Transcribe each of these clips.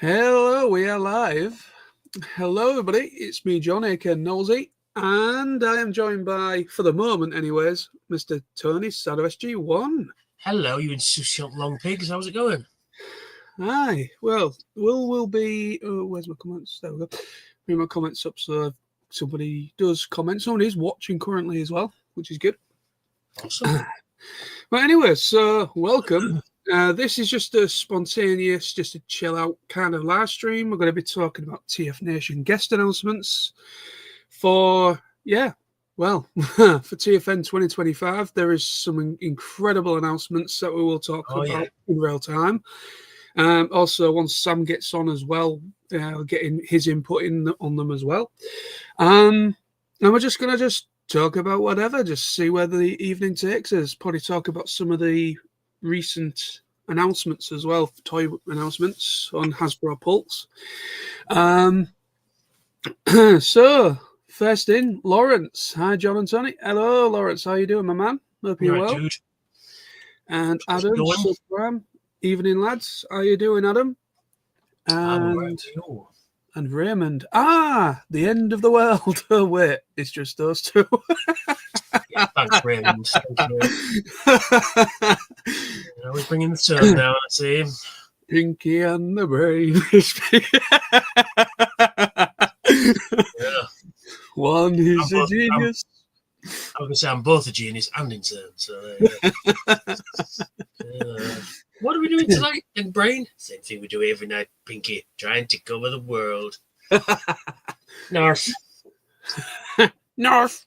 Hello, we are live. Hello, everybody. It's me, John, aka Nosey, and I am joined by, for the moment, anyways, Mr. Tony Soundwave SG-1. Hello, you insouciant long pigs. How's it going? Hi. Well, we'll be. Where's my comments? There we go. Bring my comments up so if somebody does comment. Somebody's watching currently as well, which is good. Awesome. But anyway, so welcome. This is just a spontaneous, just a chill out kind of live stream. We're going to be talking about TFNation guest announcements for TFN 2025. There is some incredible announcements that we will talk about in real time. Also, once Sam gets on as well, getting his input on them as well. And we're just going to talk about whatever, just see where the evening takes us. Probably talk about some of the recent announcements as well, toy announcements on Hasbro Pulse. So first in, Lawrence. Hi, John and Tony. Hello, Lawrence. How you doing, my man? Hope you're well. Dude. And Adam, Subram. Evening, lads. How you doing, Adam? And Raymond. The end of the world. Oh, wait, it's just those two. Yeah, thanks, Raymond. We're bringing the sun down, I see. Pinky and the brain. One is a genius. I was going to say I'm both a genius and insane. So, what are we doing tonight in Brain? Same thing we do every night, Pinky. Trying to cover the world. North. North.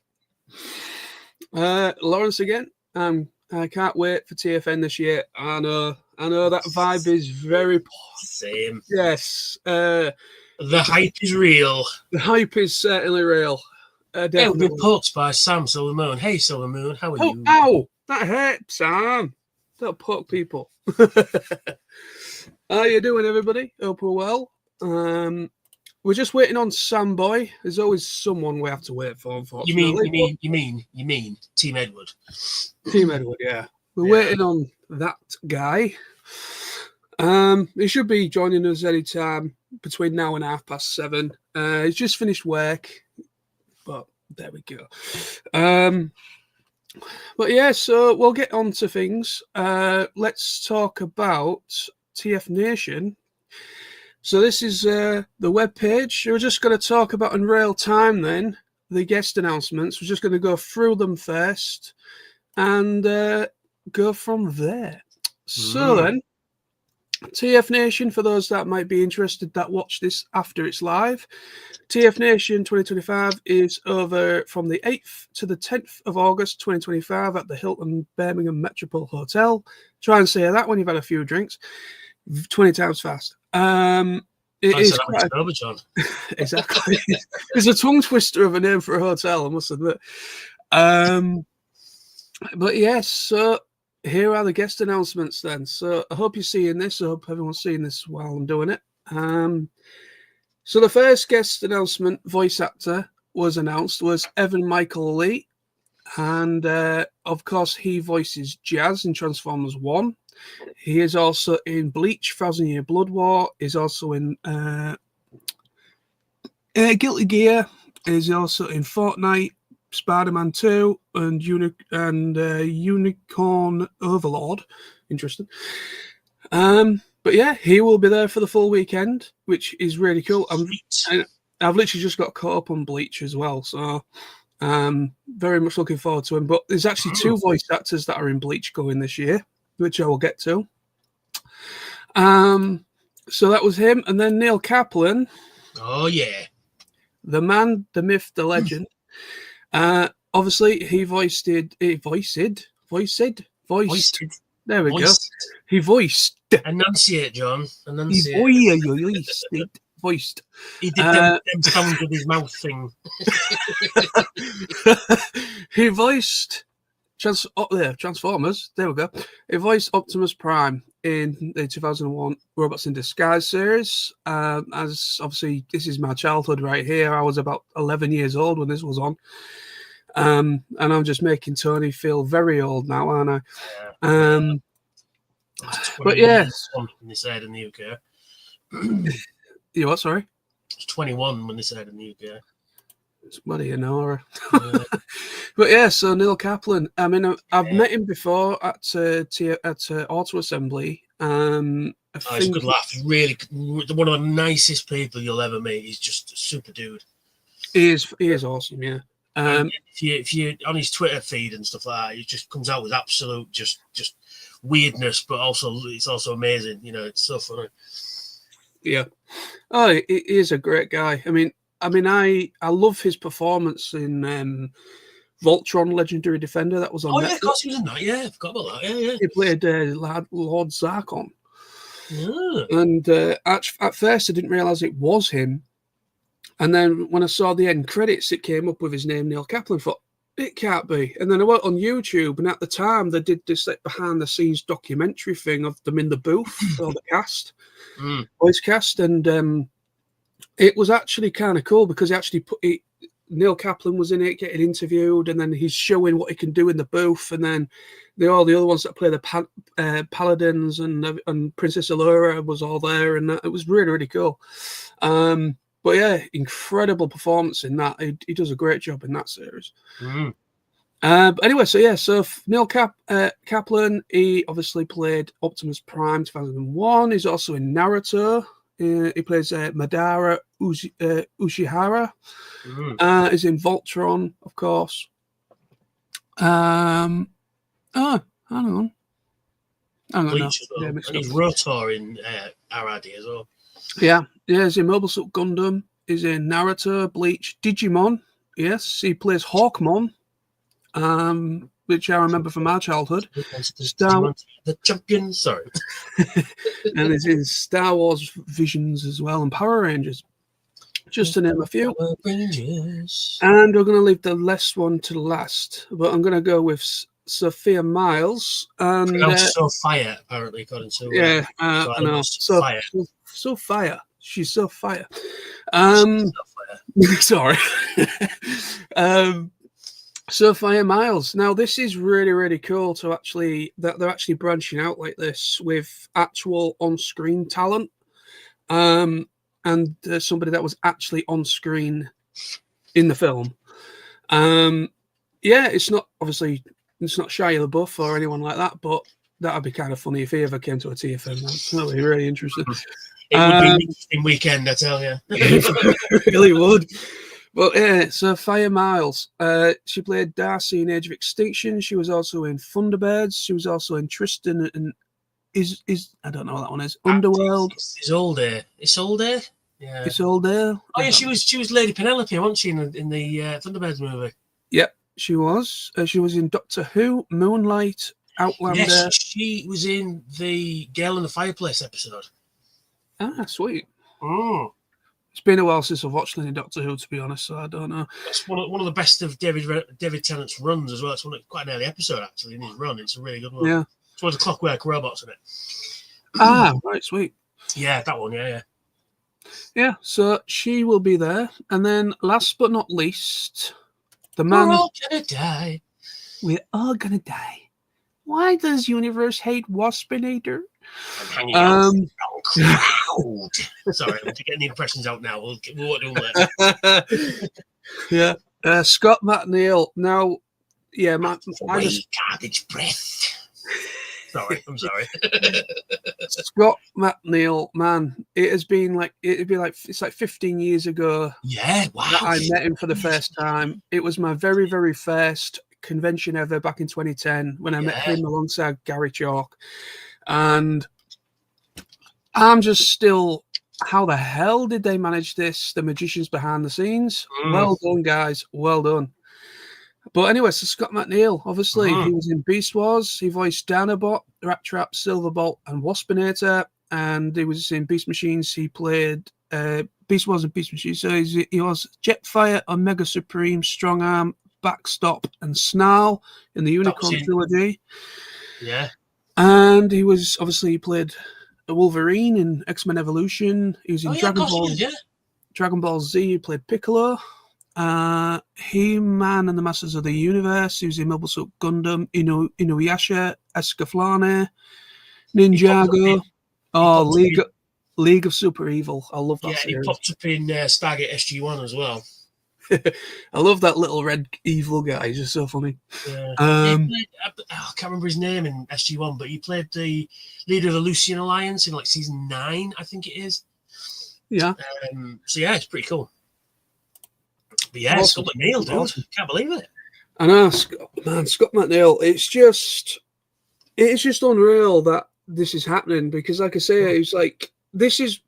Lawrence again. I can't wait for TFN this year. I know that vibe is very same. Yes. The hype is real. The hype is certainly real. We've been poked by Sam Silver Moon. Hey, Silver Moon, how are you? Ow! That hurts, Sam. Don't poke people. How you doing, everybody? Hope we're well. We're just waiting on Sam Boy. There's always someone we have to wait for, unfortunately. You mean Team Edward. Team Edward, yeah. We're waiting on that guy. He should be joining us anytime between now and 7:30. He's just finished work, but there we go. But yeah, so we'll get on to things. Let's talk about TFNation. So this is the webpage. We're just going to talk about in real time then the guest announcements. We're just going to go through them first and go from there. So then, TFNation, for those that might be interested that watch this after it's live, TFNation 2025 is over from the 8th to the 10th of August 2025 at the Hilton Birmingham Metropole Hotel. Try and say that when you've had a few drinks. 20 times fast. It is quite exactly. It's a tongue twister of a name for a hotel, I must admit. But yes, so here are the guest announcements then. So I hope you're seeing this. I hope everyone's seeing this while I'm doing it. So the first guest announcement, voice actor, was announced was Evan Michael Lee. And of course, he voices Jazz in Transformers 1. He is also in Bleach, 1,000 Year Blood War. He's also in Guilty Gear. He's also in Fortnite, Spider-Man 2, and Unicorn Overlord. Interesting. But yeah, he will be there for the full weekend, which is really cool. I've literally just got caught up on Bleach as well, so very much looking forward to him. But there's actually two voice actors that are in Bleach going this year, which I will get to. So that was him. And then Neil Kaplan. Oh, yeah. The man, the myth, the legend. Obviously, he voiced. There we go. He voiced. Enunciate, John. Enunciate. Voiced. He did them sounds with his mouth thing. He voiced Transformers. There we go. He voiced Optimus Prime in the 2001 Robots in Disguise series. As obviously, this is my childhood right here. I was about 11 years old when this was on. And I'm just making Tony feel very old now, aren't I? But yes. In this head in the UK. You what? Sorry. It's 21 when they said in the UK. It's bloody an hour. Yeah. But yeah, so Neil Kaplan. I mean, I've met him before at Auto Assembly. He's a good laugh. He's really one of the nicest people you'll ever meet. He's just a super dude. He is awesome. Yeah. If you on his Twitter feed and stuff like that, he just comes out with absolute just weirdness, but also it's also amazing. You know, it's so funny. Yeah. Oh, he is a great guy. I mean, I love his performance in Voltron Legendary Defender. That was on Netflix. Yeah, of course he was in that. Yeah, I forgot about that. Yeah. He played Lord Zarkon. Yeah. And at first I didn't realise it was him. And then when I saw the end credits, it came up with his name, Neil Kaplan. I thought, it can't be. And then I went on YouTube, and at the time they did this like behind-the-scenes documentary thing of them in the booth for the cast, voice cast, and it was actually kind of cool because he actually put it. Neil Kaplan was in it, getting interviewed, and then he's showing what he can do in the booth, and then all the other ones that play the paladins and Princess Allura was all there, and it was really, really cool. But yeah, incredible performance in that. He does a great job in that series. But anyway, so Neil Kaplan, he obviously played Optimus Prime 2001. He's also in Naruto. He plays Madara Ushihara. He's in Voltron, of course. Hang on. Bleach as well. And he's Rotor in RRD as well. Yeah, he's in Mobile Suit Gundam. He's in Naruto, Bleach, Digimon. Yes, he plays Hawkmon, which I remember from my childhood. The champion, sorry. And he's in Star Wars Visions as well and Power Rangers, just to name a few. Power Rangers. And we're going to leave the last one to last, but I'm going to go with Sophia Miles. And Sophia, apparently, according to I know. Sophia. She's so fire. Sorry. Sophia Miles. Now, this is really, really cool to that they're actually branching out like this with actual on-screen talent, and somebody that was actually on screen in the film. It's not Shia LaBeouf or anyone like that, but that'd be kind of funny if he ever came to a TFN. That'd be really interesting. It would be an interesting weekend, I tell you. It really would. But yeah, so Sophia Miles. She played Darcy in Age of Extinction. She was also in Thunderbirds. She was also in Tristan and is I don't know what that one is. Underworld. Isolde. Isolde? Yeah. Isolde. Oh yeah, she was Lady Penelope, wasn't she, in the Thunderbirds movie? Yep, she was. She was in Doctor Who, Moonlight, Outlander. Yes, she was in the Girl in the Fireplace episode. Ah, sweet. Oh. It's been a while since I've watched any Doctor Who, to be honest, so I don't know. It's one of the best of David Tennant's runs as well. It's quite an early episode, actually, in his run. It's a really good one. Yeah. It's one of the Clockwork Robots in it. Ah, right, sweet. Yeah, that one, yeah. Yeah, so she will be there. And then, last but not least, the man... We're all gonna die. We're all gonna die. Why does universe hate Waspinator? I'm hanging out crowd. Sorry, I'm getting the impressions out now. We'll do that. Yeah. Scott McNeil. Now, yeah, garbage breath. I'm sorry. Scott McNeil, man, it's like 15 years ago. Yeah, wow. That I met him for the first time. It was my very, very first convention ever back in 2010 when I met him alongside Gary Chalk. And I'm just still, how the hell did they manage this? The magicians behind the scenes. Well done, guys. Well done. But anyway, so Scott McNeil, obviously, he was in Beast Wars. He voiced Dinobot, Rat Trap, Silverbolt, and Waspinator. And he was in Beast Machines. He played Beast Wars and Beast Machines. So he was Jetfire, Omega Supreme, Strong Arm, Backstop, and Snarl in the Unicorn trilogy. Yeah. And he played a Wolverine in X-Men Evolution. He was in Dragon Ball Z. He played Piccolo. He-Man and the Masters of the Universe. He was in Mobile Suit Gundam. Inuyasha, Escaflowne, Ninjago. League of Super Evil. I love that Yeah, he series. popped up in Stargate SG-1 as well. I love that little red evil guy. He's just so funny. Yeah. Um, I can't remember his name in SG-1, but he played the leader of the Lucian Alliance in like season 9, I think it is. yeah. So yeah, it's pretty cool. But yeah, Awesome. Scott McNeil, dude. Awesome. Can't believe it. I know, Scott McNeil. It's just unreal that this is happening because, like I say, it's like this is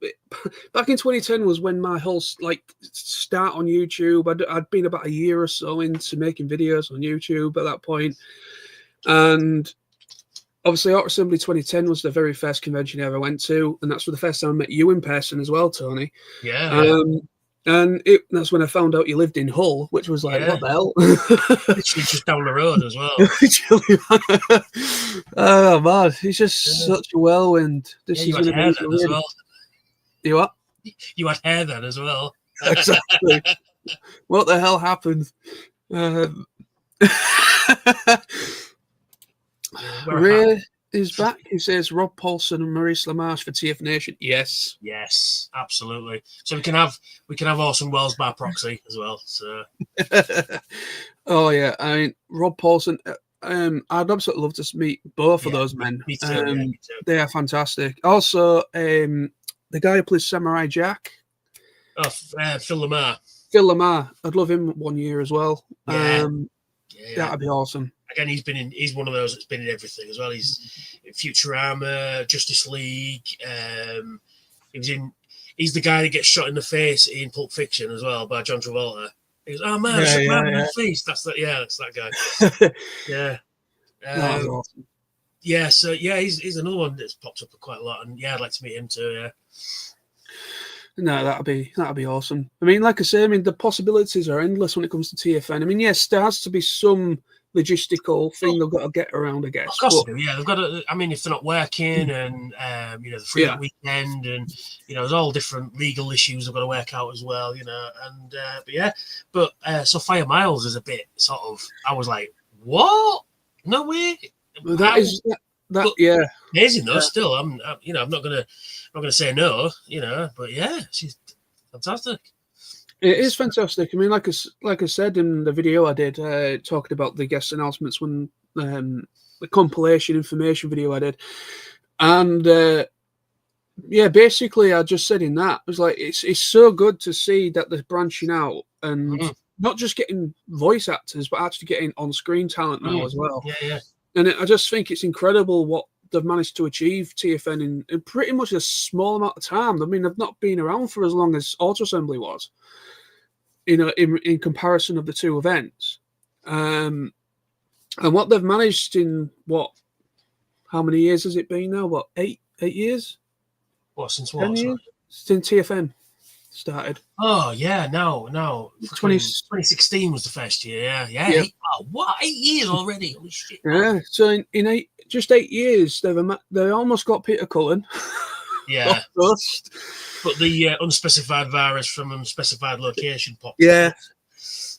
back in 2010 was when my whole like start on YouTube. I'd been about a year or so into making videos on YouTube at that point, and obviously Art Assembly 2010 was the very first convention I ever went to, and that's for the first time I met you in person as well, Tony. Yeah. And that's when I found out you lived in Hull, which was like, what the hell? Literally just down the road as well. Oh, man. He's just such a whirlwind. This is going to be as well. You what? You had hair then as well. Exactly. What the hell happened? Ray is back. He says Rob Paulson and Maurice LaMarche for TFNation. Yes. Yes, absolutely. So we can have Orson Welles by proxy as well. So oh yeah. I mean Rob Paulson, I'd absolutely love to meet both of those men. Me too, me too. They are fantastic. Also, the guy who plays Samurai Jack. Oh, Phil Lamar. Phil Lamar. I'd love him one year as well. Yeah. That'd be awesome. Again, he's one of those that's been in everything as well. He's in Futurama, Justice League. He's the guy that gets shot in the face in Pulp Fiction as well by John Travolta. He goes, "Oh man, shot man in the face." That's that guy. Yeah. That was awesome. Yeah, so yeah, he's another one that's popped up quite a lot, and yeah, I'd like to meet him too. Yeah. No, that'd be awesome. I mean, like I say, the possibilities are endless when it comes to TFN. I mean, yes, there has to be some logistical thing they've got to get around, I guess. Of course they do, yeah. They've got to. I mean, if they're not working and they're free that weekend, and there's all different legal issues they've got to work out as well, but so Fire Miles is a bit sort of. I was like, what? No way. Amazing though. Still, I'm not gonna say no, but yeah, she's fantastic. It is fantastic. I mean, like I said in the video I did, talking about the guest announcements when the compilation information video I did, and basically I just said in that, it was like it's so good to see that they're branching out and not just getting voice actors, but actually getting on-screen talent now as well. Yeah. And I just think it's incredible what they've managed to achieve TFN in pretty much a small amount of time. I mean, they've not been around for as long as Auto Assembly was, in comparison of the two events. And what they've managed in how many years has it been now? What, 8 years? What, since what? 10 years? Since TFN started. Oh, yeah, no. 2016 was the first year, yeah. 8 years already? Holy shit. Yeah, so in just 8 years, they almost got Peter Cullen. Yeah. But the unspecified virus from unspecified location popped. Yeah.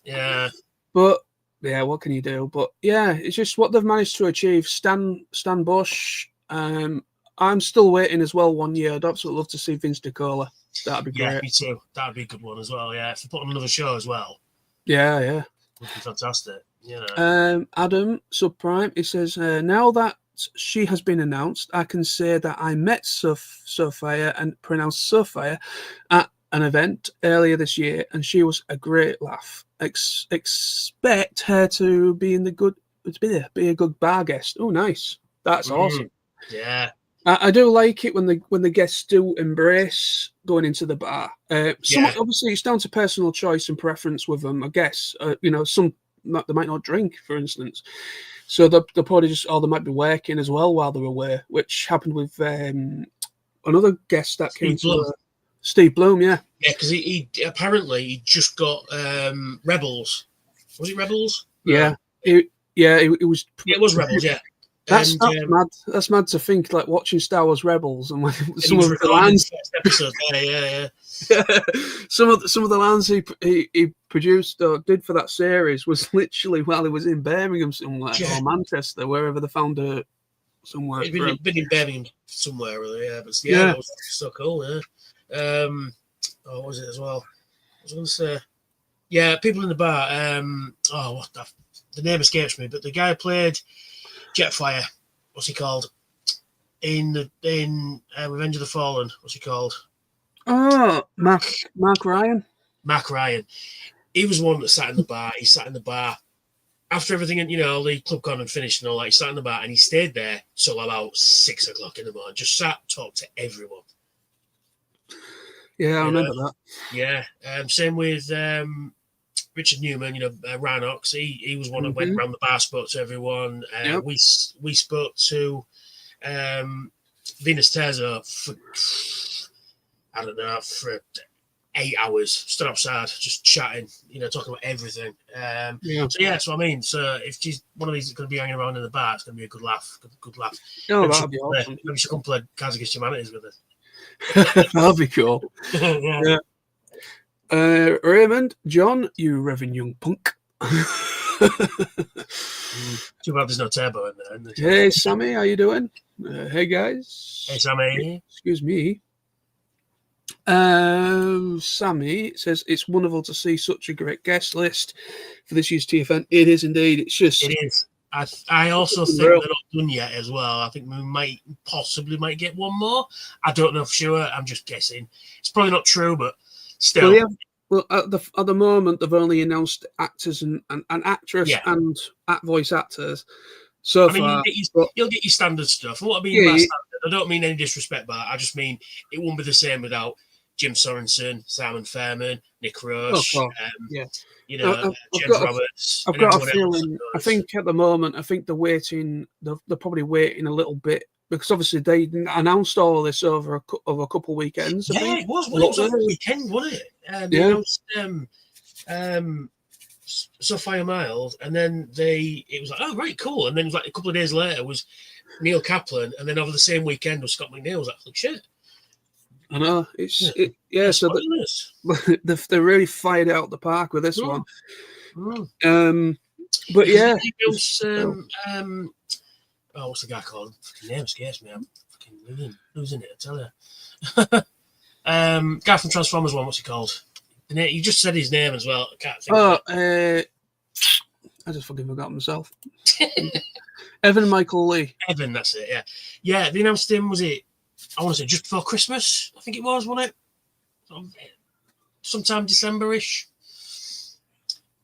Yeah. But, yeah, what can you do? But, yeah, it's just what they've managed to achieve. Stan Bush, I'm still waiting as well 1 year. I'd absolutely love to see Vince DiCola. That'd be great. Yeah, me too. That'd be a good one as well, yeah. If they put on another show as well. Yeah. Would be fantastic. Adam Subprime, he says, now that she has been announced, I can say that I met Sophia and pronounced Sophia at an event earlier this year, and she was a great laugh. Expect her to be be a good bar guest. Oh, nice. That's awesome. Yeah. I do like it when the guests do embrace going into the bar. Obviously, it's down to personal choice and preference with them, I guess. Some they might not drink, for instance. So they're probably they might be working as well while they're away, which happened with another guest that came to Steve Bloom, yeah. Yeah, because he apparently just got Rebels. Was it Rebels? Yeah. It was. Yeah, it was Rebels, yeah. That's mad. That's mad to think, like watching Star Wars Rebels and some of the lines. Episode. Yeah. Some of the lines he produced or did for that series was literally while he was in Birmingham somewhere or Manchester, wherever they found a somewhere. It's been in Birmingham somewhere, really, yeah. But yeah, that was so cool, yeah. What was it as well? I was going to say, yeah, people in the bar. The name escapes me, but the guy who played Jetfire, what's he called? In Revenge of the Fallen, what's he called? Oh, Mark Ryan. Mark Ryan. He was one that sat in the bar. He sat in the bar after everything, the club con had finished and all that. He sat in the bar and he stayed there till about 6 o'clock in the morning. Just sat, talked to everyone. Yeah, I remember that. Yeah. Same with Richard Newman, Ranox. He was one that went around the bar, spoke to everyone. We spoke to Venus Terzo for 8 hours, stood outside, just chatting, talking about everything. So that's what I mean. So if she's one of these that's going to be hanging around in the bar, it's going to be a good laugh. Good laugh. Oh, that'd be awesome. Maybe she'll come play Cards Against Humanities with us. That'd be cool. Yeah. Raymond, John, you revving young punk. Too bad there's no turbo in there. Hey, Sammy, how you doing? Hey, guys. Hey, Sammy. Excuse me. Sammy says it's wonderful to see such a great guest list for this year's TFN. It is indeed. It is. I also think they're not done yet as well. I think we might get one more. I don't know for sure. I'm just guessing. It's probably not true, but still. Well, at the moment, they've only announced actors and actress and voice actors. So far, you'll get your standard stuff. And what I mean by standard, I don't mean any disrespect, but I just mean it won't be the same without Jim Sorensen, Simon Fairman, Nick Roche, James Roberts. I've got a feeling. I think at the moment, they're waiting. They're probably waiting a little bit because obviously they announced all of this over a couple of weekends. Yeah, it was. Well, it was over a weekend, wasn't it? Sophia Miles, and then it was like, oh right, cool. And then it was like a couple of days later was Neil Kaplan, and then over the same weekend was Scott McNeil. I was like, shit. I know so they're really fired out the park with this one. But yeah, what's the guy called? Fucking name scares me. I'm fucking losing it. I tell you. Guy from Transformers one. What's he called? You just said his name as well. I can't think. I just fucking forgot myself. Evan Michael Lee. Evan, that's it. Yeah. They announced him. Was it? I want to say just before Christmas. I think it was, wasn't it? Sometime December-ish.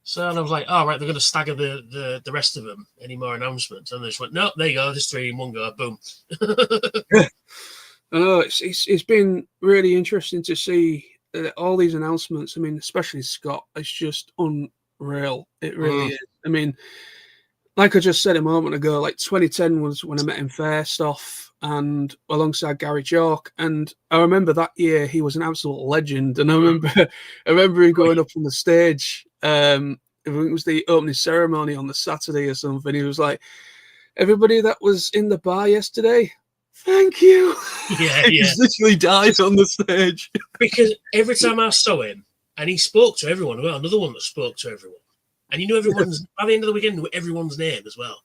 So and I was like, all right, they're going to stagger the rest of them. Any more announcements? And they just went, no, there you go. There's 3 in one go. Boom. I know it's been really interesting to see all these announcements. I mean, especially Scott. It's just unreal. It really is. I mean, like I just said a moment ago, like 2010 was when I met him first off, and alongside Gary Chalk. And I remember that year he was an absolute legend. And I remember him going up on the stage. I think it was the opening ceremony on the Saturday or something. He was like, "Everybody that was in the bar yesterday, thank you." Yeah, he literally died on the stage. Because every time I saw him, and he spoke to everyone. Well, another one that spoke to everyone. And he knew everyone's, by the end of the weekend, knew everyone's name as well.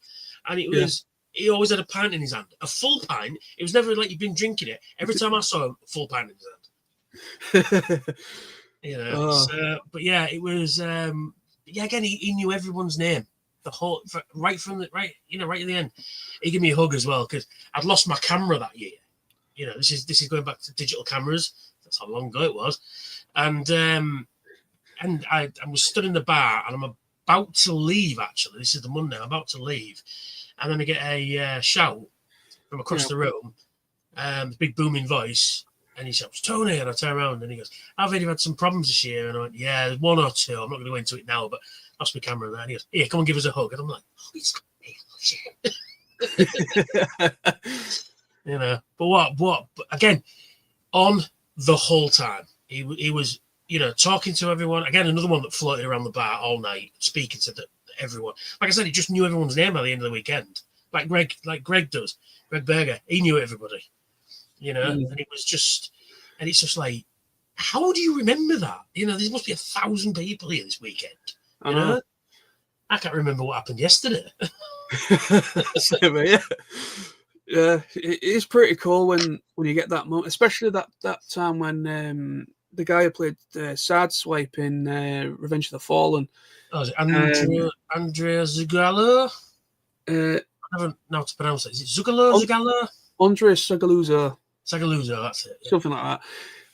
And it was, he always had a pint in his hand. A full pint. It was never like you'd been drinking it. Every time I saw him, a full pint in his hand. But yeah, it was, again, he knew everyone's name. The whole, right at the end. He gave me a hug as well, because I'd lost my camera that year. This is going back to digital cameras. That's how long ago it was. And I was stood in the bar, and I'm about to leave, actually. This is the Monday. I'm about to leave. And then I get a shout from across the room, big booming voice, and he shouts, "Tony," and I turn around, and he goes, "Have you had some problems this year?" And I went, "Yeah, 1 or 2. I'm not going to go into it now, but I lost my camera." And he goes, "Here, come and give us a hug." And I'm like, "Oh, shit." But what? Again, on the whole time, he was, talking to everyone. Again, another one that floated around the bar all night, speaking to everyone. Like I said, he just knew everyone's name by the end of the weekend, like Greg does. Greg Berger, he knew everybody, and it was just, and it's just like, how do you remember that? There must be 1,000 people here this weekend. I can't remember what happened yesterday. Yeah, it is pretty cool when you get that moment, especially that time when the guy who played Sideswipe in Revenge of the Fallen. Oh, is it Um, Andrea Zugalo? uh, I don't know how to pronounce it. Is it Zugalo? Zugalo? Andres Sagaluza, Sagaluzo, that's it. Yeah. something like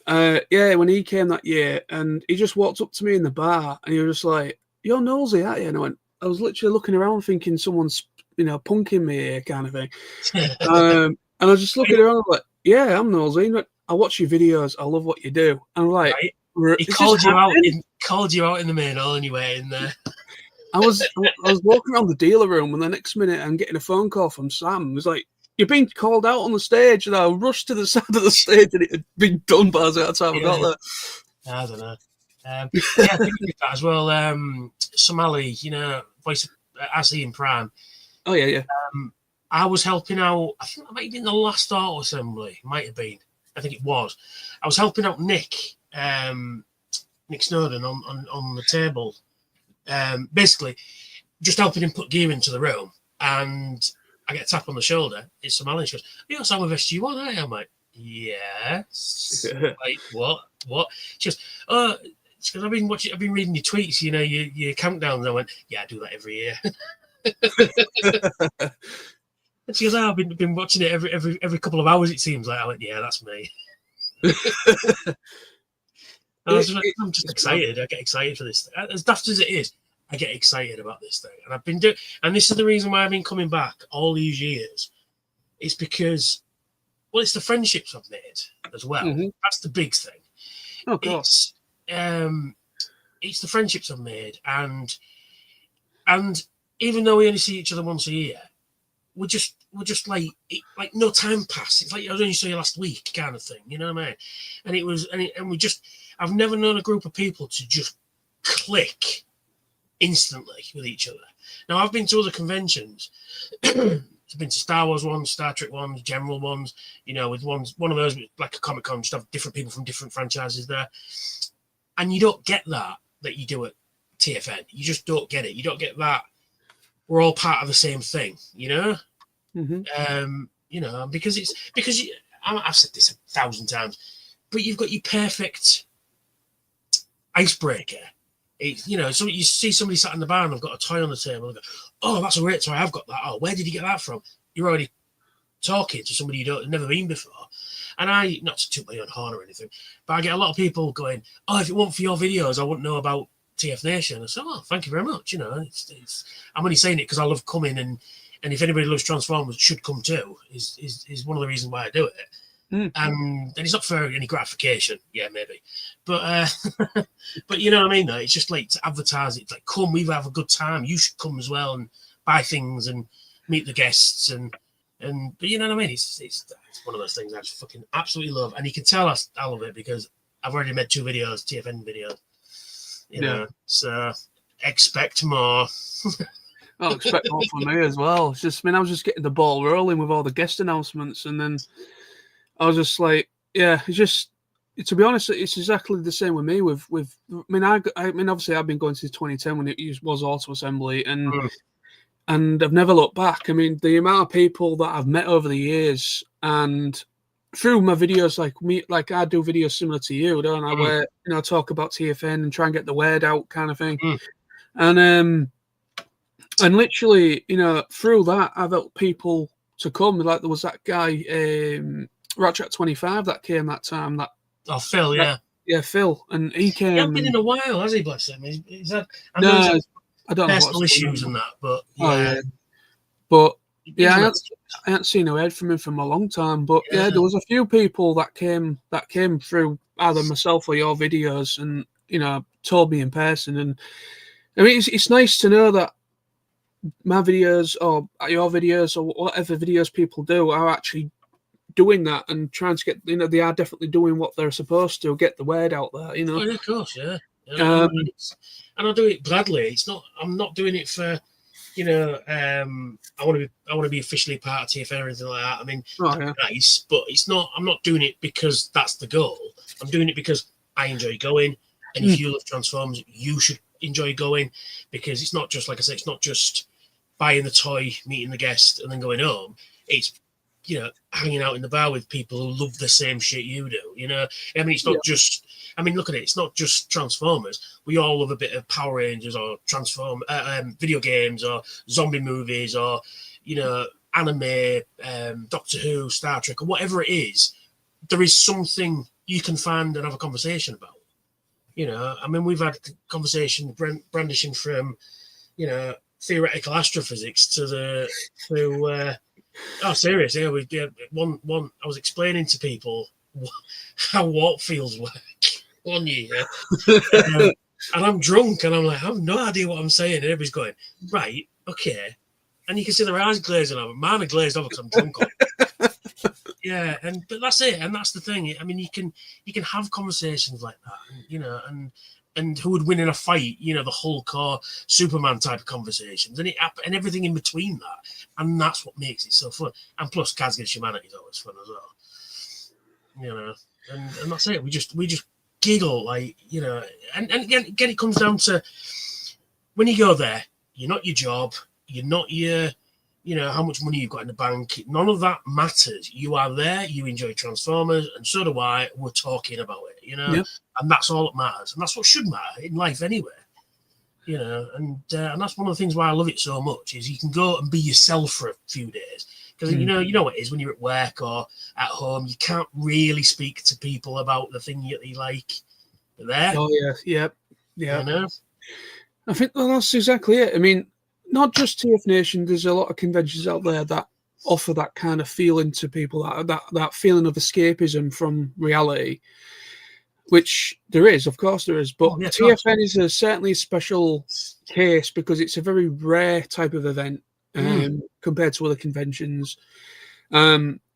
that. Yeah, when he came that year, and he just walked up to me in the bar, and he was just like, "You're nosy, aren't you?" And I was literally looking around, thinking someone's punking me here, kind of thing. And I was just looking around, like, "Yeah, I'm nosy. He went, I watch your videos. I love what you do." And I'm like, right. He called you out. Called you out in the main hall anyway. In there. I was walking around the dealer room, and the next minute I'm getting a phone call from Sam. It was like, "You've been called out on the stage," and I rushed to the side of the stage, and it had been done by the time I got there. I don't know. Yeah, I think we did that as well. Somali, voice of Azzy in Prime. Oh yeah. I was helping out. I think that might have been the last auto assembly. Might have been. I think it was. I was helping out Nick Snowden on the table. Basically, just helping him put gear into the room, and I get a tap on the shoulder. It's Somali. She goes, "You're Soundwave SG-1, aren't you?" I'm like, "Yes." Like, what? She goes, "Oh." Because I've been reading your tweets, your countdowns. I went, "Yeah, I do that every year." And she goes, "Oh, I've been watching it every couple of hours, it seems like." I went, "Yeah, that's me." I'm just excited. I get excited for this. As daft as it is, I get excited about this thing. And I've been doing, and this is the reason why I've been coming back all these years. It's because, well, it's the friendships I've made as well. Mm-hmm. That's the big thing. Oh, God. It's the friendships I've made, and even though we only see each other once a year, we're just like no time pass. It's like I only saw you last week, kind of thing. You know what I mean? And it was, and we just. I've never known a group of people to just click instantly with each other. Now I've been to other conventions. I've been to Star Wars ones, Star Trek ones, general ones. With one of those like a Comic Con, just have different people from different franchises there, and you don't get that you do at TFN. You just don't get it. You don't get that. We're all part of the same thing, Mm-hmm. Because I've said this 1,000 times, but you've got your perfect icebreaker. So you see somebody sat in the bar and they've got a toy on the table. And go, "Oh, that's a great toy. I've got that. Oh, where did you get that from?" You're already talking to somebody you've never been before. And I, not to toot my own horn or anything, but I get a lot of people going, "Oh, if it weren't for your videos, I wouldn't know about TFNation." I said, "Oh, thank you very much." I'm only saying it because I love coming, and if anybody loves Transformers, should come too. Is one of the reasons why I do it. And it's not for any gratification, yeah, maybe, but but you know what I mean. Though it's just like to advertise it. It's like, come, we have a good time. You should come as well and buy things and meet the guests and but you know what I mean. It's one of those things I just fucking absolutely love, and you can tell I love it because I've already made 2 videos, TFN videos. So expect more. I'll expect more from me as well. It's just, I was just getting the ball rolling with all the guest announcements, and then I was just like, yeah, it's just, to be honest, it's exactly the same with me. Obviously I've been going since 2010 when it was auto assembly, and I've never looked back. I mean, the amount of people that I've met over the years, and through my videos, like I do videos similar to you, don't I? Where I talk about TFN and try and get the word out, kind of thing, and literally, through that, I've helped people to come. Like there was that guy, Ratchet 25, that came that time. Phil, yeah, Phil, and he came. He hasn't been in a while, has he? Bless him. He's had. I don't know personal issues and that, but but yeah, I hadn't seen a head from him from a long time. But yeah, there was a few people that came through either myself or your videos, and told me in person. And I mean, it's nice to know that my videos or your videos or whatever videos people do are actually doing that and trying to get, they are definitely doing what they're supposed to, get the word out there, Oh, yeah, of course, yeah. And I'll do it gladly. I'm not doing it for, I want to be officially part of TFN or anything like that. I mean, nice, but I'm not doing it because that's the goal. I'm doing it because I enjoy going, and if you love Transformers, you should enjoy going, because it's not just, like I say, it's not just buying the toy, meeting the guest, and then going home. It's hanging out in the bar with people who love the same shit you do. I mean, it's not just. I mean, look at it. It's not just Transformers. We all love a bit of Power Rangers or video games or zombie movies or anime, Doctor Who, Star Trek, or whatever it is. There is something you can find and have a conversation about. I mean, we've had conversation brandishing from, theoretical astrophysics to oh, serious, yeah. One. I was explaining to people how warp fields work one year, and I'm drunk, and I'm like, I have no idea what I'm saying, and everybody's going, right, okay, and you can see their eyes glazing over. Mine are glazed over because I'm drunk. Yeah, but that's it, and that's the thing. I mean, you can have conversations like that, and who would win in a fight? The Hulk or Superman type of conversations, and everything in between that, and that's what makes it so fun. And plus, Cards Against Humanity is always fun as well, and that's it. We just giggle and again, it comes down to when you go there, you're not your job, you're not your. How much money you've got in the bank. None of that matters. You are there. You enjoy Transformers, and so do I. We're talking about it, Yeah. And that's all that matters. And that's what should matter in life anyway, And that's one of the things why I love it so much is you can go and be yourself for a few days. Because, you know what it is when you're at work or at home, you can't really speak to people about the thing that you like. But there. Oh, yeah. Yeah. I think that's exactly it. I mean, not just TFNation, there's a lot of conventions out there that offer that kind of feeling to people, that feeling of escapism from reality, which there is, of course there is. But TFN is certainly a special case because it's a very rare type of event compared to other conventions.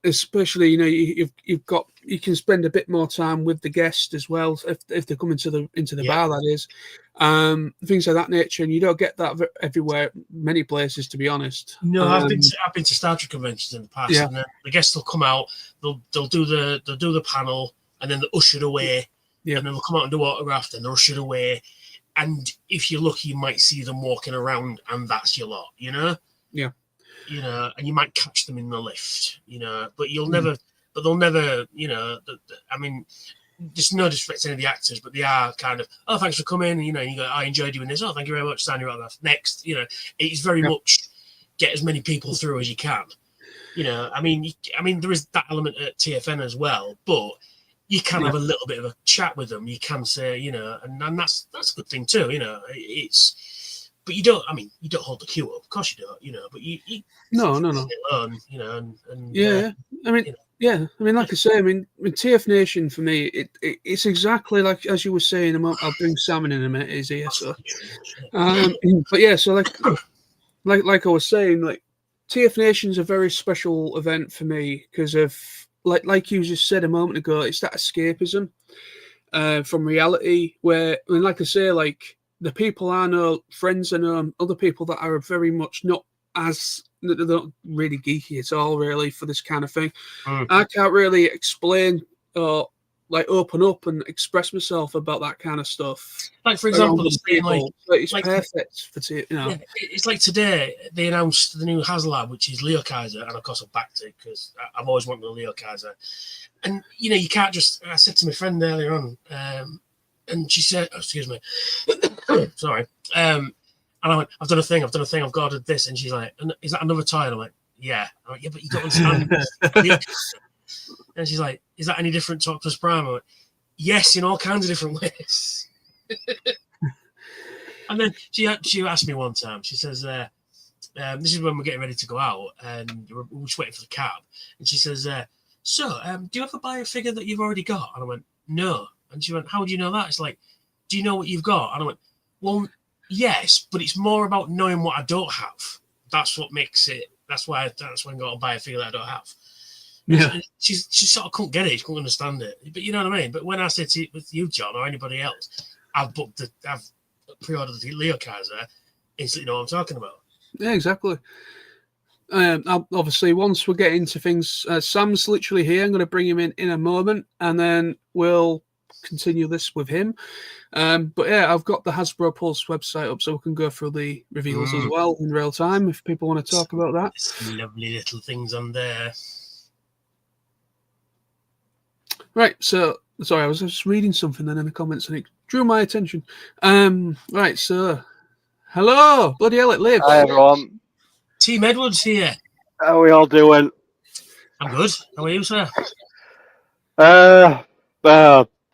Especially, you can spend a bit more time with the guest as well if they come into the bar, that is, things of that nature, and you don't get that everywhere, many places, to be honest. No, I've been to Star Trek conventions in the past, and then the guests will come out, they'll do the panel, and then they're ushered away, and then they'll come out and do autograph, and they're ushered away, and if you're lucky, you might see them walking around, and that's your lot, Yeah. And you might catch them in the lift, but you'll never, but they'll never, I mean, just no disrespect to any of the actors, but they are kind of, oh, thanks for coming, and you go, I enjoyed doing this, oh, thank you very much, sign your autograph, next, it's very much get as many people through as you can, I mean, there is that element at TFN as well, but you can have a little bit of a chat with them, you can say, and that's a good thing too, but you don't hold the queue up. Of course you don't, but you no. Alone, I mean, like I say, with TFNation for me, it's exactly like as you were saying. I'll bring Sam in a minute. He's here, so. But yeah, so like I was saying, like TFNation is a very special event for me because of like you just said a moment ago, it's that escapism from reality. Where, I mean, like I say, like. The people I know, friends I know, other people that are very much they're not really geeky at all, really, for this kind of thing. I can't really explain or open up and express myself about that kind of stuff. Like, for example, it's perfect for it's like today they announced the new HasLab, which is Leo Kaiser, and of course I backed it because I've always wanted a Leo Kaiser. And you can't just. I said to my friend earlier on. And she said, excuse me, sorry. And I went, I've done a thing, I've ordered this. And she's like, is that another toy? And I'm like, yeah. I'm like, yeah, but you don't understand. And she's like, is that any different to Optimus Prime? I'm like, yes, in all kinds of different ways. And then she asked me one time, she says, this is when we're getting ready to go out and we're just waiting for the cab. And she says, so do you ever buy a figure that you've already got? And I went, no. And she went, how do you know that? It's like, do you know what you've got? And I went, well, yes, but it's more about knowing what I don't have. That's what makes it. That's when I go and buy a figure that I don't have. Yeah. And she sort of couldn't get it. She couldn't understand it. But you know what I mean? But when I said to with you, John, or anybody else, I've pre-ordered the Leo Kaiser, instantly know what I'm talking about. Yeah, exactly. Obviously, once we get into things, Sam's literally here. I'm going to bring him in a moment, and then we'll continue this with him. But yeah, I've got the Hasbro Pulse website up so we can go through the reveals as well in real time if people want to talk about that. There's some lovely little things on there. Right, so sorry, I was just reading something then in the comments and it drew my attention. Right, so hello, bloody hell, it lives. Hi everyone. Team Edwards here. How are we all doing? I'm good. How are you, sir?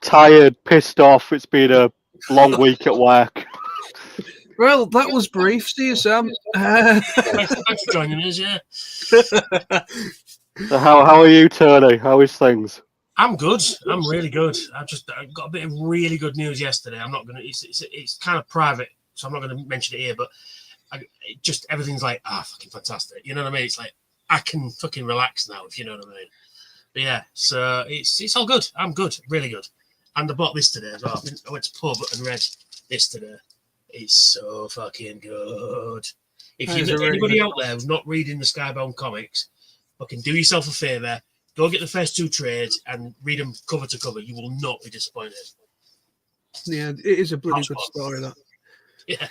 Tired, pissed off. It's been a long week at work. Well, that was brief. See you, Sam. Thanks for joining us. Yeah. So how are you, Tony? How is things? I'm good. I'm really good. I got a bit of really good news yesterday. I'm not gonna. It's kind of private, so I'm not gonna mention it here. But everything's like fucking fantastic. You know what I mean? It's like I can fucking relax now, if you know what I mean. But yeah, so it's all good. I'm good, really good. And I bought this today as well. I went to pub and read this today. It's so fucking good. If anybody out there who's not reading the Skybound comics, fucking do yourself a favour. Go get the first 2 trades and read them cover to cover. You will not be disappointed. Yeah, it is a bloody good story, that. Yeah.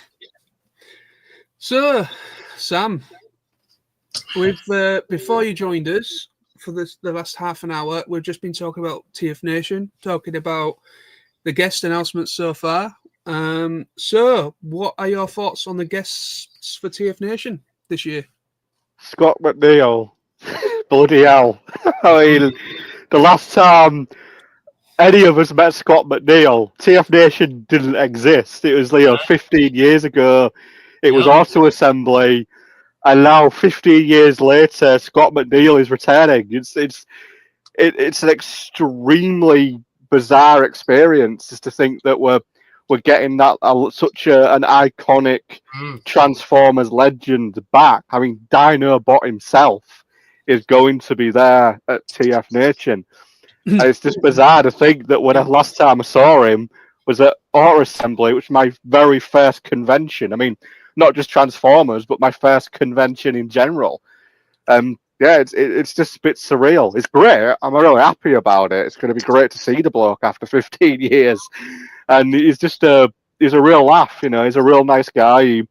So, Sam, before you joined us for the last half an hour, we've just been talking about TFNation, talking about the guest announcements so far. So, what are your thoughts on the guests for TFNation this year? Scott McNeil. Bloody hell. I mean, the last time any of us met Scott McNeil, TFNation didn't exist. It was 15 years ago. It was Auto Assembly. And now, 15 years later, Scott McNeil is returning. It's an extremely bizarre experience just to think that we're getting that such an iconic Transformers legend back. I mean, Dinobot himself is going to be there at TFNation. And it's just bizarre to think that when last time I saw him was at Auto Assembly, which was my very first convention. I mean, not just Transformers, but my first convention in general. Yeah, it's just a bit surreal. It's great. I'm really happy about it. It's going to be great to see the bloke after 15 years. And he's a real laugh, you know. He's a real nice guy.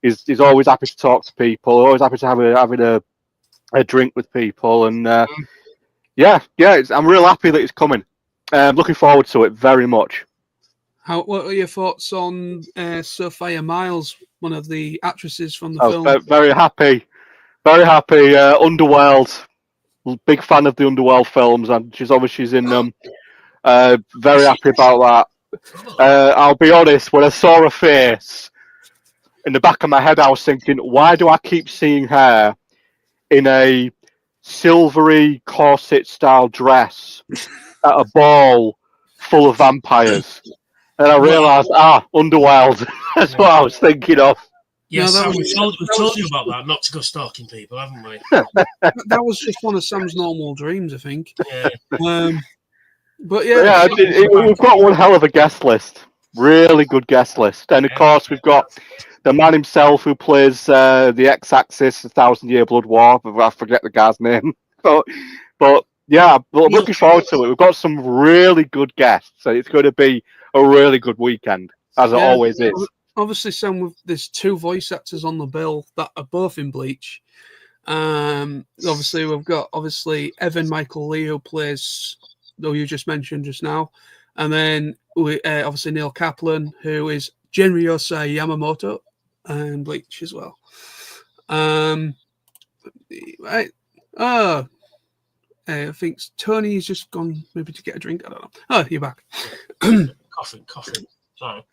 He's always happy to talk to people. Always happy to having a drink with people. And I'm real happy that he's coming. Looking forward to it very much. What are your thoughts on Sophia Miles, one of the actresses from the film? Very happy. Very happy. Underworld. Big fan of the Underworld films, and she's in them. Very happy about that. I'll be honest, when I saw her face, in the back of my head I was thinking, why do I keep seeing her in a silvery corset style dress at a ball full of vampires? And I realised, Underworld. That's what I was thinking of. Yes, no, we've told you about that, not to go stalking people, haven't we? That was just one of Sam's normal dreams, I think. Yeah. But yeah, we've got one hell of a guest list. Really good guest list. And of course, we've got the man himself who plays the X-Axis, 1,000-Year Blood War. I forget the guy's name. But yeah, looking forward to it. We've got some really good guests. So it's going to be a really good weekend, as it always is. Obviously, Sam, there's 2 voice actors on the bill that are both in Bleach. Obviously, we've got Evan Michael Lee, who plays, though you just mentioned just now, and then obviously Neil Kaplan, who is Genryosei Yamamoto and Bleach as well. I think Tony's just gone maybe to get a drink. I don't know. Oh, you're back. Coughing. Sorry.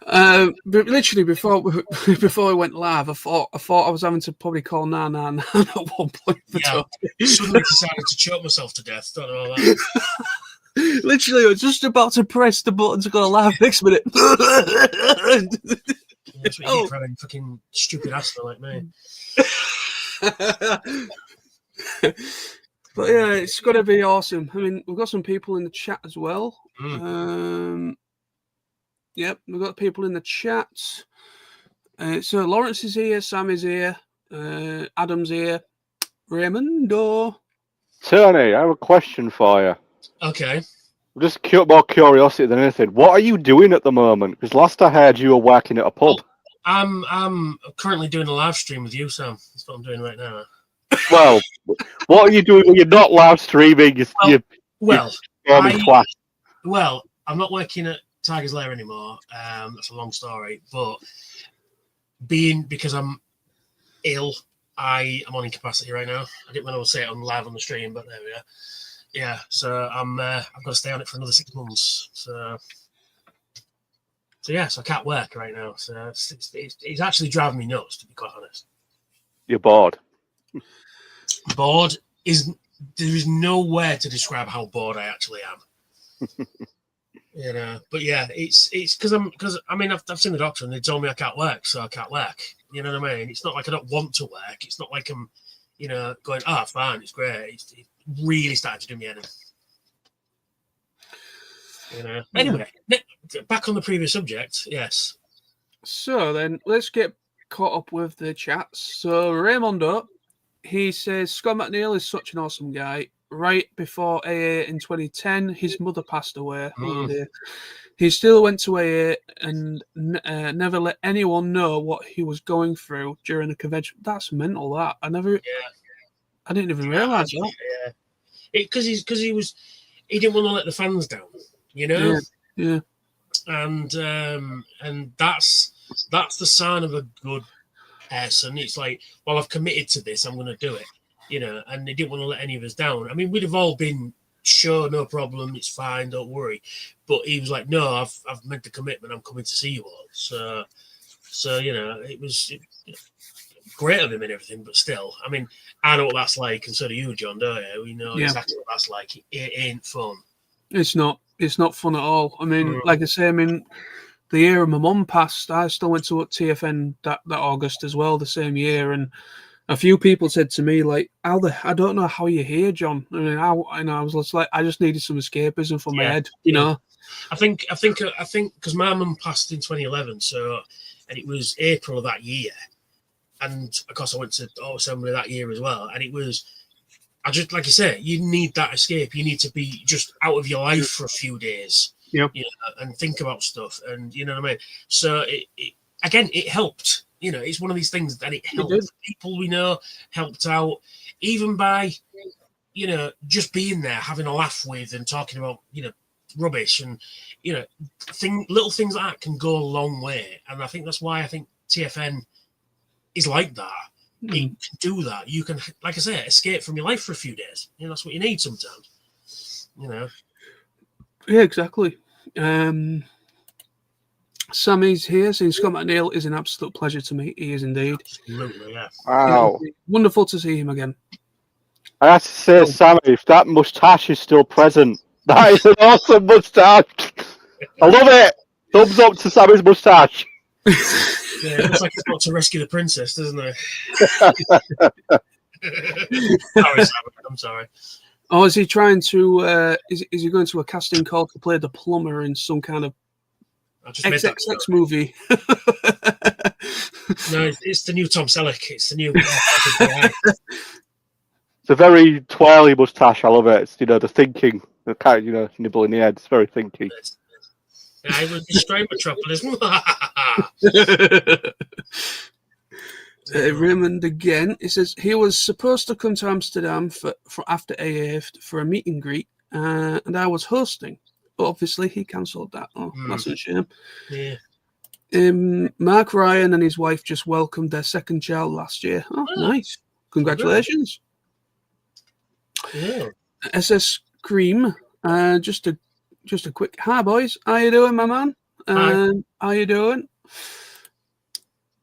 But literally before we went live, I thought I was having to probably call 999 at one point. Suddenly decided to choke myself to death. Don't know about that. Literally, I was just about to press the button to go live next minute. That's what you get for having fucking stupid asthma like me. But yeah, it's going to be awesome. I mean, we've got some people in the chat as well. Yep, we've got people in the chat. So Lawrence is here, Sam is here, Adam's here, Raymondo. Tony, I have a question for you. Okay. Just more curiosity than anything. What are you doing at the moment? Because last I heard you were working at a pub. I'm currently doing a live stream with you, Sam. That's what I'm doing right now. Well, what are you doing when you're not live streaming? Well, twat. Well, I'm not working at Tiger's Lair anymore. That's a long story, but because I'm ill, I am on incapacity right now. I didn't want to say it live on the stream, but there we are. Yeah, so I've got to stay on it for another 6 months. So yeah, so I can't work right now. So it's actually driving me nuts, to be quite honest. You're bored. Bored there is no word to describe how bored I actually am. But yeah, it's because I've seen the doctor and they told me I can't work, so I can't work. You know what I mean? It's not like I don't want to work. It's not like I'm, going, fine, it's great. It's really starting to do me in. Anyway, back on the previous subject. Yes. So then let's get caught up with the chats. So Raymondo, he says Scott McNeil is such an awesome guy. Right before AA in 2010, his mother passed away. Oh dear. He still went to AA and never let anyone know what he was going through during the convention. That's mental. That I didn't even realize that. Yeah, because he didn't want to let the fans down. Yeah. And that's the sign of a good person. It's like, well, I've committed to this. I'm going to do it. And they didn't want to let any of us down. I mean, we'd have all been, sure, no problem, it's fine, don't worry. But he was like, no, I've made the commitment, I'm coming to see you all. So it was great of him and everything, but still, I mean, I know what that's like, and so do you, John, don't you? We know exactly what that's like. It ain't fun. It's not fun at all. I mean, like I say, the year my mum passed, I still went to TFN that August as well, the same year, and a few people said to me, like, I don't know how you're here, John. I mean, I was just like, I just needed some escapism for my head, know. I think because my mum passed in 2011, and it was April of that year, and of course I went to Auto Assembly that year as well, and it was, I just, like you say, you need that escape. You need to be just out of your life for a few days, and think about stuff, and you know what I mean. So it helped. It's one of these things that it helped. People we know helped out, even by, just being there, having a laugh with and talking about, rubbish and, little things like that can go a long way. And I think that's why I think TFN is like that. It can do that. You can, like I say, escape from your life for a few days. That's what you need sometimes. Yeah, exactly. Sammy's here saying Scott McNeil is an absolute pleasure to meet. He is indeed. Absolutely, yeah. Wow. Wonderful to see him again. I have to say, Sammy, if that moustache is still present, that is an awesome moustache. I love it. Thumbs up to Sammy's moustache. Yeah, it looks like he's got to rescue the princess, doesn't it? Sorry, Sammy. I'm sorry. Oh, is he trying to? Is he going to a casting call to play the plumber in some kind of XXX movie? No, it's the new Tom Selleck. It's the new. It's a very twirly moustache. I love it. It's the thinking, the kind of nibble in the head. It's very thinky. I will destroy Metropolis. Raymond again. He says he was supposed to come to Amsterdam for after AA for a meet and greet, and I was hosting. But obviously, he cancelled that. Oh, that's a shame. Yeah. Mark Ryan and his wife just welcomed their second child last year. Oh, nice. Congratulations. Yeah. SS Cream. Just a quick hi, boys. How you doing, my man? How you doing?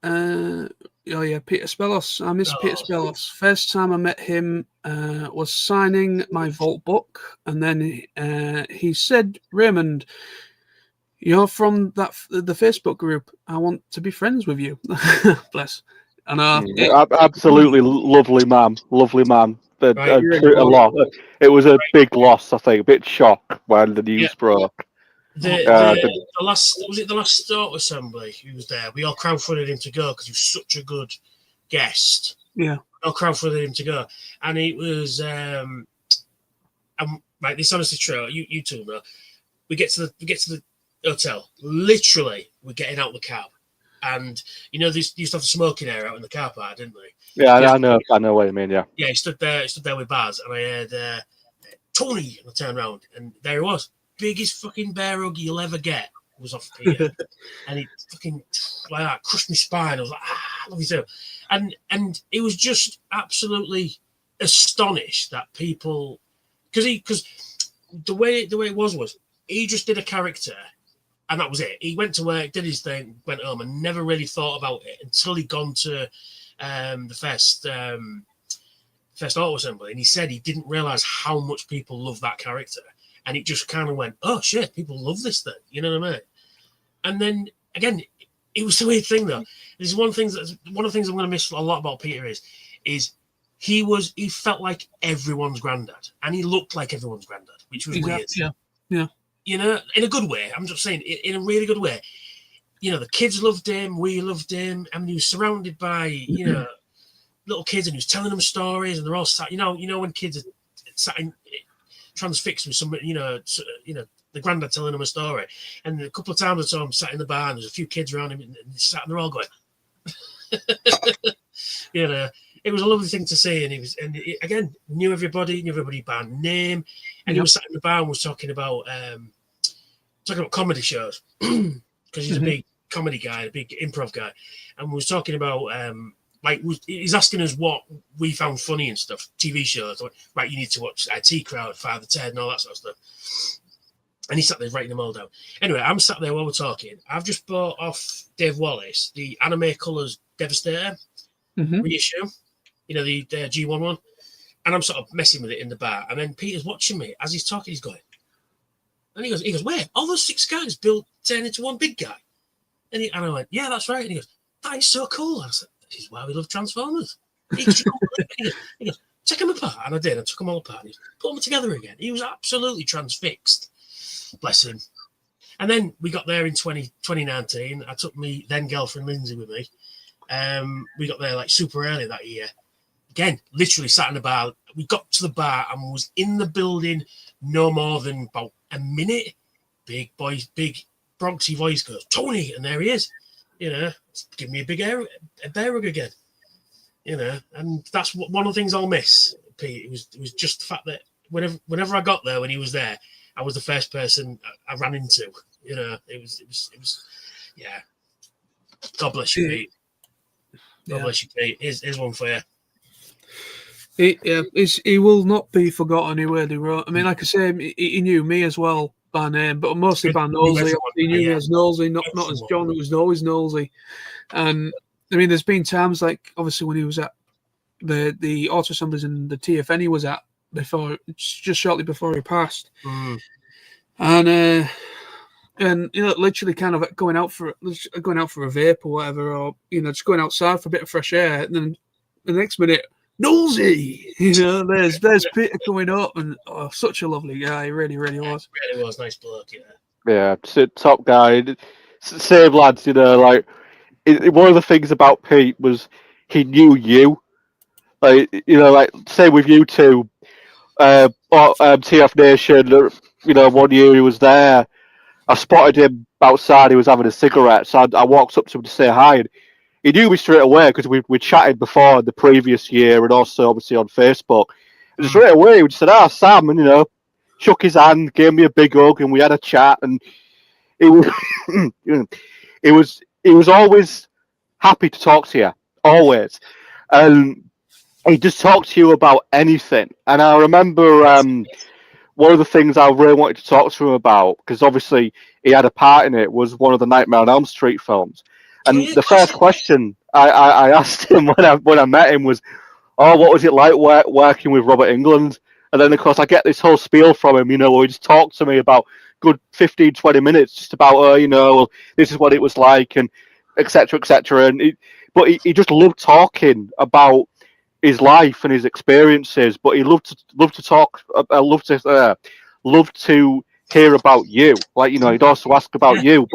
Oh yeah, Peter Spellos. I miss Peter Spellos. First time I met him was signing my Vault book, and then he said, "Raymond, you're from the Facebook group. I want to be friends with you." Bless. And absolutely lovely man. But a lot. It was a big loss, I think. A bit shock when the news broke. The last Auto Assembly he was there. We all crowdfunded him to go because he was such a good guest. Yeah. We all crowdfunded him to go, and it was right. This honestly true. You two know. We get to the hotel. Literally, we're getting out the cab. and they used to have a smoking area out in the car park, didn't they? Yeah, I know what you mean. Yeah. Yeah, he stood there with Baz, and I heard Tony, and I turned around, and there he was, biggest fucking bear hug you'll ever get was off Peter, and he fucking like that crushed my spine. I was like, I love you too, and it was just absolutely astonished that people, because the way it was he just did a character. And that was it. He went to work, did his thing, went home, and never really thought about it until he'd gone to the first auto assembly. And he said he didn't realise how much people love that character. And it just kind of went, oh shit, people love this thing. You know what I mean? And then again, it was the weird thing though. There's one of the things I'm going to miss a lot about Peter is he felt like everyone's granddad, and he looked like everyone's granddad, which was weird. Yeah. In a good way. I'm just saying, in a really good way. The kids loved him. We loved him. I mean, he was surrounded by, little kids, and he was telling them stories, and they're all sat. When kids are sat transfixed with somebody, the granddad telling them a story. And a couple of times I saw him sat in the bar, and there's a few kids around him, and they sat, and they're all going. It was a lovely thing to see, and again, knew everybody by name, and he was sat in the bar and was talking about comedy shows because he's a big comedy guy, a big improv guy, and we was talking about he's asking us what we found funny and stuff, TV shows. Like, right, you need to watch IT Crowd, Father Ted, and all that sort of stuff. And he sat there writing them all down. Anyway, I'm sat there while we're talking. I've just bought off Dave Wallace the Anime Colours Devastator reissue. The G1 one, and I'm sort of messing with it in the bar, and then Peter's watching me as he's talking. He's going, and he goes, wait, all those 6 guys turn into one big guy, and I went, yeah, that's right. And he goes, that is so cool. I said, this is why we love Transformers. He goes, take them apart, and I did. I took them all apart, and he put them together again. He was absolutely transfixed, bless him. And then we got there in 2019. I took me then girlfriend Lindsay with me. We got there like super early that year. Again, literally sat in the bar. We got to the bar and was in the building no more than about a minute. Big Bronxy voice goes, Tony, and there he is. Give me a bear hug again. And that's one of the things I'll miss, Pete. It was just the fact that whenever I got there, when he was there, I was the first person I ran into. It was yeah. God bless you, Pete. God bless you, Pete. Here's one for you. He will not be forgotten. He wrote. I mean, like I say, he knew me as well by name, but mostly by Nosey. He knew me as Nosey, not as John. It was always Nosey. And I mean, there's been times like obviously when he was at the auto assemblies in the TFN he was at before, just shortly before he passed, and literally kind of going out for a vape or whatever, or just going outside for a bit of fresh air, and then the next minute, Nosey, there's Peter coming up, and such a lovely guy, he really was. Really was, nice bloke, Yeah, top guy. Same lads, like one of the things about Pete was he knew you, like same with you two, TFNation. One year he was there. I spotted him outside. He was having a cigarette, so I walked up to him to say hi. And he knew me straight away because we chatted before the previous year, and also obviously on Facebook. And straight away, we just said, Sam, and shook his hand, gave me a big hug, and we had a chat. And he was always happy to talk to you, always. And he just talked to you about anything. And I remember one of the things I really wanted to talk to him about, because obviously he had a part in it, was one of the Nightmare on Elm Street films. And the first question I asked him when I met him was, what was it like working with Robert Englund? And then, of course, I get this whole spiel from him, where he just talked to me about good 15, 20 minutes just about, this is what it was like, and et cetera, et cetera. But he just loved talking about his life and his experiences, but he loved to talk, loved to hear about you. Like, he'd also ask about you.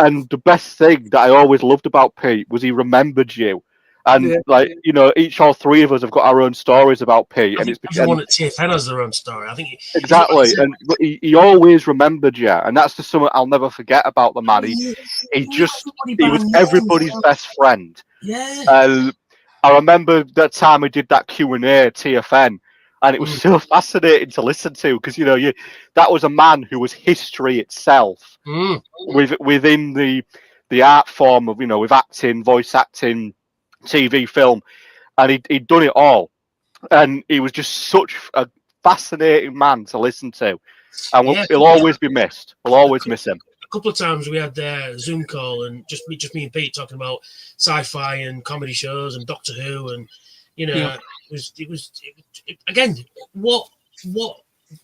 And the best thing that I always loved about Pete was he remembered you. And like, you know, all three of us have got our own stories about Pete, and it's everyone at TFN has their own story. I think exactly, and he always remembered you, and that's just something I'll never forget about the man. He was everybody's best friend. Yeah. I remember that time we did that Q&A at TFN, and it was so fascinating to listen to because, you know, that was a man who was history itself within the art form of, you know, with acting, voice acting, TV, film, and he'd done it all, and he was just such a fascinating man to listen to, and he'll always be missed. We'll always miss him. A couple of times we had a Zoom call and just me and Pete talking about sci-fi and comedy shows and Doctor Who, and you know, it was again, what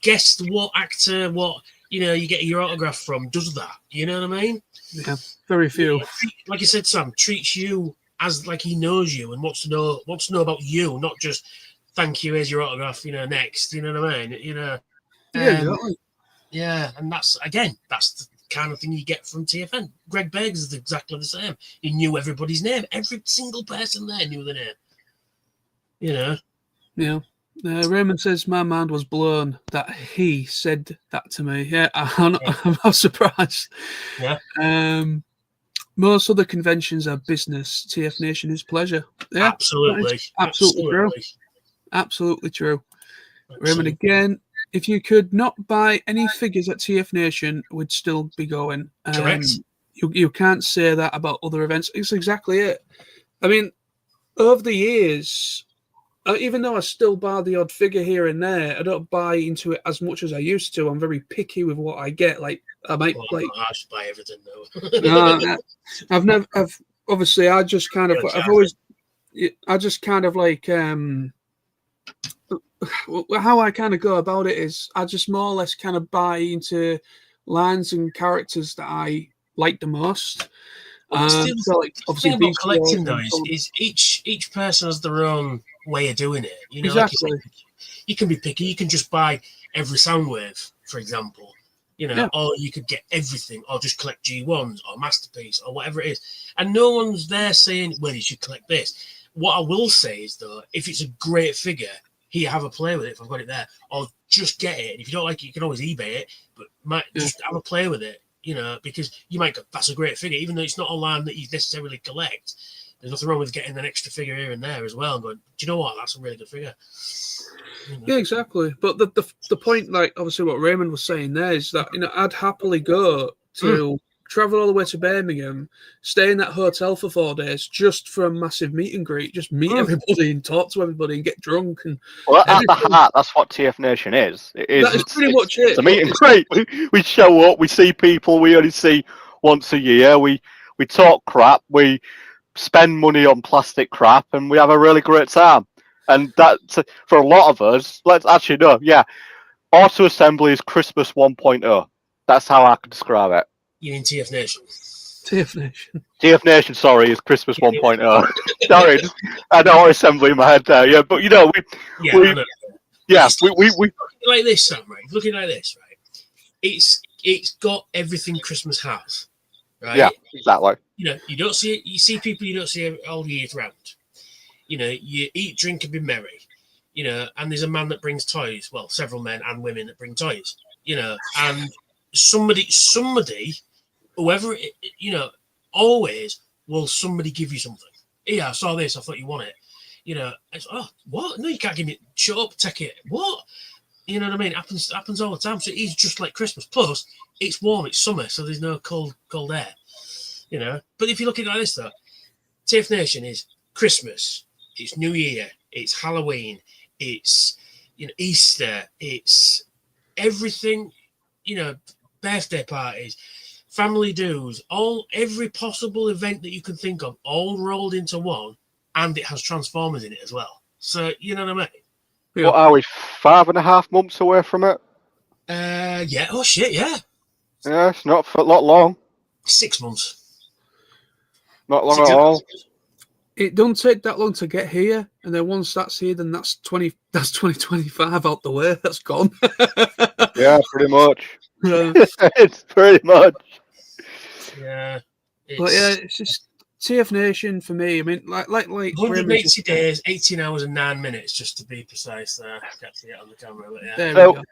guest, what actor, what, you know, you get your autograph from does that, you know what I mean? Yeah, very few. Like you said, Sam treats you as like he knows you and wants to know about you, not just thank you, here's your autograph, you know, next, you know what I mean? You know, exactly. Yeah, and that's the kind of thing you get from TFN. Greg Beggs is exactly the same. He knew everybody's name. Every single person there knew the name. You know? Yeah. Raymond says, my mind was blown that he said that to me. Yeah, I'm not surprised. Yeah. Most other conventions are business. TFNation is pleasure. Yeah, absolutely true. Absolutely true. Raymond, again, if you could not buy any figures at TFNation, we'd still be going. Correct. You can't say that about other events. It's exactly it. I mean, over the years, even though I still buy the odd figure here and there, I don't buy into it as much as I used to. I'm very picky with what I get. Like I might I just buy everything though. I've obviously I just kind of like how I kind of go about it is I just more or less kind of buy into lines and characters that I like the most. So like, obviously, the thing about collecting though is each person has their own way of doing it. You know, exactly. Like you can be picky. You can just buy every Soundwave, for example. You know, or you could get everything, or just collect G1s or Masterpiece or whatever it is. And no one's there saying, well, you should collect this. What I will say is, though, if it's a great figure, here, have a play with it if I've got it there. Or just get it. And if you don't like it, you can always eBay it, but just have a play with it, you know, because you might go, that's a great figure, even though it's not a line that you necessarily collect. There's nothing wrong with getting an extra figure here and there as well. And going, do you know what? That's a really good figure. You know? Yeah, exactly. But the point, like obviously what Raymond was saying there is that, you know, I'd happily go to travel all the way to Birmingham, stay in that hotel for 4 days just for a massive meet and greet, just meet everybody and talk to everybody and get drunk. And well, at the heart, that's what TFNation is. It's pretty much it. It's a meet and greet. We show up, we see people we only see once a year. We talk crap. We spend money on plastic crap, and we have a really great time. And that, for a lot of us, let's actually know, Auto Assembly is Christmas 1.0. That's how I could describe it. You mean TFNation? TFNation, sorry, is Christmas 1.0. Sorry, I had Auto Assembly in my head there. Yeah, but you know, we like this, Sam. Right, looking like this, right? It's got everything Christmas has, right? Yeah, exactly. You know, you don't see it. You see people you don't see all year round. You know, you eat, drink, and be merry. You know, and there's a man that brings toys. Well, several men and women that bring toys. You know, and somebody, whoever, you know, always will somebody give you something. Yeah, I saw this. I thought you want it. You know, it's, oh, what? No, you can't give me it. Shut up, take it. What? You know what I mean? It happens all the time. So it's just like Christmas. Plus, it's warm. It's summer, so there's no cold air. You know. But if you look at it like this, though, TFNation is Christmas. It's New Year. It's Halloween. It's, you know, Easter. It's everything. You know, birthday parties, family dues, every possible event that you can think of, all rolled into one, and it has Transformers in it as well. So you know what I mean? Yeah. What are we, 5.5 months away from it? Yeah. Oh shit, yeah. Yeah, it's not for a lot long. 6 months. Not long at all. It don't take that long to get here, and then once that's here, then that's 2025 out the way. That's gone. Yeah, pretty much. It's pretty much. Yeah. But yeah, it's just TFNation for me. I mean, like 180 days, 18 hours and 9 minutes, just to be precise. There, can't see it on the camera, but yeah. There we go.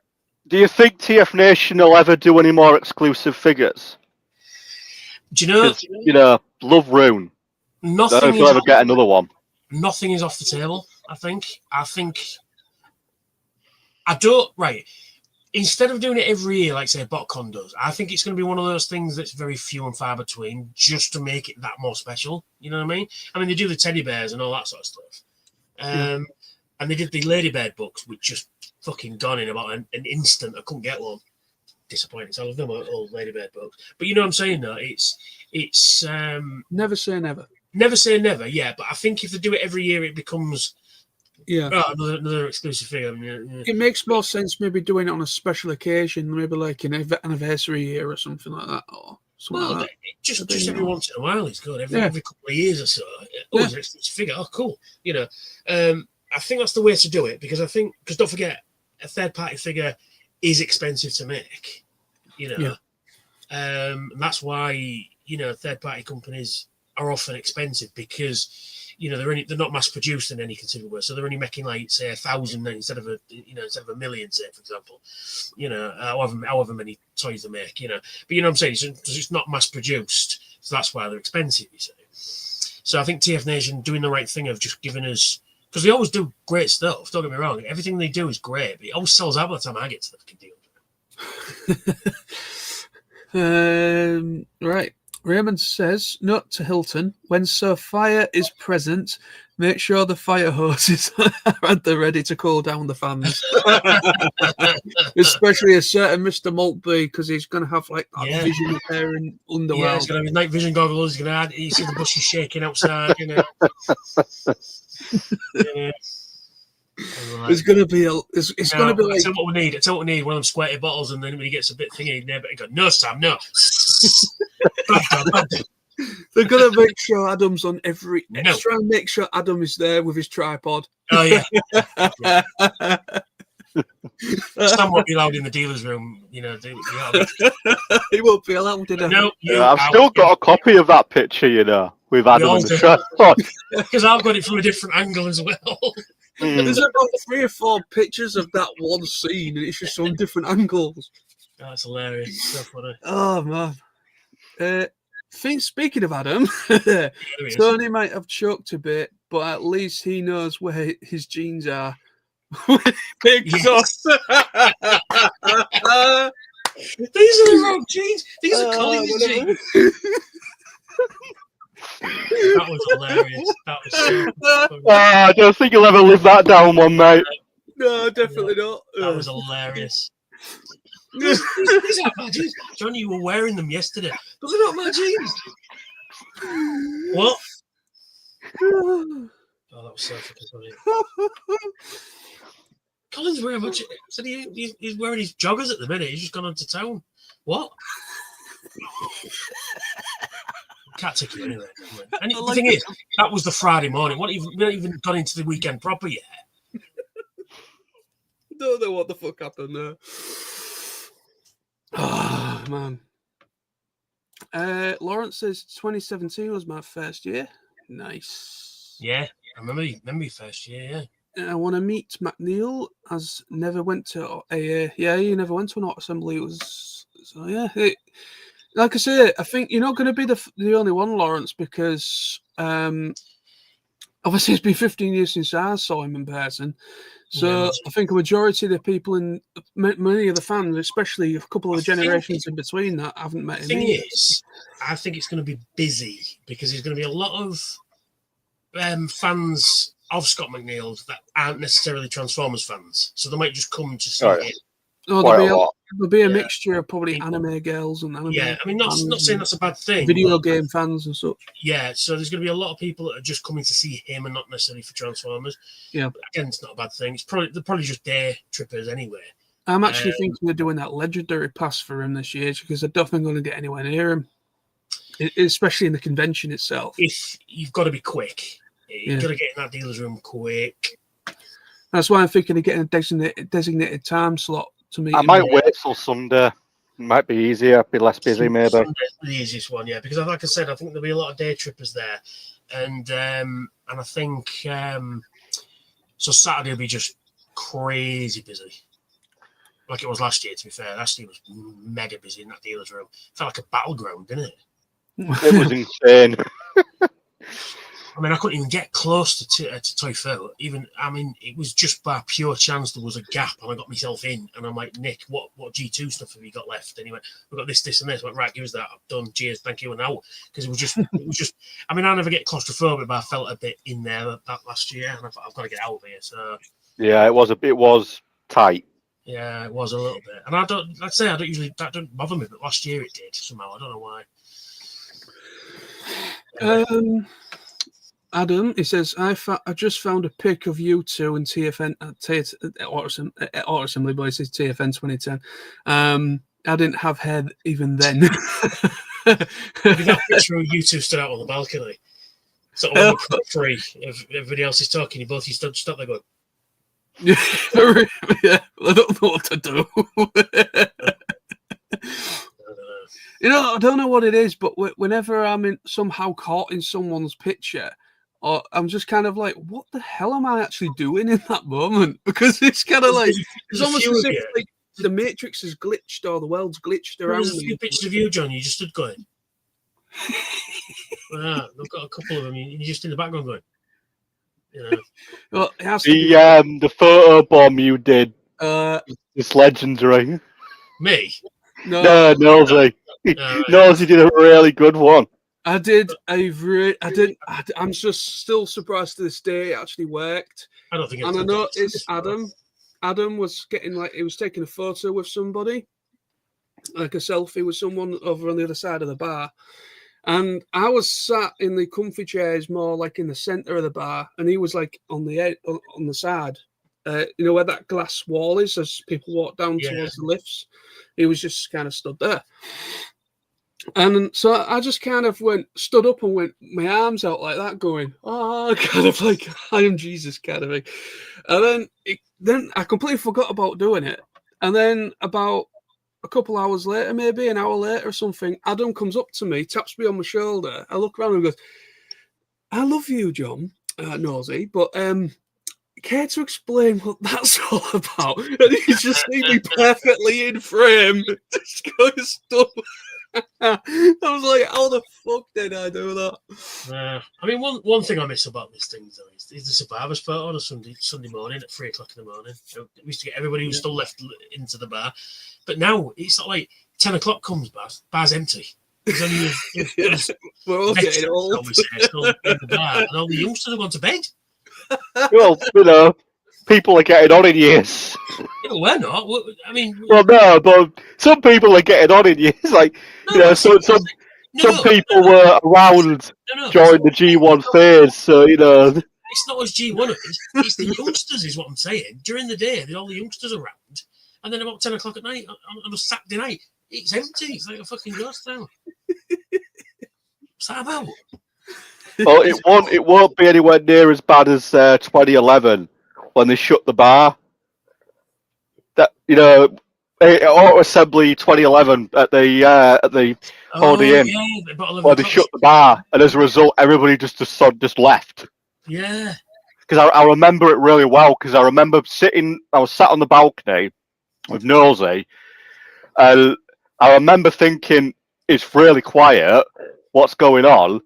Do you think TFNation will ever do any more exclusive figures? Do you know? You know, love Rune. Nothing They'll ever get another one. Nothing is off the table. I think. I don't. Right. Instead of doing it every year, like say BotCon does, I think it's going to be one of those things that's very few and far between, just to make it that more special. You know what I mean? I mean, they do the teddy bears and all that sort of stuff, and they did the Ladybird books, which just fucking gone in about an instant. I couldn't get one. Disappointing. So I love them old Ladybird books, but you know what I'm saying? Though it's never say never. Never say never. Yeah, but I think if they do it every year, it becomes. Yeah, another exclusive figure. Yeah. It makes more sense maybe doing it on a special occasion, maybe like an anniversary year or something like that, or something like that. Just every once in a while, it's good. Every couple of years or so. It's an exclusive figure. Oh, cool. You know, I think that's the way to do it because don't forget, a third party figure is expensive to make. You know, and that's why third party companies are often expensive because. They're not mass produced in any considerable way, so they're only making like say 1,000 instead of a million, say for example. However many toys they make, but you know what I'm saying. So it's not mass produced, so that's why they're expensive. You see, so I think TFNation doing the right thing of just giving us because they always do great stuff. Don't get me wrong, everything they do is great, but it always sells out by the time I get to the fucking deal. Right. Raymond says, note to Hilton, when fire is present, make sure the fire hoses are at the ready to cool down the fans. Especially a certain Mr. Maltby, because he's going to have like that vision repair in Underworld. Yeah, he's going to have his night vision goggles, he's going to you see the bushes shaking outside, It's going to be it's going to be like. I tell what we need. One of them squirty bottles, and then when he gets a bit thingy, he go, "No, Sam, no." They're going to make sure Adam's on every. No. Try and make sure Adam is there with his tripod. Oh yeah. Sam won't be allowed in the dealer's room. He won't be allowed in. No, I've still got a copy of that picture, with Adam in the tripod. Because I've got it from a different angle as well. There's about 3 or 4 pictures of that one scene, and it's just on different angles. Oh, that's hilarious. So funny. Oh man. Speaking of Adam, Tony might have choked a bit, but at least he knows where his jeans are. These are the wrong jeans. These are Collins jeans. That was hilarious. That was so funny. I don't think you'll ever live that down one, mate. No, definitely not. That was hilarious. These aren't my jeans. Johnny, you were wearing them yesterday. Those are not my jeans. What? Oh, that was so fucking funny. Colin's wearing much. Said he's wearing his joggers at the minute. He's just gone on to town. What? Can't take you anywhere. And the thing is, that was the Friday morning. We haven't even gone into the weekend proper yet. Don't know what the fuck happened there. Oh, man. Lawrence says 2017 was my first year. Nice. Yeah, I remember your first year, yeah. I want to meet McNeil, as never went to AA. Yeah, he never went to an art assembly. It was, so yeah. Like I say, I think you're not going to be the only one, Lawrence, because obviously it's been 15 years since I saw him in person. So I think a majority of the people and many of the fans, especially a couple of the generations in between that haven't met him. The thing is, I think it's going to be busy because there's going to be a lot of fans of Scott McNeil that aren't necessarily Transformers fans. So they might just come to see it. Oh, there'll be a mixture of probably anime girls and anime. Yeah, I mean, not saying that's a bad thing. Video game fans and such. Yeah, so there's going to be a lot of people that are just coming to see him and not necessarily for Transformers. Yeah. But again, it's not a bad thing. They're probably just day trippers anyway. I'm actually thinking they're doing that legendary pass for him this year because I don't think I'm going to get anywhere near him, especially in the convention itself. If you've got to be quick, you've got to get in that dealer's room quick. That's why I'm thinking of getting a designated time slot to meet. I might wait till Sunday. Might be easier, be less busy, maybe. Sunday's the easiest one, yeah, because like I said, I think there'll be a lot of day trippers there, and I think so Saturday will be just crazy busy, like it was last year. To be fair, last year was mega busy in that dealer's room. Felt like a battleground, didn't it? It was insane. I mean, I couldn't even get close to Toy Fair. Even, I mean, it was just by pure chance there was a gap, and I got myself in. And I'm like, Nick, what G2 stuff have you got left? And he went, we've got this, and this. I went, right, give us that. I've done. Cheers, thank you. And out, because it was just. I mean, I never get claustrophobic, but I felt a bit in there that last year, and I thought I've got to get out of here. So. Yeah, it was tight. Yeah, it was a little bit, and I don't. Let's say I don't usually that don't bother me, but last year it did somehow. I don't know why. Adam, he says, I just found a pic of you two in TFN Auto Assembly, but it says TFN 2010. I didn't have hair even then. That picture of you two stood out on the balcony, sort of free. If everybody else is talking, you both stop there going. Yeah, I don't know what to do. You know, I don't know what it is, but whenever I'm somehow caught in someone's picture, or I'm just kind of like, what the hell am I actually doing in that moment? Because it's kind of like, it's almost as if like the Matrix is glitched or the world's glitched around me. There's a few pictures of you, John. You just stood going. They've got a couple of them. You're just in the background going. You know. Well, it has the photo bomb you did. It's legendary. Me? No, Nosy. Nosy did a really good one. I did. I'm just still surprised to this day it actually worked. I don't think. And I noticed Adam was getting he was taking a photo with somebody, like a selfie with someone over on the other side of the bar, and I was sat in the comfy chairs more like in the center of the bar, and he was like on the side, you know where that glass wall is as people walk down towards the lifts. He was just kind of stood there. And so I just kind of stood up and went my arms out like that, going, kind of like I am Jesus kind of thing. And then I completely forgot about doing it. And then about a couple hours later, maybe an hour later or something, Adam comes up to me, taps me on my shoulder. I look around and goes, I love you, John, Nosy, but care to explain what that's all about? And he's just seen me perfectly in frame. Just going stuff. I was like, how the fuck did I do that? I mean, one thing I miss about this thing though is the survivors photo on a Sunday morning at 3 o'clock in the morning. We used to get everybody who's still left into the bar, but now it's not like 10 o'clock comes, bar's empty. We're all getting old. Still in the bar, and all the youngsters have gone to bed. Well, you know, people are getting on in years. Yeah, we're not. I mean, well, no, but some people are getting on in years. Like, some people were around during the G1 phase, so you know. It's not as G1 it's the youngsters, is what I'm saying. During the day, all the youngsters around, and then about 10 o'clock at night on a Saturday night, it's empty. It's like a fucking ghost town. What's that about? Well, it won't be anywhere near as bad as 2011 when they shut the bar. That Auto Assembly 2011 at the Odeon, where they shut the bar, and as a result, everybody just left. Yeah. Because I remember it really well. Because I remember I was sat on the balcony with Nosy, and I remember thinking it's really quiet. What's going on?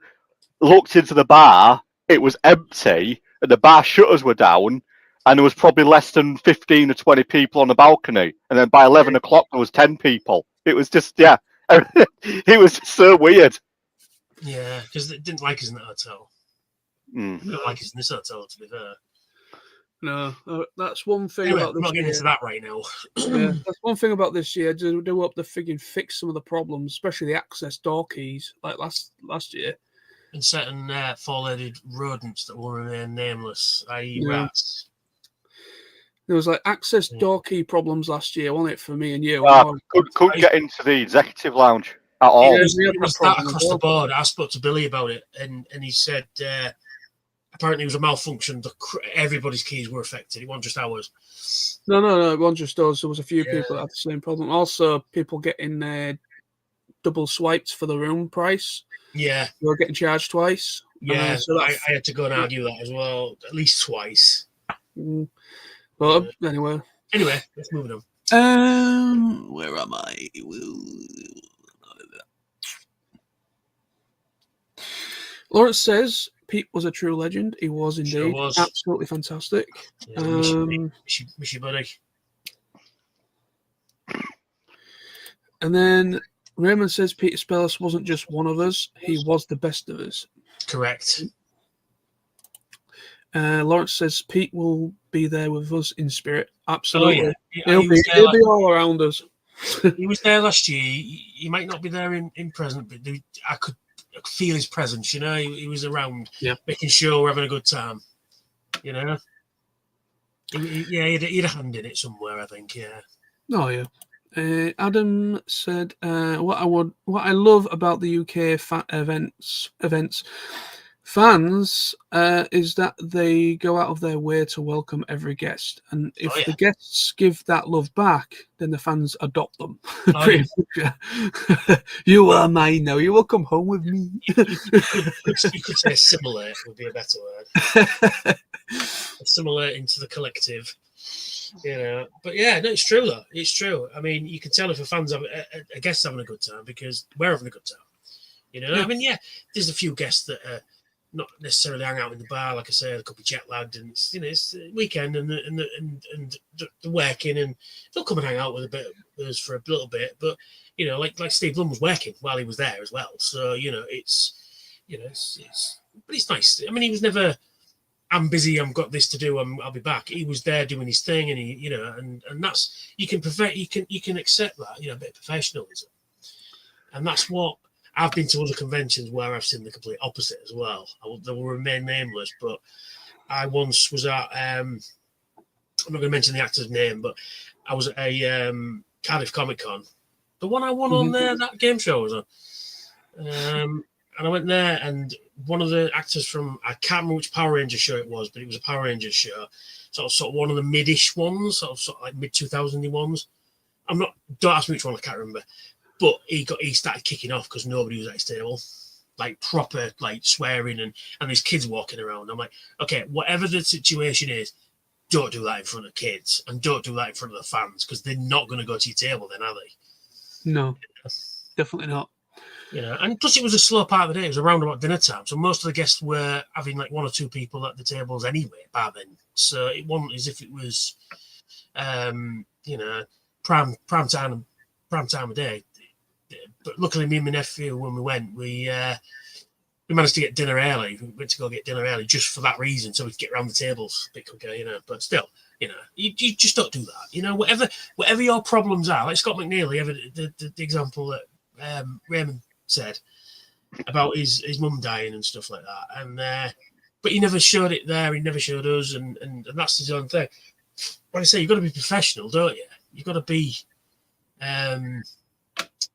Looked into the bar, it was empty, and the bar shutters were down, and there was probably less than 15 or 20 people on the balcony. And then by 11 o'clock, there was 10 people. It was just, it was just so weird. Yeah, because they didn't like us in that hotel. They didn't like us in this hotel, to be fair. No, that's one thing anyway, about this I'm not getting into that right now. That's one thing about this year. Do hope they friggin' fix some of the problems, especially the access door keys, like last year. And certain four-legged rodents that will remain nameless, i.e. rats. There was like access door key problems last year, wasn't it, for me and you? Couldn't get into the executive lounge at all. It was that across the board. I spoke to Billy about it, and he said, I apparently it was a malfunction. Everybody's keys were affected. It wasn't just ours. No, it wasn't just us. There was a few people that had the same problem. Also, people getting double swiped for the room price. Yeah. They were getting charged twice. Yeah, so I had to go and argue that as well, at least twice. But anyway. Anyway, let's move on. Where am I? Lawrence says Pete was a true legend. He was indeed. Sure was. Absolutely fantastic. Yeah, miss you, buddy. And then Raymond says Peter Spellis wasn't just one of us. He was the best of us. Correct. Lawrence says Pete will be there with us in spirit. Absolutely. Oh, yeah. He'll be all around us. He was there last year. He might not be there in present, but I could feel his presence, you know. He was around, making sure we're having a good time, you know. He had a hand in it somewhere, I think. Yeah. Oh yeah. Adam said, "What I love about the UK events fans is that they go out of their way to welcome every guest, and if the guests give that love back, then the fans adopt them. You are mine now. You will come home with me." You could say assimilate would be a better word. Assimilate into the collective. You know, but yeah, no, it's true though. It's true. I mean, you can tell if a fan's a guest having a good time because we're having a good time. You know, I mean, there's a few guests that are not necessarily hang out in the bar, like I said, they could be jet lagged, and it's, you know, it's the weekend and the working, and they'll come and hang out with us for a little bit. But you know, like Steve Lund was working while he was there as well, so you know, it's but it's nice. I mean, he was never, I'm busy, I've got this to do, I'll be back. He was there doing his thing, and he, you know, and that's, you can accept that, you know, a bit of professionalism, and that's what I've been to other conventions where I've seen the complete opposite as well. They will remain nameless, but I once was at I'm not going to mention the actor's name, but I was at a Cardiff Comic Con, the one I won on there, that game show I was on, and I went there, and one of the actors from, I can't remember which Power Rangers show it was, but it was a Power Rangers show, sort of one of the mid-ish ones, sort of like mid-2000 ones. Don't ask me which one, I can't remember. But he started kicking off because nobody was at his table, like proper, like swearing, and there's kids walking around. I'm like, okay, whatever the situation is, don't do that in front of kids, and don't do that in front of the fans, because they're not going to go to your table then, are they? No, definitely not. You know, and plus it was a slow part of the day. It was around about dinner time, so most of the guests were having like one or two people at the tables anyway by then. So it wasn't as if it was, you know, prime time of day. But luckily, me and my nephew, when we went, we managed to get dinner early. We went to go get dinner early just for that reason, so we could get around the tables a bit quicker, you know. But still, you know, you just don't do that. You know, whatever your problems are, like Scott McNeely, the example that Raymond said about his mum dying and stuff like that, and but he never showed it there. He never showed us, and that's his own thing. Like I say, you've got to be professional, don't you? You've got to be.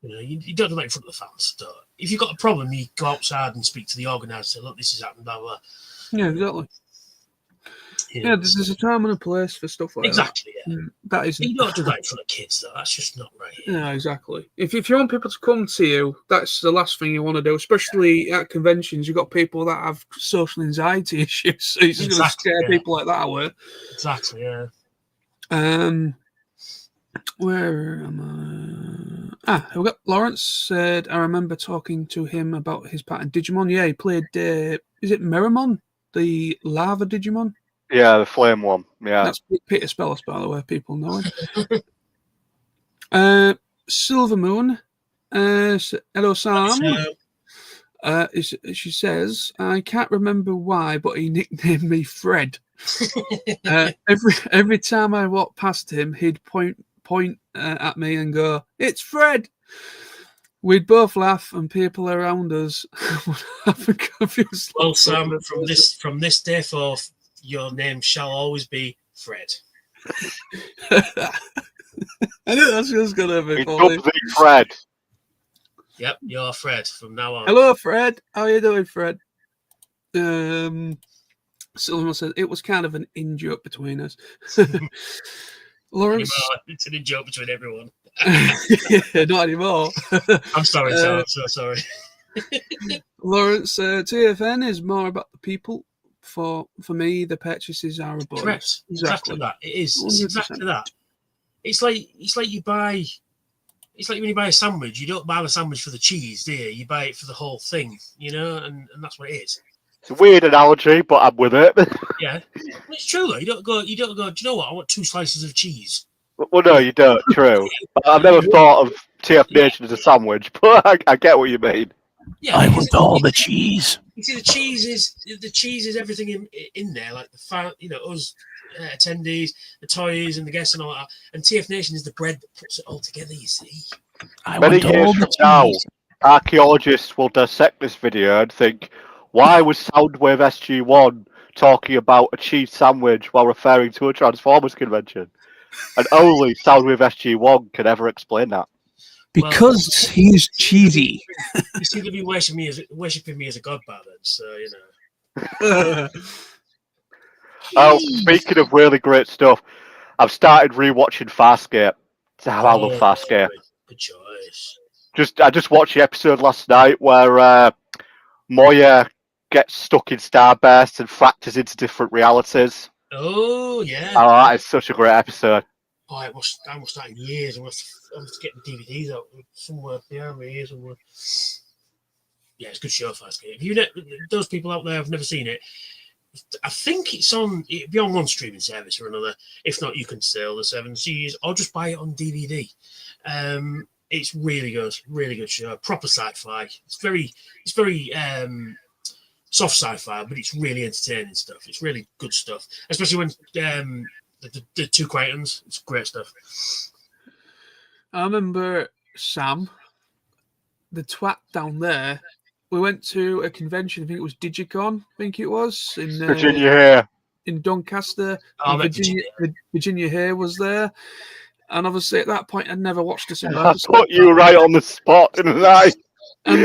You know, you don't do that in front of the fans. So if you've got a problem, you go outside and speak to the organizer. Say, look, this is happening, blah, blah. Yeah, exactly. Yeah, there's a time and a place for stuff like that. Exactly, yeah. That isn't. You don't do that in front of kids, though. That's just not right. Yeah, exactly. If you want people to come to you, that's the last thing you want to do. Especially at conventions, you've got people that have social anxiety issues, so you're just going to scare people like that away. Exactly, yeah. Where am I? We got Lawrence said, I remember talking to him about his part in Digimon. Yeah, he played, is it Meramon? The lava Digimon? Yeah, the flame one. Yeah. That's Peter Spellis, by the way, people know him. Silver Moon. Hello, Sam. She says, I can't remember why, but he nicknamed me Fred. Every time I walked past him, he'd point at me and go, "It's Fred." We'd both laugh, and people around us would have a confused. Well, Sam, from this day forth, your name shall always be Fred. I knew that's just gonna be funny. Fred. Yep, you're Fred from now on. Hello, Fred. How are you doing, Fred? Someone said it was kind of an in-joke between us. Lawrence, it's an in-joke between everyone. not anymore. I'm sorry, I'm so sorry. Lawrence, TFN is more about the people. For me, the purchases are a bonus. Correct. Exactly that. It is. It's exactly that. It's like you buy. It's like when you buy a sandwich, you don't buy the sandwich for the cheese, do you? You buy it for the whole thing, and that's what it is. It's a weird analogy, but I'm with it. Yeah, it's true though. You don't go. Do you know what? I want 2 slices of cheese. Well, no, you don't. True. I've never thought of TFNation as a sandwich, but I get what you mean. Yeah, I want all the cheese. You see, the cheese is everything in there, like the us attendees, the toys, and the guests, and all that. And TFNation is the bread that puts it all together. You see. Many years from now, archaeologists will dissect this video and think, why was Soundwave SG-1 talking about a cheese sandwich while referring to a Transformers convention? And only Soundwave SG-1 can ever explain that. Because he's cheesy. You seem to be worshipping me as a god by then, so Oh, speaking of really great stuff, I've started rewatching Farscape. I love Farscape. Good choice. I just watched the episode last night where Moya gets stuck in Starburst and fractures into different realities. Oh yeah. Oh, that is such a great episode. Oh, I must that in years. I must get the DVDs out somewhere behind me here somewhere. Yeah, it's a good show, Farscape. If those people out there have never seen it, I think it'll be on one streaming service or another. If not, you can sail the 7 seas or just buy it on DVD. It's really good show. Proper sci-fi. It's very soft sci-fi, but it's really entertaining stuff. It's really good stuff, especially when the 2 Crichtons. It's great stuff. I remember Sam, the twat down there. We went to a convention. I think it was Digicon. I think it was in Virginia Hare. In Doncaster. Oh, Virginia Hare was there, and obviously at that point I'd never watched a single I episode. put you right on the spot, didn't I? And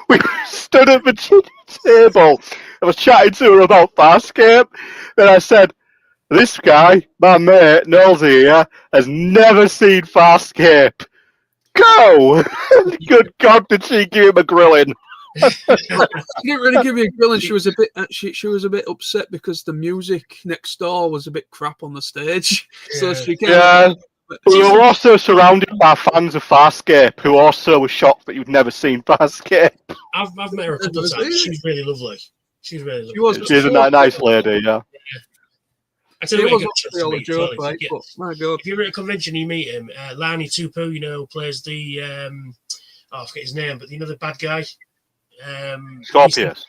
we stood at the table. I was chatting to her about Farscape. Then I said, this guy, my mate, Knowles here, has never seen Farscape. Go! Good God, did she give him a grilling? She didn't really give me a grilling. She was a bit upset because the music next door was a bit crap on the stage. Yeah. So she came. We were also surrounded by fans of Farscape who also were shocked that you'd never seen Farscape. I've met her a couple of times. She's really lovely. She's a nice lady, yeah. I tell you what, if you're at a convention, you meet him. Lani Tupu, who plays the I forget his name, but the bad guy. Scorpius.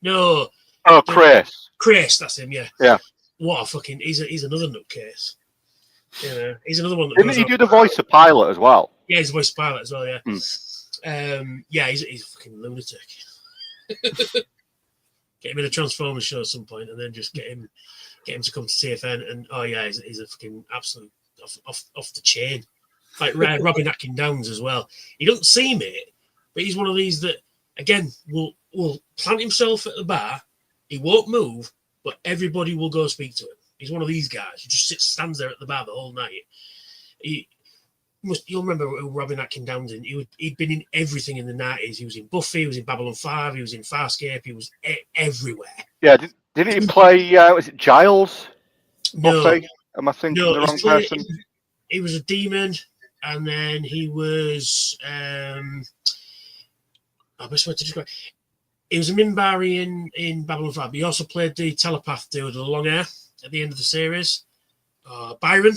No. Oh, Chris. Chris, that's him. Yeah. Yeah. What a fucking! He's another nutcase. He's another one. Didn't he do the voice of Pilot as well? Yeah, he's the voice of Pilot as well. Yeah. Yeah, he's a fucking lunatic. Get him in a Transformers show at some point, and then just get him to come to TFN. And he's a fucking absolute off the chain. Like Robin Atkin-Downs as well. He doesn't seem it, but he's one of these that again will plant himself at the bar. He won't move, but everybody will go speak to him. He's one of these guys who just stands there at the bar the whole night. You'll remember Robin Atkin-Downs. He'd been in everything in the 90s. He was in Buffy, he was in Babylon 5, he was in Farscape, he was everywhere. Yeah, didn't he play, was it Giles? No. Buffy? Am I thinking the wrong person? He was a demon, and then he was... best way to describe. He was a Minbari in Babylon 5, but he also played the telepath dude with the long hair at the end of the series. Byron.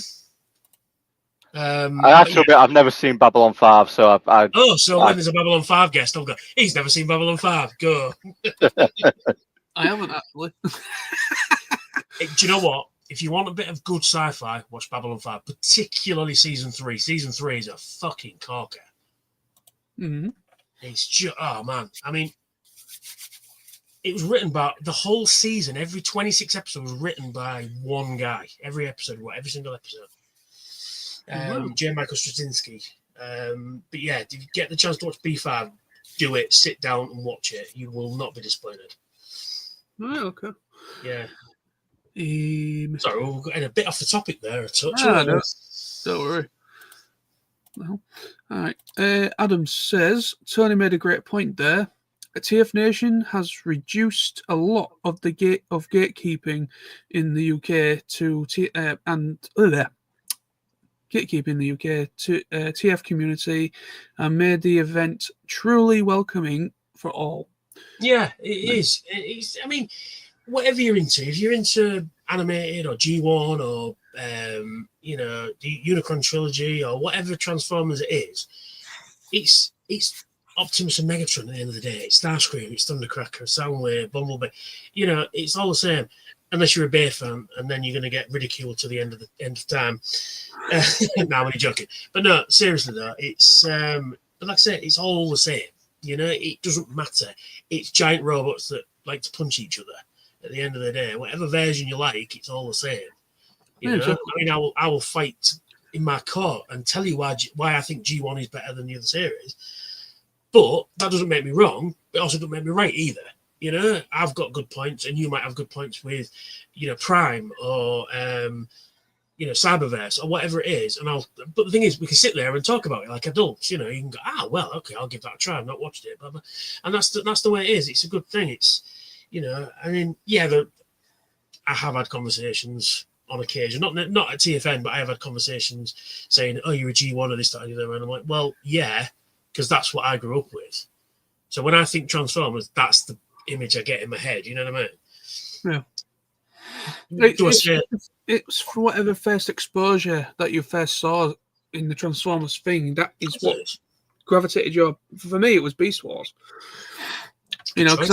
I have to admit, I've never seen Babylon 5, so when there's a Babylon 5 guest, I'll go, he's never seen Babylon 5, go. I haven't actually. Do you know what? If you want a bit of good sci-fi, watch Babylon 5, particularly season 3. Season 3 is a fucking corker. Mm-hmm. It's just, oh man. I mean, it was written by the whole season. Every 26 episodes was written by one guy. Every single episode. J. Michael Straczynski. But yeah, if you get the chance to watch B5, do it. Sit down and watch it. You will not be disappointed. Right, okay. Yeah. Um, Sorry, we're getting a bit off the topic there. A touch. Don't worry. No. All right. Adam says Tony made a great point there. TFNation has reduced a lot of the gatekeeping in the UK to gatekeeping in the UK to TF community and made the event truly welcoming for all. Yeah, it is. It's, I mean, whatever you're into, if you're into animated or G1 or you know, the Unicron trilogy or whatever Transformers it is, it's Optimus and Megatron at the end of the day. It's Starscream, it's Thundercracker, Soundwave, Bumblebee. You know, it's all the same. Unless you're a Bay fan, and then you're going to get ridiculed to the end of time. No, I'm only joking. But no, seriously though, it's but like I say, it's all the same. You know, it doesn't matter. It's giant robots that like to punch each other. At the end of the day, whatever version you like, it's all the same. You know, I mean, I will fight in my court and tell you why I think G1 is better than the other series. But that doesn't make me wrong. It also doesn't make me right either. You know, I've got good points, and you might have good points with, you know, Prime or you know, Cyberverse or whatever it is. But the thing is, we can sit there and talk about it like adults. You know, you can go, well, okay, I'll give that a try. I've not watched it, blah, blah. And that's the way it is. It's a good thing. It's, you know, I mean, yeah, I have had conversations on occasion, not at TFN, but I have had conversations saying, "Oh, you're a G1 or this, that, and the other," and I'm like, well, yeah, because that's what I grew up with. So when I think Transformers, that's the image I get in my head. You know what I mean? Yeah. It's for whatever first exposure that you first saw in the Transformers thing. That is what gravitated your. For me, it was Beast Wars. You know, because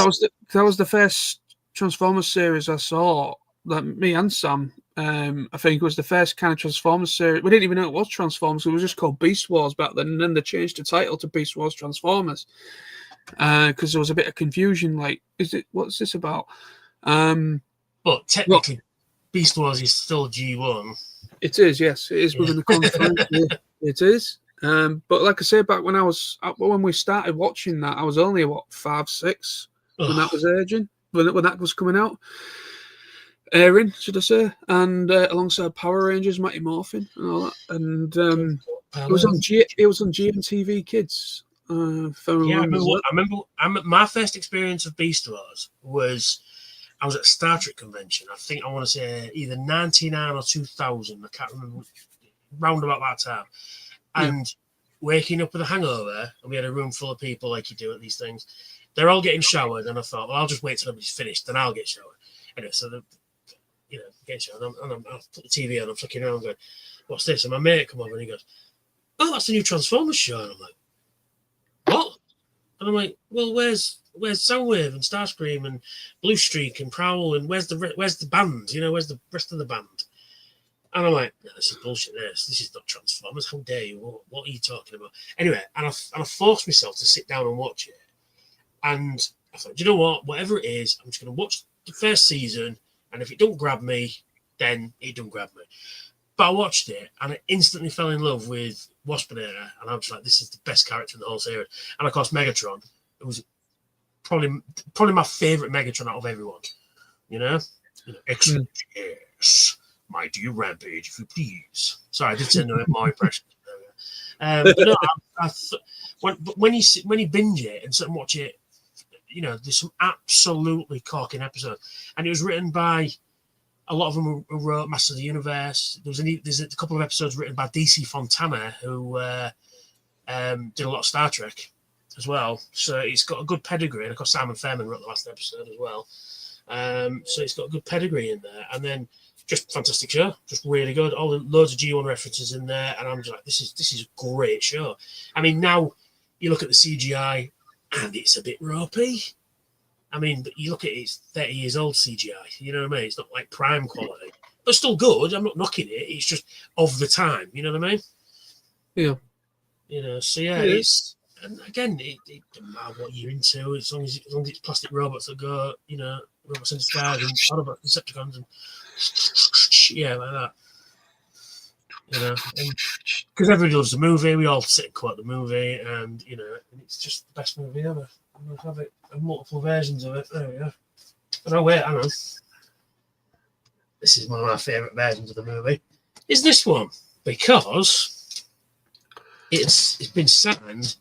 that was the first Transformers series I saw. That me and Sam, I think, was the first kind of Transformers series. We didn't even know it was Transformers. It was just called Beast Wars back then, and then they changed the title to Beast Wars Transformers because there was a bit of confusion. Like, what's this about? But technically, Beast Wars is still G1. It is, yes, it is within the contract. It is. But like I say, back when we started watching that, I was only 5, 6 when that was airing, when that was coming out. Airing, should I say, and alongside Power Rangers, Mighty Morphin, and all that, and it was on GMTV Kids. I remember. My first experience of Beast Wars was I was at a Star Trek convention. I think I want to say either 99 or 2000. I can't remember. Round about that time, and waking up with a hangover, and we had a room full of people like you do at these things. They're all getting showered, and I thought, well, I'll just wait till everybody's finished, then I'll get showered. Anyway, so get showered, and I'll put the TV on, I'm flicking around going, what's this? And my mate come over and he goes, oh, that's the new Transformers show. And I'm like, what? And I'm like, well, where's Soundwave and Starscream and Blue Streak and Prowl, and where's the band? You know, where's the rest of the band? And I'm like, no, this is bullshit. This is not Transformers. How dare you? What are you talking about? Anyway, and I forced myself to sit down and watch it. And I thought, do you know what? Whatever it is, I'm just going to watch the first season. And if it don't grab me, then it don't grab me. But I watched it, and I instantly fell in love with Waspinator. And I was like, this is the best character in the whole series. And of course, Megatron. It was probably my favourite Megatron out of everyone. You know? Excellent. Yes. Mighty rampage, if you please. Sorry, I did say no more impressions. But no, when you binge it and sit and watch it, you know, there's some absolutely corking episodes, and it was written by a lot of them who wrote Master of the Universe. There's a couple of episodes written by DC Fontana, who did a lot of Star Trek as well. So it's got a good pedigree, and of course Simon Fairman wrote the last episode as well. So it's got a good pedigree in there, and then just fantastic show, just really good. Loads of G1 references in there, and I'm just like, this is a great show. I mean, now you look at the CGI, and it's a bit ropey. I mean, but you look at it, it's 30 years old CGI. You know what I mean? It's not like prime quality, but still good. I'm not knocking it. It's just of the time. You know what I mean? Yeah. You know. So yeah, it's, and again, it doesn't matter what you're into, as long as it's plastic robots that go, you know, robots in disguise and Autobots, Decepticons, and yeah, like that. You know, because everybody loves the movie. We all sit and quote the movie, and you know, and it's just the best movie ever. I'm gonna have it, multiple versions of it. There we go. Oh, wait, hang on. This is one of my favourite versions of the movie. Is this one? Because it's been signed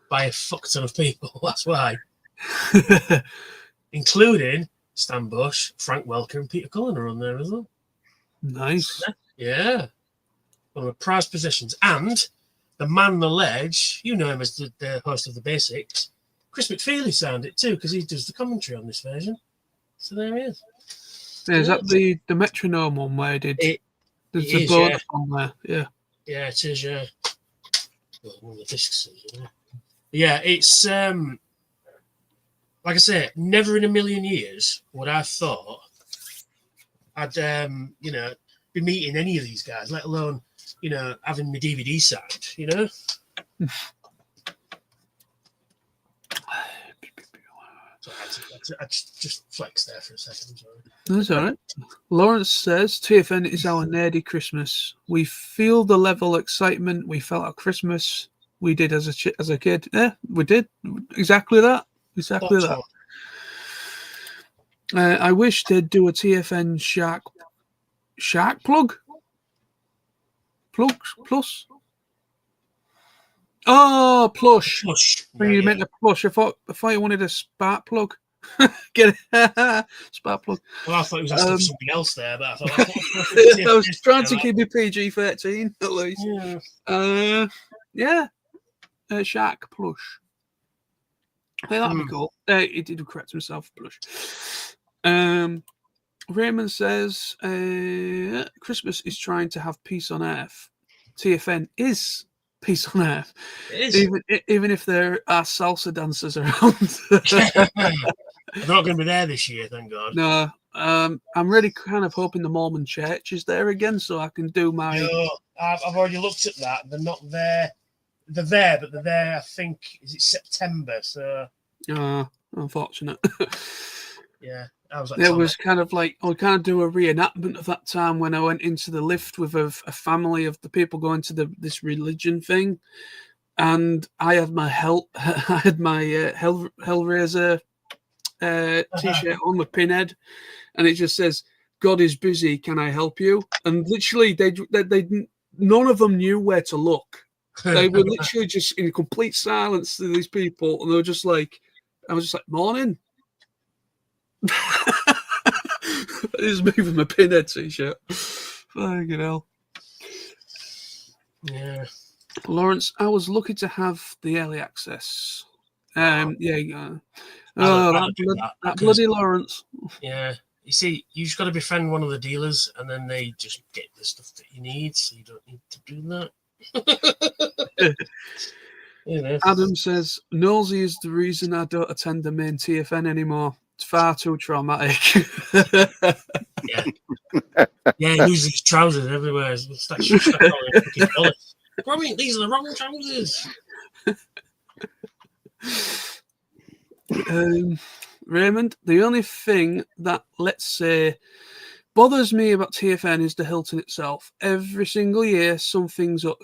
by a fuck ton of people. That's why. Including Stan Bush, Frank Welker, and Peter Cullen are on there as well. Nice. Yeah. One of the prized possessions. And the man, the ledge, you know him as the host of The Basics. Chris McFeely signed it too, because he does the commentary on this version. So there he is. Yeah, is that the metronome one where he did? There's a bonus on there. Yeah. Yeah, it is. Yeah. Well, one of the discs is, yeah, it's like I say, never in a million years would I have thought I'd be meeting any of these guys, let alone having my DVD signed. So I just flex there for a second. Sorry. That's all right. Lawrence says TFN is our nerdy Christmas. We feel the level of excitement we felt at Christmas. We did as a kid. Yeah, we did exactly that. Exactly that. I wish they'd do a TFN Shark plus. Oh, plush. You meant a plush. I thought you wanted a spark plug. Get it? Spark plug. Well, I thought it was asking for something else there, but I thought I was trying to keep it PG-13 at least. Yeah. Shark plush. Yeah, that'd be cool. He did correct himself, plush. Raymond says Christmas is trying to have peace on earth. TFN is peace on earth. Even if there are salsa dancers around. They're not going to be there this year, thank God. No, I'm really kind of hoping the Mormon Church is there again, so I can do my. No, I've already looked at that. They're not there. They're there, but they're there. I think is it September? So. Unfortunate. Yeah, I was like. It was kind of like I kind of do a reenactment of that time when I went into the lift with a family of the people going to this religion thing, and I had my Hellraiser t-shirt on with pinhead, and it just says "God is busy, can I help you?" And literally, they none of them knew where to look. They were literally just in complete silence to these people, and they were just like, I was just like, "Morning." It's me with my pinhead t-shirt. Fucking hell. Yeah. Lawrence, I was lucky to have the early access. That bloody Lawrence. Yeah. You see, you just got to befriend one of the dealers, and then they just get the stuff that you need, so you don't need to do that. Adam says, Nosy is the reason I don't attend the main TFN anymore. It's far too traumatic. Yeah, he loses his trousers everywhere. It's like these are the wrong trousers. Raymond, the only thing that, let's say, bothers me about TFN is the Hilton itself. Every single year, something's up.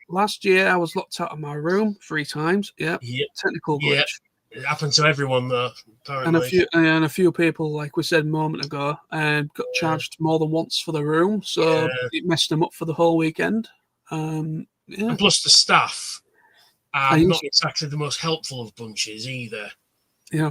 Last year, I was locked out of my room 3 times. Yep. Technical glitch. Yep. It happened to everyone, though, apparently. And a few people, like we said a moment ago, got charged more than once for the room, so it messed them up for the whole weekend. And plus, the staff are not exactly the most helpful of bunches either.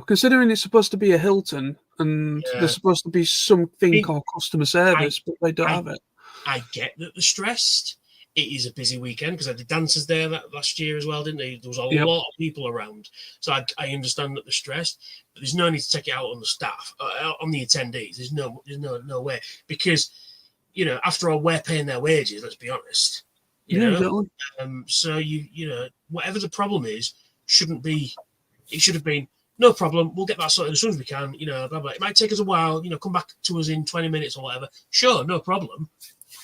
Considering it's supposed to be a Hilton, and there's supposed to be something called customer service, but they don't have it. I get that they're stressed. It is a busy weekend because I had the dancers there last year as well, didn't they? There was a lot of people around. So I understand that they're stressed, but there's no need to take it out on the staff, on the attendees. There's no way. Because, after all, we're paying their wages, let's be honest. Exactly. So, whatever the problem is, it should have been, no problem, we'll get that sorted as soon as we can, blah, blah. It might take us a while, come back to us in 20 minutes or whatever. Sure, no problem.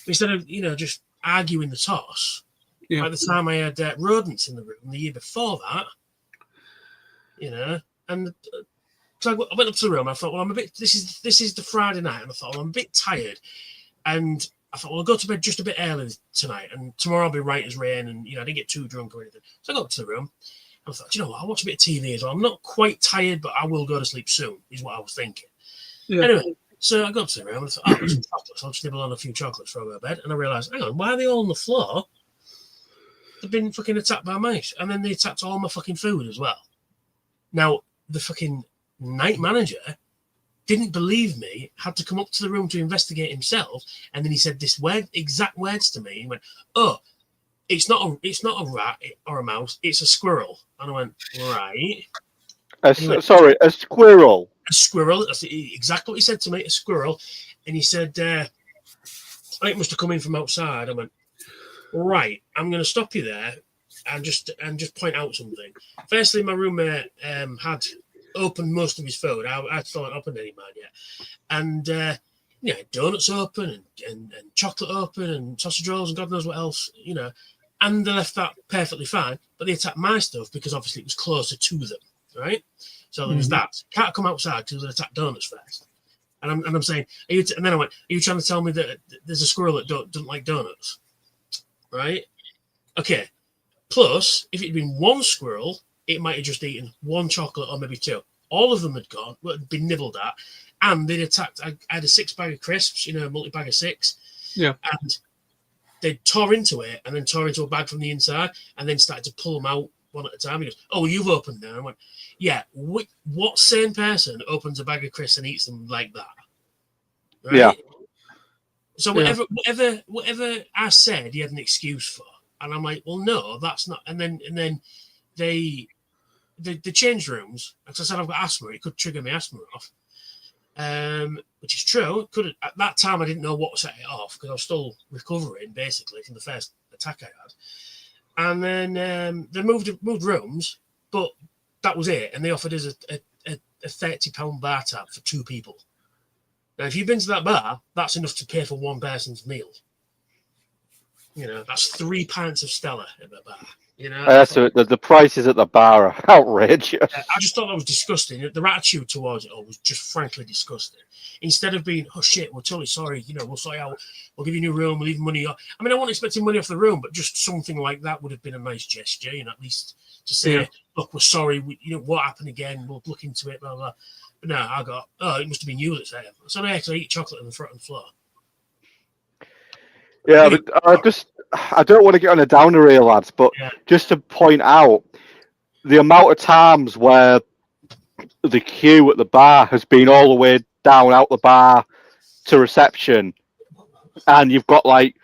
But instead of, just arguing the toss. By the time I had rodents in the room the year before that, and so I went up to the room. And I thought, well, I'm a bit. This is the Friday night, and I thought, well, I'm a bit tired, and I thought, well, I'll go to bed just a bit early tonight, and tomorrow I'll be right as rain, and I didn't get too drunk or anything. So I got up to the room. And I thought, you know what? I'll watch a bit of TV as well. I'm not quite tired, but I will go to sleep soon. Is what I was thinking. Yeah. Anyway, so I got to the room and I thought, oh, there's some chocolates. I'll just nibble on a few chocolates before I go to bed. And I realised, hang on, why are they all on the floor? They've been fucking attacked by mice. And then they attacked all my fucking food as well. Now, the fucking night manager didn't believe me, had to come up to the room to investigate himself. And then he said this exact words to me. He went, oh, it's not a rat or a mouse, it's a squirrel. And I went, right. Sorry, a squirrel. A squirrel. That's exactly what he said to me, a squirrel. And he said, it must have come in from outside. I went, right, I'm going to stop you there and just point out something. Firstly, my roommate had opened most of his food. I still hadn't opened any mine yet. And donuts open and chocolate open and sausage rolls and God knows what else, And they left that perfectly fine, but they attacked my stuff because obviously it was closer to them, right? So there was that. Can't come outside because they attacked donuts first. And I'm saying, and then I went, are you trying to tell me that there's a squirrel that doesn't like donuts, right? Okay. Plus, if it had been one squirrel, it might have just eaten one chocolate or maybe two. All of them had gone, been nibbled at, and they'd attacked. I had a 6-bag of crisps, a multi-bag of 6. Yeah. And they tore into it and then tore into a bag from the inside and then started to pull them out one at a time. He goes, oh, you've opened them. I went, yeah, what sane person opens a bag of crisps and eats them like that? Right? Yeah. So whatever I said, he had an excuse for. And I'm like, well, no, that's not. And then they changed rooms. Because I said I've got asthma, it could trigger my asthma off. Which is true. Could at that time I didn't know what set it off because I was still recovering basically from the first attack I had. And then they moved rooms, but that was it. And they offered us a £30 bar tab for 2 people. Now, if you've been to that bar, that's enough to pay for one person's meal. That's 3 pints of Stella at the bar. So the prices at the bar are outrageous. I just thought that was disgusting. Their attitude towards it all was just frankly disgusting. Instead of being, oh shit, we're totally sorry, we'll sort you out, we'll give you a new room, we'll leave money off. I mean, I wasn't expecting money off the room, but just something like that would have been a nice gesture, at least to say, look, we're sorry, what happened again, we'll look into it, blah, blah. But no, I got, it must have been you that said it. So I actually eat chocolate on the floor. Yeah, but I don't want to get on a downer here, lads, but just to point out the amount of times where the queue at the bar has been all the way down out the bar to reception, and you've got like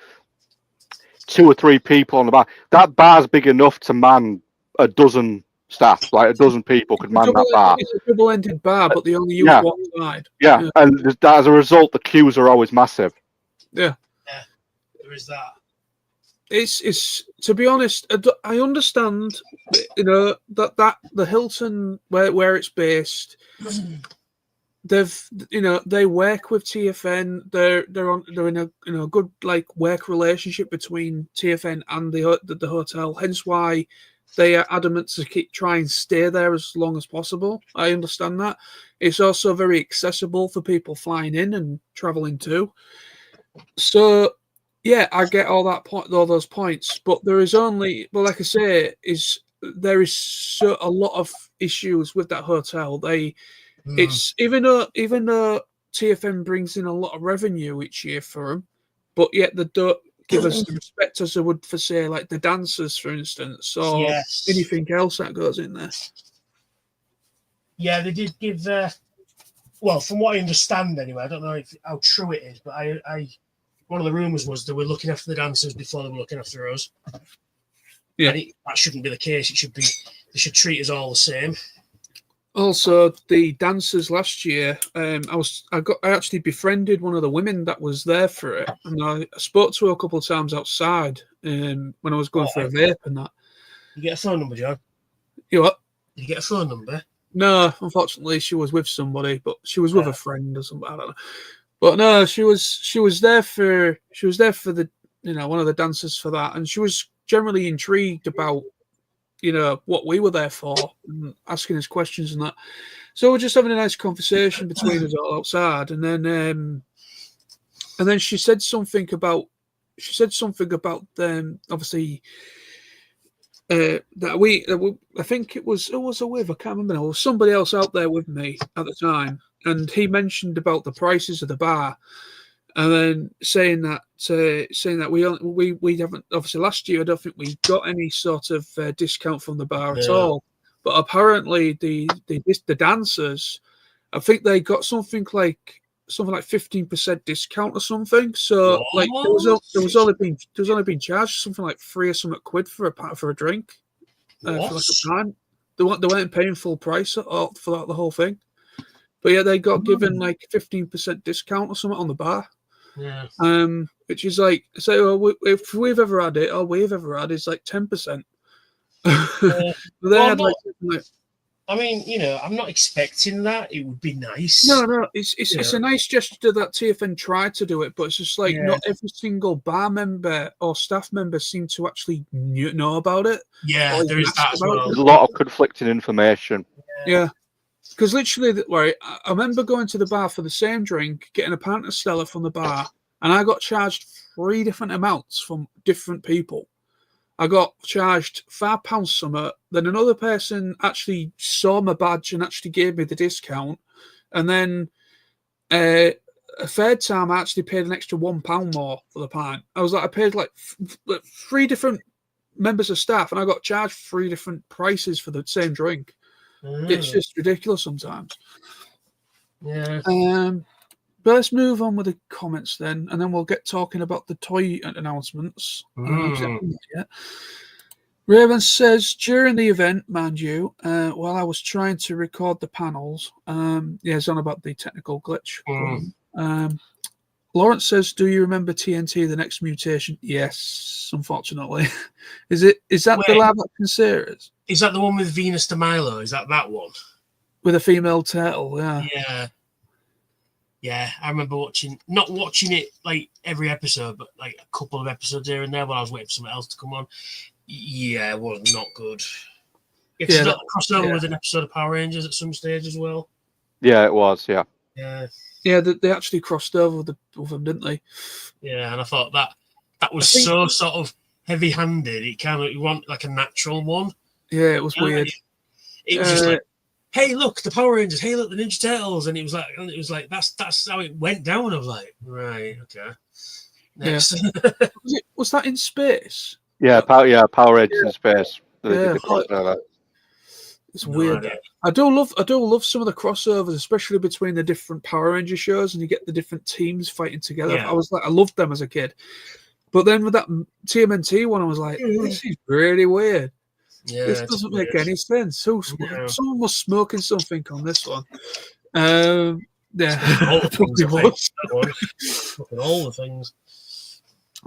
2 or 3 people on the bar. That bar's big enough to man a dozen staff, like a dozen people could man that bar. It's a double-ended bar, but they only use one side. Yeah, and as a result, the queues are always massive. Yeah. There is that. It's to be honest, I understand, that the Hilton where it's based, they work with TFN. They're in a good work relationship between TFN and the hotel. Hence why they are adamant to try and stay there as long as possible. I understand that. It's also very accessible for people flying in and traveling too. So. Yeah, I get all those points, but there is only, like I say, there is a lot of issues with that hotel. It's even though TFN brings in a lot of revenue each year for them, but yet they don't give us the respect as they would for say like the dancers, for instance, or anything else that goes in there. Yeah, they did give. Well, from what I understand, anyway, I don't know how true it is, but I one of the rumours was they were looking after the dancers before they were looking after us. Yeah, and that shouldn't be the case. It should be they should treat us all the same. Also, the dancers last year, I actually befriended one of the women that was there for it, and I spoke to her a couple of times outside when I was going for a vape and that. You get a phone number, John? You what? Did you get a phone number? No, unfortunately, she was with somebody, but she was with a friend or something. I don't know. But no, she was there for the one of the dancers for that, and she was generally intrigued about what we were there for and asking us questions and that. So we're just having a nice conversation between us all outside, and then she said something about them. Obviously, I think it was with, I can't remember now, there was somebody else out there with me at the time, and he mentioned about the prices of the bar, and then saying that we haven't, obviously last year I don't think we got any sort of discount from the bar at all, but apparently the dancers, I think they got something like 15% discount or something. So like there was only been charged something like £3 or something quid for a drink, for like a pint. They weren't paying full price for the whole thing. But yeah, they got given like 15% discount or something on the bar. Yeah. Which is like, so if we've ever had it, all we've ever had is like 10%. But they had like I mean, I'm not expecting that. It would be nice. No, it's a nice gesture that TFN tried to do it, but it's just like not every single bar member or staff member seem to actually know about it. Yeah, there is that as well. There's a lot of conflicting information. Yeah, because literally, right, I remember going to the bar for the same drink, getting a pint of Stella from the bar, and I got charged 3 different amounts from different people. I got charged £5 something. Then another person actually saw my badge and actually gave me the discount. And then a third time, I actually paid an extra £1 more for the pint. I paid like 3 different members of staff, and I got charged 3 different prices for the same drink. It's just ridiculous sometimes. Yeah. But let's move on with the comments then, and then we'll get talking about the toy announcements. Raven says, during the event, mind you, while I was trying to record the panels, it's on about the technical glitch. Lawrence says, do you remember TNT, the next mutation? Yes, unfortunately. Is that the live action series? Is that the one with Venus de Milo? Is that one? With a female turtle, yeah. Yeah. Yeah, I remember not watching it like every episode, but like a couple of episodes here and there when I was waiting for something else to come on. Yeah, it was not good. It's not crossed over with an episode of Power Rangers at some stage as well. Yeah, it was, yeah. Yeah, they actually crossed over with them, didn't they? Yeah, and I thought that was so sort of heavy-handed. It kind of, you want like a natural one. Yeah, it was weird. It was just like, hey, look, the Power Rangers. Hey, look, the Ninja Turtles. And it was like that's how it went down. I was like, right, okay. Next. Yeah. Was that in space? Yeah, Power Rangers in space. It's weird. I do love some of the crossovers, especially between the different Power Ranger shows, and you get the different teams fighting together. Yeah. I loved them as a kid. But then with that TMNT one, I was like, this is really weird. Yeah, this doesn't make any sense. Someone was smoking something on this one. All the things.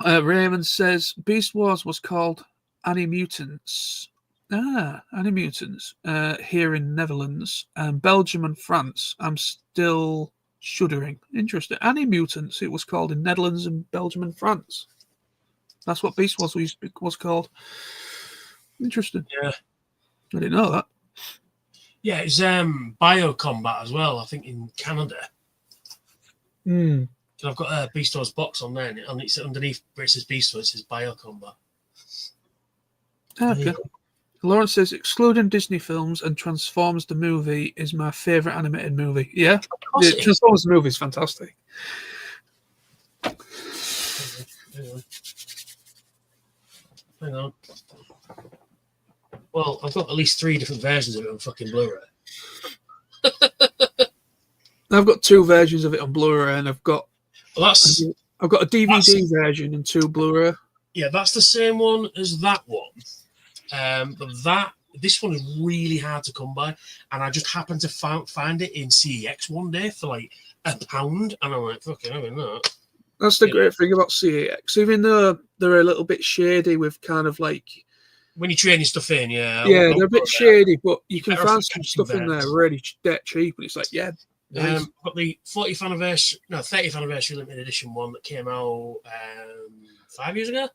Raymond says Beast Wars was called Animutants. Animutants here in Netherlands, Belgium and France. I'm still shuddering. Interesting. Animutants, it was called in Netherlands and Belgium and France. That's what Beast Wars was called. Interesting. Yeah. I didn't know that. Yeah, it's Biocombat as well, I think, in Canada. So I've got a Beast Wars box on there, and it's underneath where it says Beast Wars, it says Biocombat. Okay. Lawrence says, excluding Disney films and Transformers the movie is my favourite animated movie. Yeah? The Transformers the movie is fantastic. Hang on. Well, I've got at least 3 different versions of it on fucking Blu-ray. I've got 2 versions of it on Blu-ray, and I've got a DVD version and 2 Blu-ray. Yeah, that's the same one as that one. But this one is really hard to come by, and I just happened to find it in CEX one day for like £1, and I'm like, fucking having that. That's the great thing about CEX, even though they're a little bit shady with kind of like when you're trading stuff in, they're a bit shady, but you can find some stuff in there really dead cheap, and it's like, nice. I've got the 30th anniversary limited edition one that came out 5 years ago.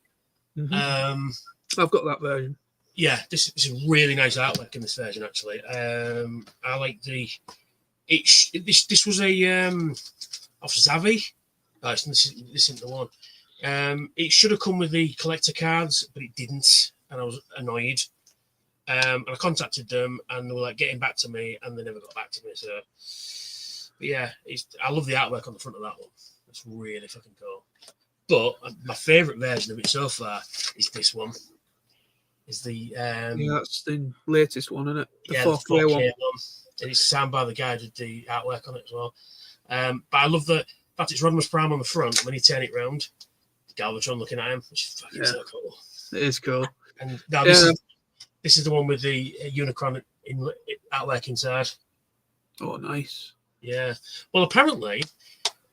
I've got that version. Yeah, this is a really nice artwork in this version. Actually, I like this was a off Zavi. Oh, this isn't the one. It should have come with the collector cards, but it didn't, and I was annoyed. And I contacted them, and they were like getting back to me, and they never got back to me. So, but yeah, I love the artwork on the front of that one. It's really fucking cool. But my favourite version of it so far is this one. Is the yeah, that's the latest one, isn't it? The yeah, 4K, the 4K one. And it's signed by the guy who did the artwork on it as well. But I love the fact it's Rodimus Prime on the front. When you turn it round, Galvatron looking at him, which is fucking so cool. It is cool. And now this is the one with the Unicron artwork inside. Oh, nice. Yeah. Well, apparently,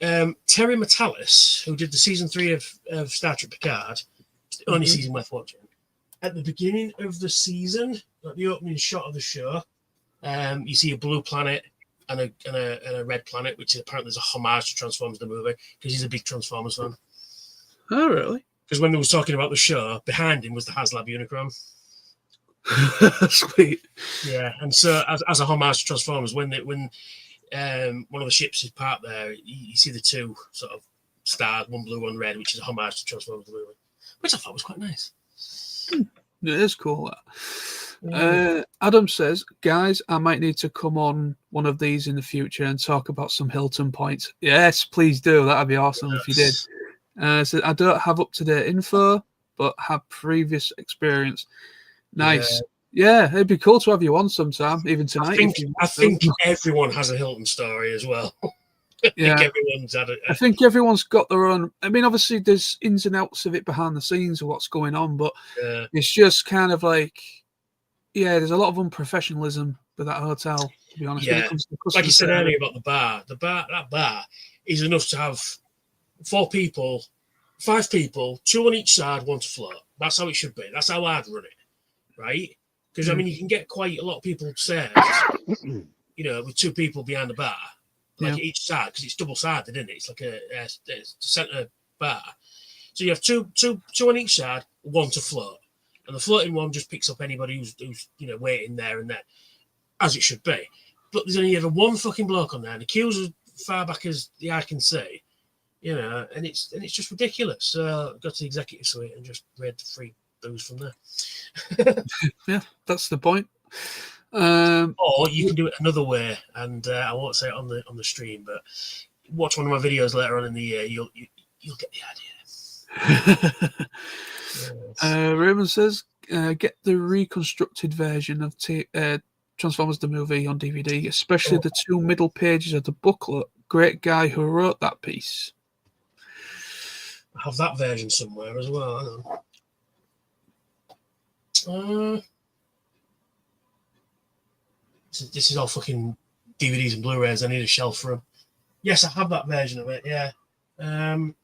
Terry Metalis, who did the season 3 of Star Trek Picard, it's the only season worth watching. At the beginning of the season, like the opening shot of the show, you see a blue planet and a red planet, which is apparently is a homage to Transformers the movie, because he's a big Transformers fan. Oh, really? Because when they was talking about the show, behind him was the HasLab Unicron. Sweet. Yeah, and so as a homage to Transformers, when one of the ships is parked there, you see the two sort of stars, one blue, one red, which is a homage to Transformers the movie, which I thought was quite nice. It is cool. Adam says, guys, I might need to come on one of these in the future and talk about some Hilton points. Yes, please do. That'd be awesome if you did. So I don't have up-to-date info, but have previous experience. Nice. Yeah, it'd be cool to have you on sometime, even tonight. I think everyone has a Hilton story as well. I think everyone's got their own. I mean, obviously, there's ins and outs of it behind the scenes of what's going on, but it's just kind of like, there's a lot of unprofessionalism with that hotel, to be honest. Yeah, when it comes to like you said earlier about the bar, that bar is enough to have 5 people, 2 on each side, 1 to float. That's how it should be. That's how I'd run it, right? Because I mean, you can get quite a lot of people served, with 2 people behind the bar. Like each side, because it's double-sided, isn't it? It's like a centre bar. So you have two on each side, 1 to float, and the floating one just picks up anybody who's waiting there and there, as it should be. But there's only ever 1 fucking bloke on there, and the queues are far back as the eye can see, and it's just ridiculous. So go to the executive suite and just read the free booze from there. Yeah, that's the point. Or you can do it another way, and I won't say it on the stream, but watch one of my videos later on in the year. You'll get the idea. Raymond says, get the reconstructed version of Transformers the movie on DVD, especially the 2 middle pages of the booklet. Great guy who wrote that piece. I have that version somewhere as well. Hang on. This is all fucking DVDs and Blu-rays. I need a shelf for them. Yes, I have that version of it. Yeah. I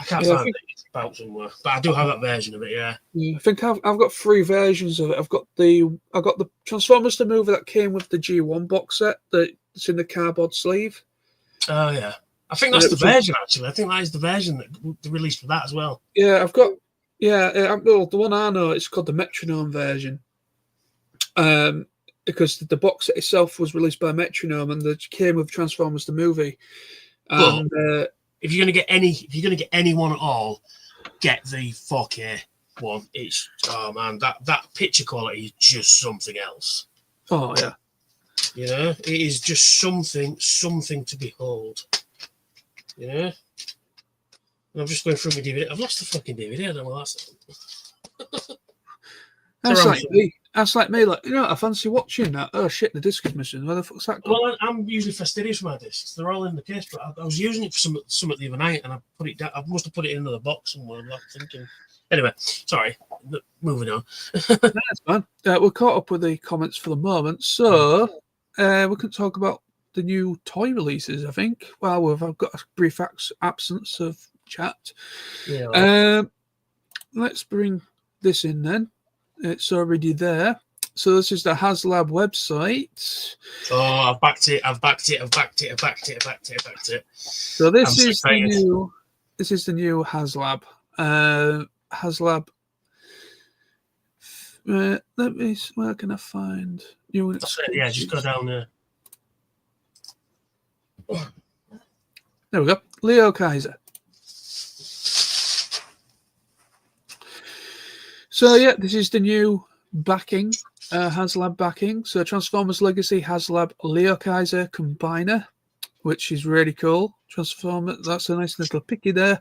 can't find it. It's about somewhere, but I do have that version of it. Yeah. I think I've got 3 versions of it. I've got the Transformers the movie that came with the G1 box set that's in the cardboard sleeve. Oh yeah, I think that's the version actually. I think that is the version that they released for that as well. Yeah, I've got. Yeah, well, the one I know, it's called the Metronome version. Because the box set itself was released by Metronome and it came with Transformers the movie. And if you're gonna get any one at all, get the 4K one. It's that picture quality is just something else. Oh yeah. It is just something to behold. And I'm just going through my DVD. I've lost the fucking DVD. I don't know what that's like me. That's like me. Like, I fancy watching that. Oh shit, the disc is missing. Where the fuck's that gone? Well, I'm usually fastidious with my discs. They're all in the case, but I was using it for some the other night, and I put it down. I must have put it in another box somewhere. I'm not thinking. Anyway, sorry. Moving on. That's fine. We're caught up with the comments for the moment, so we can talk about the new toy releases. I think. Well, I've got a brief absence of chat. Yeah. Let's bring this in then. It's already there. So this is the HasLab website. Oh, I've backed it. So this is the new HasLab. HasLab. Where can I find new? Yeah, just go down there. There we go. Leo Kaiser. So yeah, this is the new backing, HasLab backing. So Transformers Legacy HasLab Leo Kaiser Combiner, which is really cool. Transformer, that's a nice little picky there.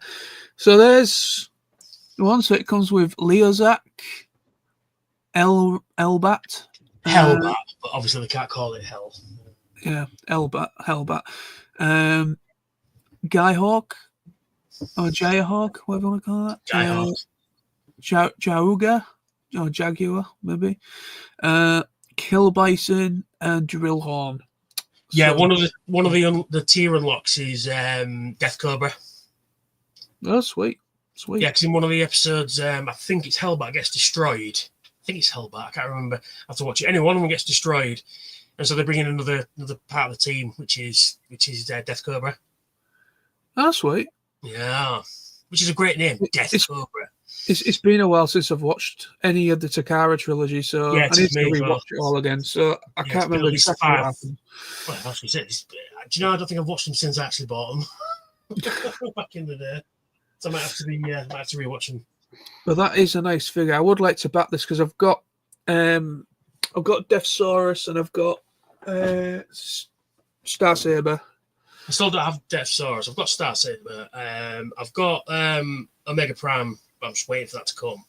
So there's one. So it comes with Leozak, Elbat. Hellbat, but obviously they can't call it Hell. Yeah, Hellbat. Skyhawk or Jayhawk, whatever you want to call that. Jauga or Jaguar, maybe. Kill Bison and Drill Horn. Yeah, So, one of the tier unlocks is Death Cobra. oh, sweet. Yeah, because in one of the episodes, I think it's Hellbat gets destroyed. I think it's Hellbat. I can't remember. I have to watch it. Anyway, one of them gets destroyed, and so they bring in another part of the team, which is Death Cobra. Oh, sweet. Yeah, which is a great name, Death Cobra. It's been a while since I've watched any of the Takara trilogy, so Yeah, I need to rewatch it all again. So I can't remember exactly what happened. Well, that's what it is. Do you know? I don't think I've watched them since I actually bought them back in the day. So I might have to rewatch them. But that is a nice figure. I would like to back this because I've got Deathsaurus and I've got Star Saber. I still don't have Deathsaurus. I've got Star Saber. I've got Omega Prime. But I'm just waiting for that to come.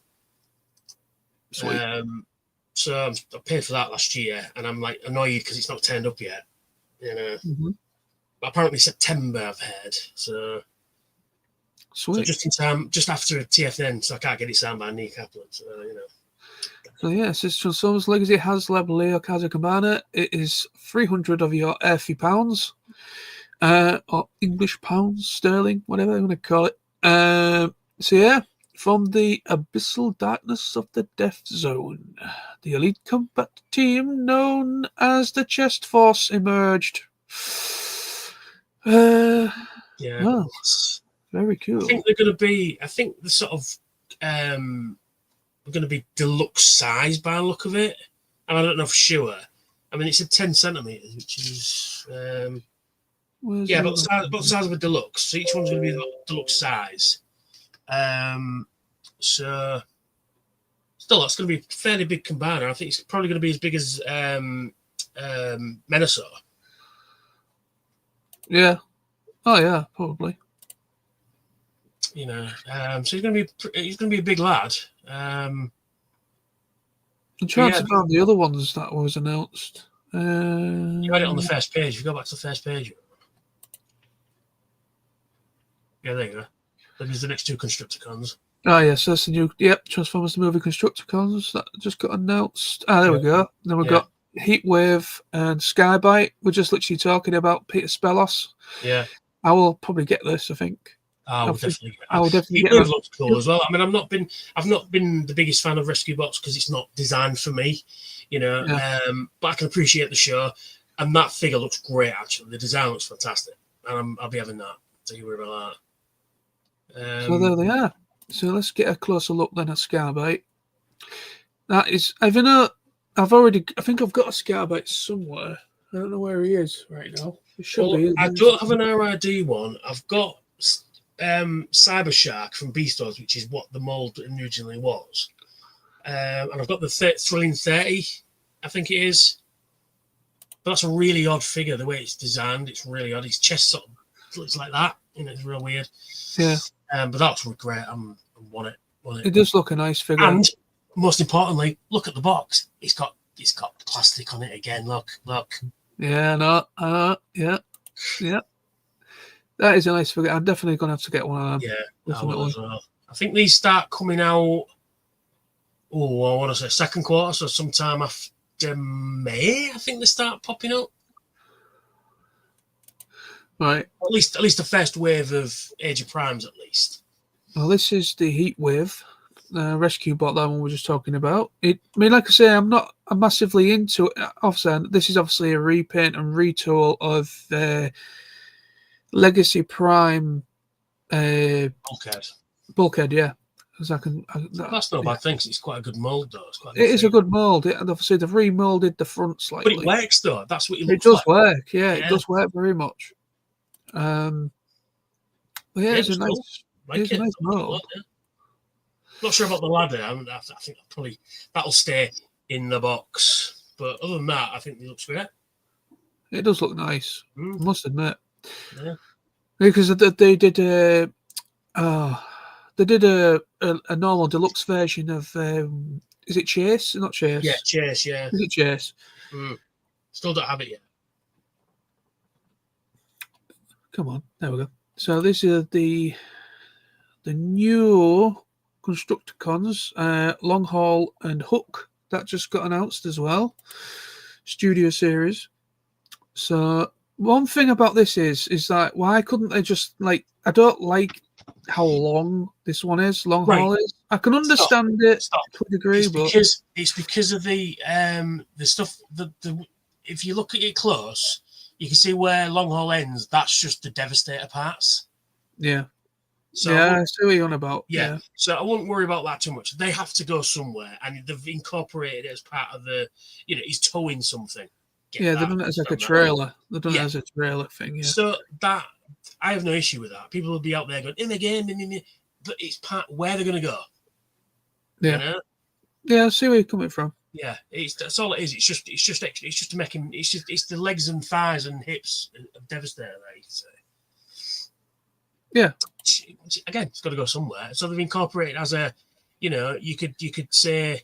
Sweet. So I paid for that last year, and I'm like annoyed because it's not turned up yet. You know. Mm-hmm. But apparently September I've heard. So. Sweet. So just in time, just after a TFN, so I can't get it signed by Nick Kaplan. So So yeah, it says Transformers Legacy HasLab Leo Kaiser Combiner. It is 300 of your earthy pounds, or English pounds, sterling, whatever you want to call it. So yeah, from the abyssal darkness of the Death Zone, the elite combat team known as the Chest Force emerged. yeah. Well, very cool. I think they're going to be. I think the sort of going to be deluxe size by the look of it, and I don't know for sure. I mean, it's a 10 centimeters, which is but the size of a deluxe. So each one's going to be the deluxe size. So still, that's going to be a fairly big combiner. I think it's probably going to be as big as Menasor. Yeah. Oh yeah, probably. You know, so he's going to be a big lad. I'm trying to find the other ones that was announced. You had it on the first page. If you go back to the first page. Yeah, there you go. There's the next two Constructicons. Oh yes, that's the new. Yep, Transformers the movie Constructicons that just got announced. There we go. Then we've got Heatwave and Skybite. We're just literally talking about Peter Spellos. Yeah, I will probably get this. I think. I will definitely get it. Looks cool as well. I mean, I've not been the biggest fan of Rescue Bots because it's not designed for me, you know. Yeah. But I can appreciate the show, and that figure looks great. Actually, the design looks fantastic, and I'll be having that. Tell you where about that. So there they are. So let's get a closer look then at Skybite. That is, I think I've got a Skybite somewhere. I don't know where he is right now. It should be. I don't have an RID one. I've got Cyber Shark from Beastars, which is what the mold originally was, and I've got the Thrilling 30, I think it is. But that's a really odd figure. The way it's designed, it's really odd. His chest sort of looks like that. You know, it's real weird. Yeah. But that's great. I want it. It does look a nice figure. And most importantly, look at the box. It's got plastic on it again. Look. Yeah, yeah. That is a nice figure. I'm definitely going to have to get one of them. Yeah, I will as well. I think these start coming out, I want to say second quarter, so sometime after May, I think they start popping up. Right. At least the first wave of Age of Primes, at least. Well, this is the Heatwave rescue bot that one we were just talking about. I mean, like I say, I'm massively into it. Obviously, this is obviously a repaint and retool of Legacy Prime Bulkhead, yeah. That's not a bad thing. It's quite a good mold, though. It is a good mold. And obviously, they've remolded the front slightly. But it works, though. That's what it does work. Yeah, it does work very much. But yeah, it's a nice mold. Not sure about the ladder. I think that'll stay in the box. But other than that, I think it looks great. It does look nice. I must admit. Yeah. Because they did a normal deluxe version of is it Chase? Not Chase. Yeah, Chase. Yeah. Is it Chase? Still don't have it yet. Come on, there we go. So this is the new Constructicons, Long Haul and Hook that just got announced as well. Studio series. So one thing about this is that why couldn't they just I don't like how long this one is. Long Haul is. I can understand it to a degree, but it's because of the stuff. If you look at it close, you can see where Long Haul ends. That's just the Devastator parts. Yeah. So I see what you're on about. Yeah. So I wouldn't worry about that too much. They have to go somewhere, and they've incorporated it as part of the. He's towing something. They've done it as like a trailer. They've done it as a trailer thing. Yeah. So that I have no issue with that. People will be out there going in the game, but it's part where they're going to go. Yeah. You know? Yeah, I see where you're coming from. Yeah, that's all it is. It's just extra. It's just to make him. It's the legs and thighs and hips of Devastator. Right? So. Yeah. Again, it's got to go somewhere. So they've incorporated as a, you could say,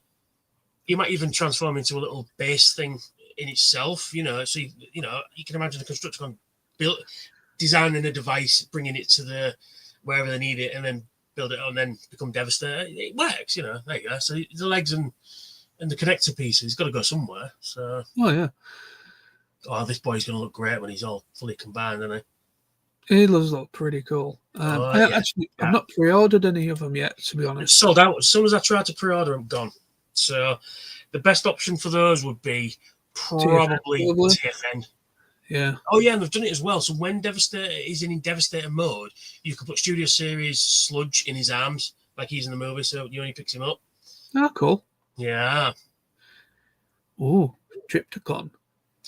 you might even transform into a little base thing in itself. So you can imagine the Constructicon designing a device, bringing it to the wherever they need it, and then build it on, and then become Devastator. It works. There you go. So the legs and the connector pieces got to go somewhere. So. Oh yeah. Oh, this boy's going to look great when he's all fully combined, isn't he? He does look pretty cool. I've not pre-ordered any of them yet, to be honest. It's sold out. As soon as I tried to pre-order them, gone. So the best option for those would be probably TFN. Yeah. Oh, yeah, and they've done it as well. So when Devastator is in Devastator mode, you can put Studio Series Sludge in his arms, like he's in the movie, so he picks him up. Oh, cool. Yeah. Ooh, Triptychon.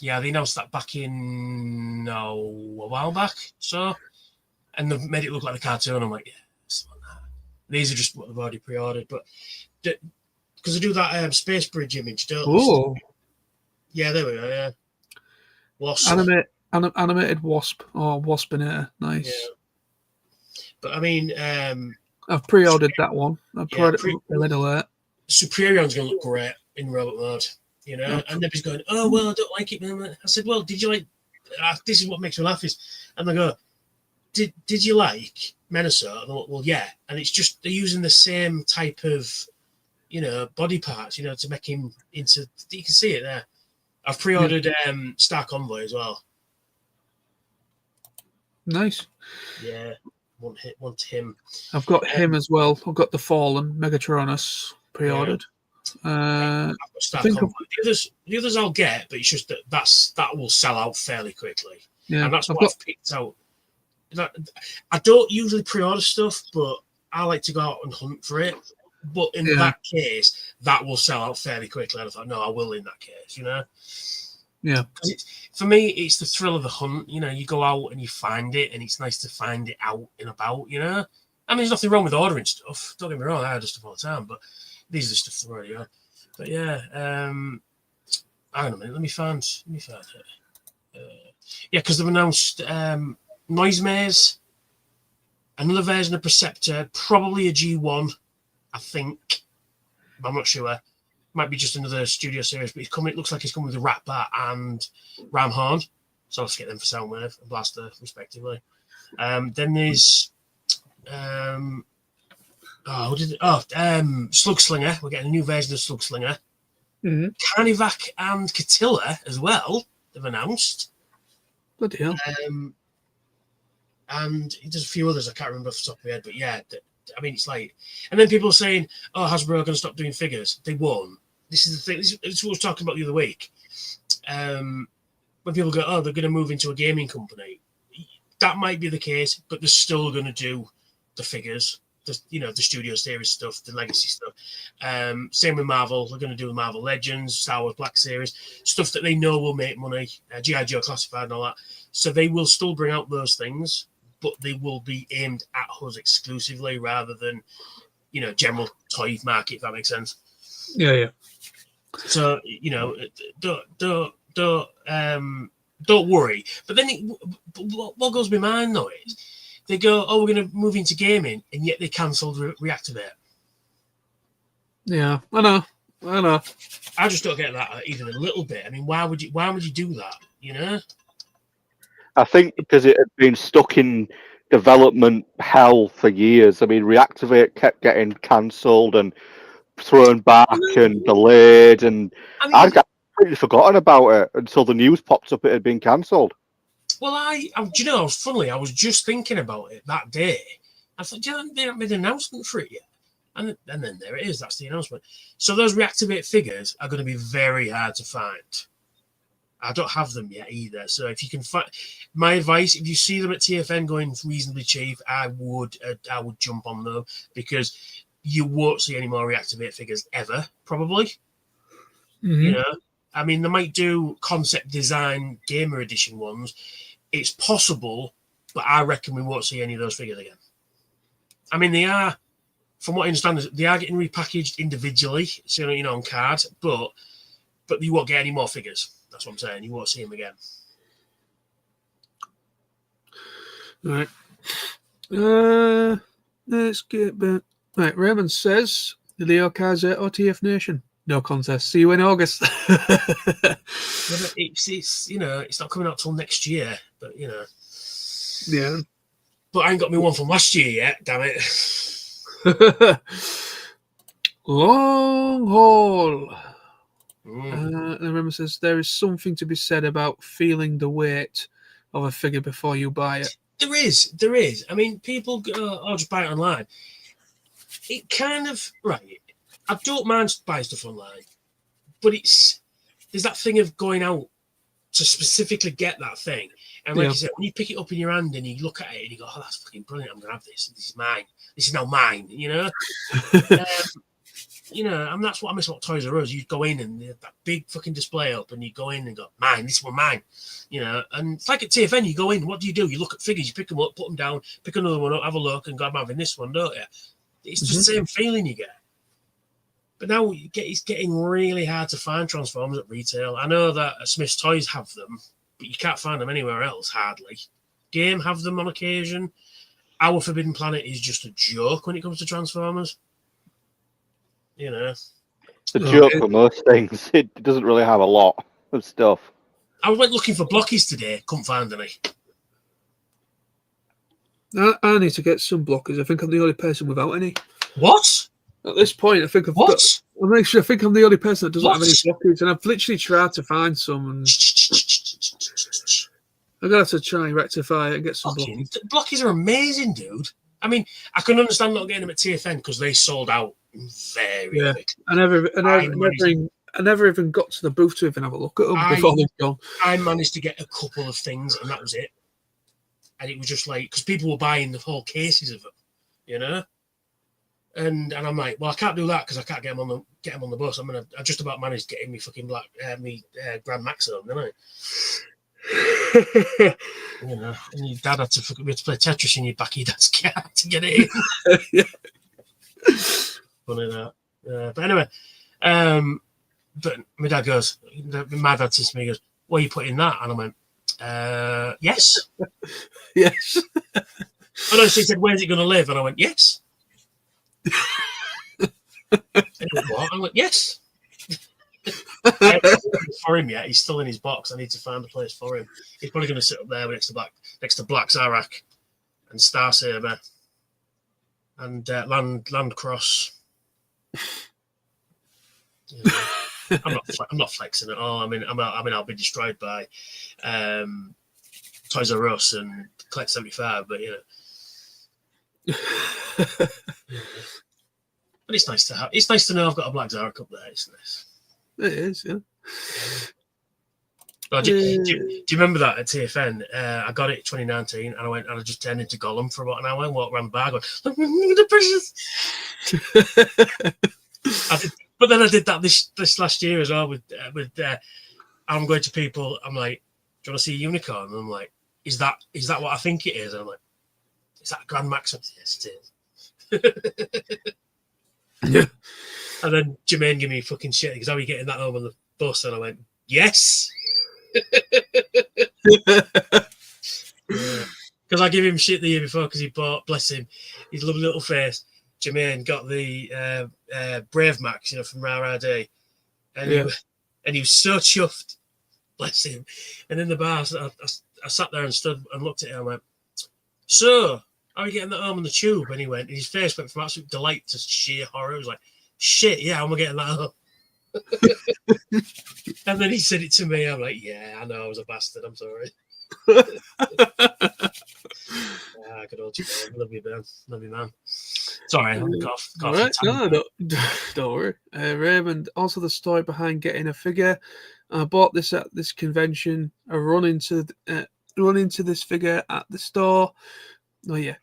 Yeah, they announced that back in a while back. So, and they've made it look like the cartoon. I'm like, yeah, something like that. These are just what they've already pre-ordered, but because they do that Space Bridge image, don't they? Oh, yeah, there we go. Yeah, Wasp. Animated Wasp or Waspinator. Nice. Yeah. But I mean, I've pre-ordered that one. I've pre-ordered Red Alert. Superion's going to look great in robot mode. And everybody's going, oh, well, I don't like it, man. I said, well, did you like, this is what makes me laugh is, and they go, did you like Menasor? And I'm like, well, yeah. And it's just, they're using the same type of, body parts, to make him into, you can see it there. I've pre-ordered Star Convoy as well. Nice. Yeah, want him. I've got him as well. I've got the Fallen Megatronus pre-ordered. I've got Star Convoy. The others I'll get, but it's just that will sell out fairly quickly. Yeah, and that's what I've picked out. I don't usually pre-order stuff, but I like to go out and hunt for it. But in that case, that will sell out fairly quickly. And I thought, no, I will in that case, Yeah. For me, it's the thrill of the hunt. You go out and you find it, and it's nice to find it out and about, I mean, there's nothing wrong with ordering stuff. Don't get me wrong, I order stuff all the time, but these are the stuff that already are. But yeah, hang on a minute, let me find it. Because they've announced Noise Maze, another version of Perceptor, probably a G1, I think. I'm not sure. Might be just another Studio Series, but it looks like it's coming with a Rat Bat and Ram Horn. So let's get them for Soundwave and Blaster, respectively. Then there's Slug Slinger. We're getting a new version of Slug Slinger. Mm-hmm. Carnivac and Catilla as well. They've announced. Bloody hell. And there's a few others I can't remember off the top of my head, but yeah, I mean, it's like, and then people are saying, "Oh, Hasbro are going to stop doing figures." They won't. This is the thing. This is what I was talking about the other week. When people go, "Oh, they're going to move into a gaming company," that might be the case, but they're still going to do the figures, the Studio Series stuff, the legacy stuff. Same with Marvel. They're going to do the Marvel Legends, Star Wars Black Series, stuff that they know will make money. G.I. Joe Classified and all that. So they will still bring out those things, but they will be aimed at us exclusively rather than general toy market, if that makes sense. Yeah. So don't worry. But then what goes my mind though is they go, oh, we're going to move into gaming, and yet they cancelled Reactivate. Yeah, I know. I just don't get that even a little bit. I mean, why would you do that? I think because it had been stuck in development hell for years. I mean, Reactivate kept getting cancelled and thrown back and delayed, and I mean, I got pretty forgotten about it until the news popped up it had been cancelled. Well, funnily, I was just thinking about it that day. I thought, they haven't made an announcement for it yet. And then there it is. That's the announcement. So those Reactivate figures are going to be very hard to find. I don't have them yet either. So if you can find, my advice, if you see them at TFN going reasonably cheap, I would jump on them, because you won't see any more Reactivate figures ever, probably. Mm-hmm. I mean, they might do concept design gamer edition ones. It's possible, but I reckon we won't see any of those figures again. I mean, they are, from what I understand, they are getting repackaged individually, so on cards, but you won't get any more figures. That's what I'm saying. You won't see them again. All right. Let's get back. Right, Raymond says the Leo cards at TFNation. No contest. See you in August. It's not coming out till next year, but Yeah. But I ain't got me one from last year yet. Damn it. Long haul. Mm. And Raymond says there is something to be said about feeling the weight of a figure before you buy it. There is. I mean, people go, "Oh, just buy it online." It kind of right. I don't mind buying stuff online, but there's that thing of going out to specifically get that thing. And like you said, when you pick it up in your hand and you look at it and you go, "Oh, that's fucking brilliant! I'm gonna have this. This is mine. This is now mine." And that's what I miss about Toys R Us. You go in and that big fucking display up, and you go in and go, "Mine. This one, mine." And it's like at TFN. You go in. What do? You look at figures. You pick them up, put them down, pick another one up, have a look, and go, "I'm having this one," don't you? It's just the same feeling you get. But now it's getting really hard to find Transformers at retail. I know that Smith's Toys have them, but you can't find them anywhere else, hardly. Game have them on occasion. Our Forbidden Planet is just a joke when it comes to Transformers. It's a joke for most things. It doesn't really have a lot of stuff. I went looking for blockies today, couldn't find any. I need to get some blockers. I think I'm the only person without any. What? At this point, I think I think I'm the only person that doesn't have any blockers, and I've literally tried to find some, and I'm gonna have to try and rectify it and get some blockers. Blockies are amazing, dude. I mean, I can understand not getting them at TFN because they sold out very quickly. I never even got to the booth to even have a look at them before they've gone. I managed to get a couple of things, and that was it. And it was just like, because people were buying the whole cases of them, And I'm like, well, I can't do that because I can't get them on the bus. I just about managed getting me fucking Grand Max home, didn't I? And your dad had to play Tetris in your back of your dad's car to get it in. Funny that. But anyway, but my dad says to me, he goes, "What are you putting that?" And I went, yes. Yes. And she said, "Where's it going to live?" And I went, "Yes." And he went, "What?" I went, "Yes." I haven't got it for him yet. He's still in his box. I need to find a place for him. He's probably going to sit up there next to Black Zarak and Star Saber and Land Cross. I'm not flexing at all. I mean, I'll be destroyed by Toys R Us and Collect 75, but But it's nice to have. It's nice to know I've got a Black Zarak up there. It's nice. It is, yeah. Well, do you remember that at TFN? I got it 2019, and I just turned into Gollum for about an hour and walked around the bar going, "Look, the precious." But then I did that this last year as well with I'm going to people. I'm like, "Do you want to see a unicorn?" And I'm like, "Is that what I think it is?" And I'm like, "Is that a Grand Max?" Yes, it is. Yeah. And then Jermaine gave me fucking shit because how are you getting that home on the bus? And I went, yes. Because I gave him shit the year before because he bought, bless him, his lovely little face. Jermaine got the Brave Max, from RRD. And, he was so chuffed, bless him. And in the bar, I sat there and stood and looked at him and went, so, how are you getting that home on the tube? And he went, and his face went from absolute delight to sheer horror. It was like, shit, yeah, how am I getting that home? And then he said it to me. I'm like, yeah, I know I was a bastard. I'm sorry. Good old Jermaine. Love you, man. Love you, man. Sorry, I'm cough. Right, no, don't worry. Raymond, also the story behind getting a figure. I bought this at this convention. I run into this figure at the store. Oh yeah,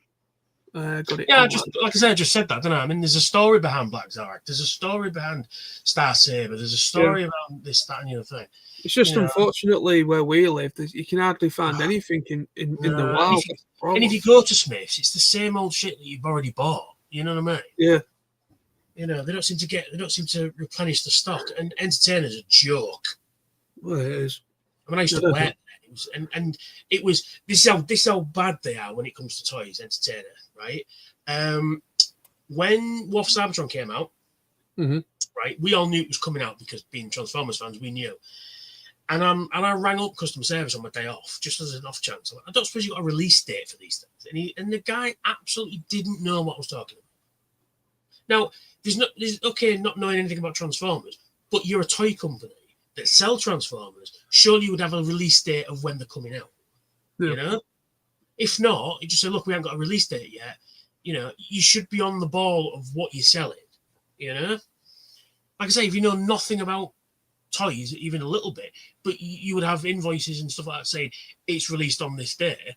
got it. Yeah, like I said, I just said that, didn't I? I mean, there's a story behind Black Zarak. There's a story behind Star Saber. There's a story about this, that, and the other thing. It's just unfortunately where we live, you can hardly find anything in the wild. And if you go to Smith's, it's the same old shit that you've already bought. You know what I mean? Yeah. They don't seem to replenish the stock. And Entertainer's a joke. Well, it is. I mean, I used to wear it, and it was this is how bad they are when it comes to toys. Entertainer, right? When War for Cybertron came out, right, we all knew it was coming out because being Transformers fans, we knew. And I rang up customer service on my day off, just as an off chance. I don't suppose you got a release date for these things. And the guy absolutely didn't know what I was talking about. Now, there's okay not knowing anything about Transformers, but you're a toy company that sell Transformers. Surely you would have a release date of when they're coming out. Yeah. If not, you just say, look, we haven't got a release date yet. You should be on the ball of what you're selling. Like I say, if you know nothing about toys, even a little bit, but you would have invoices and stuff like that saying it's released on this day,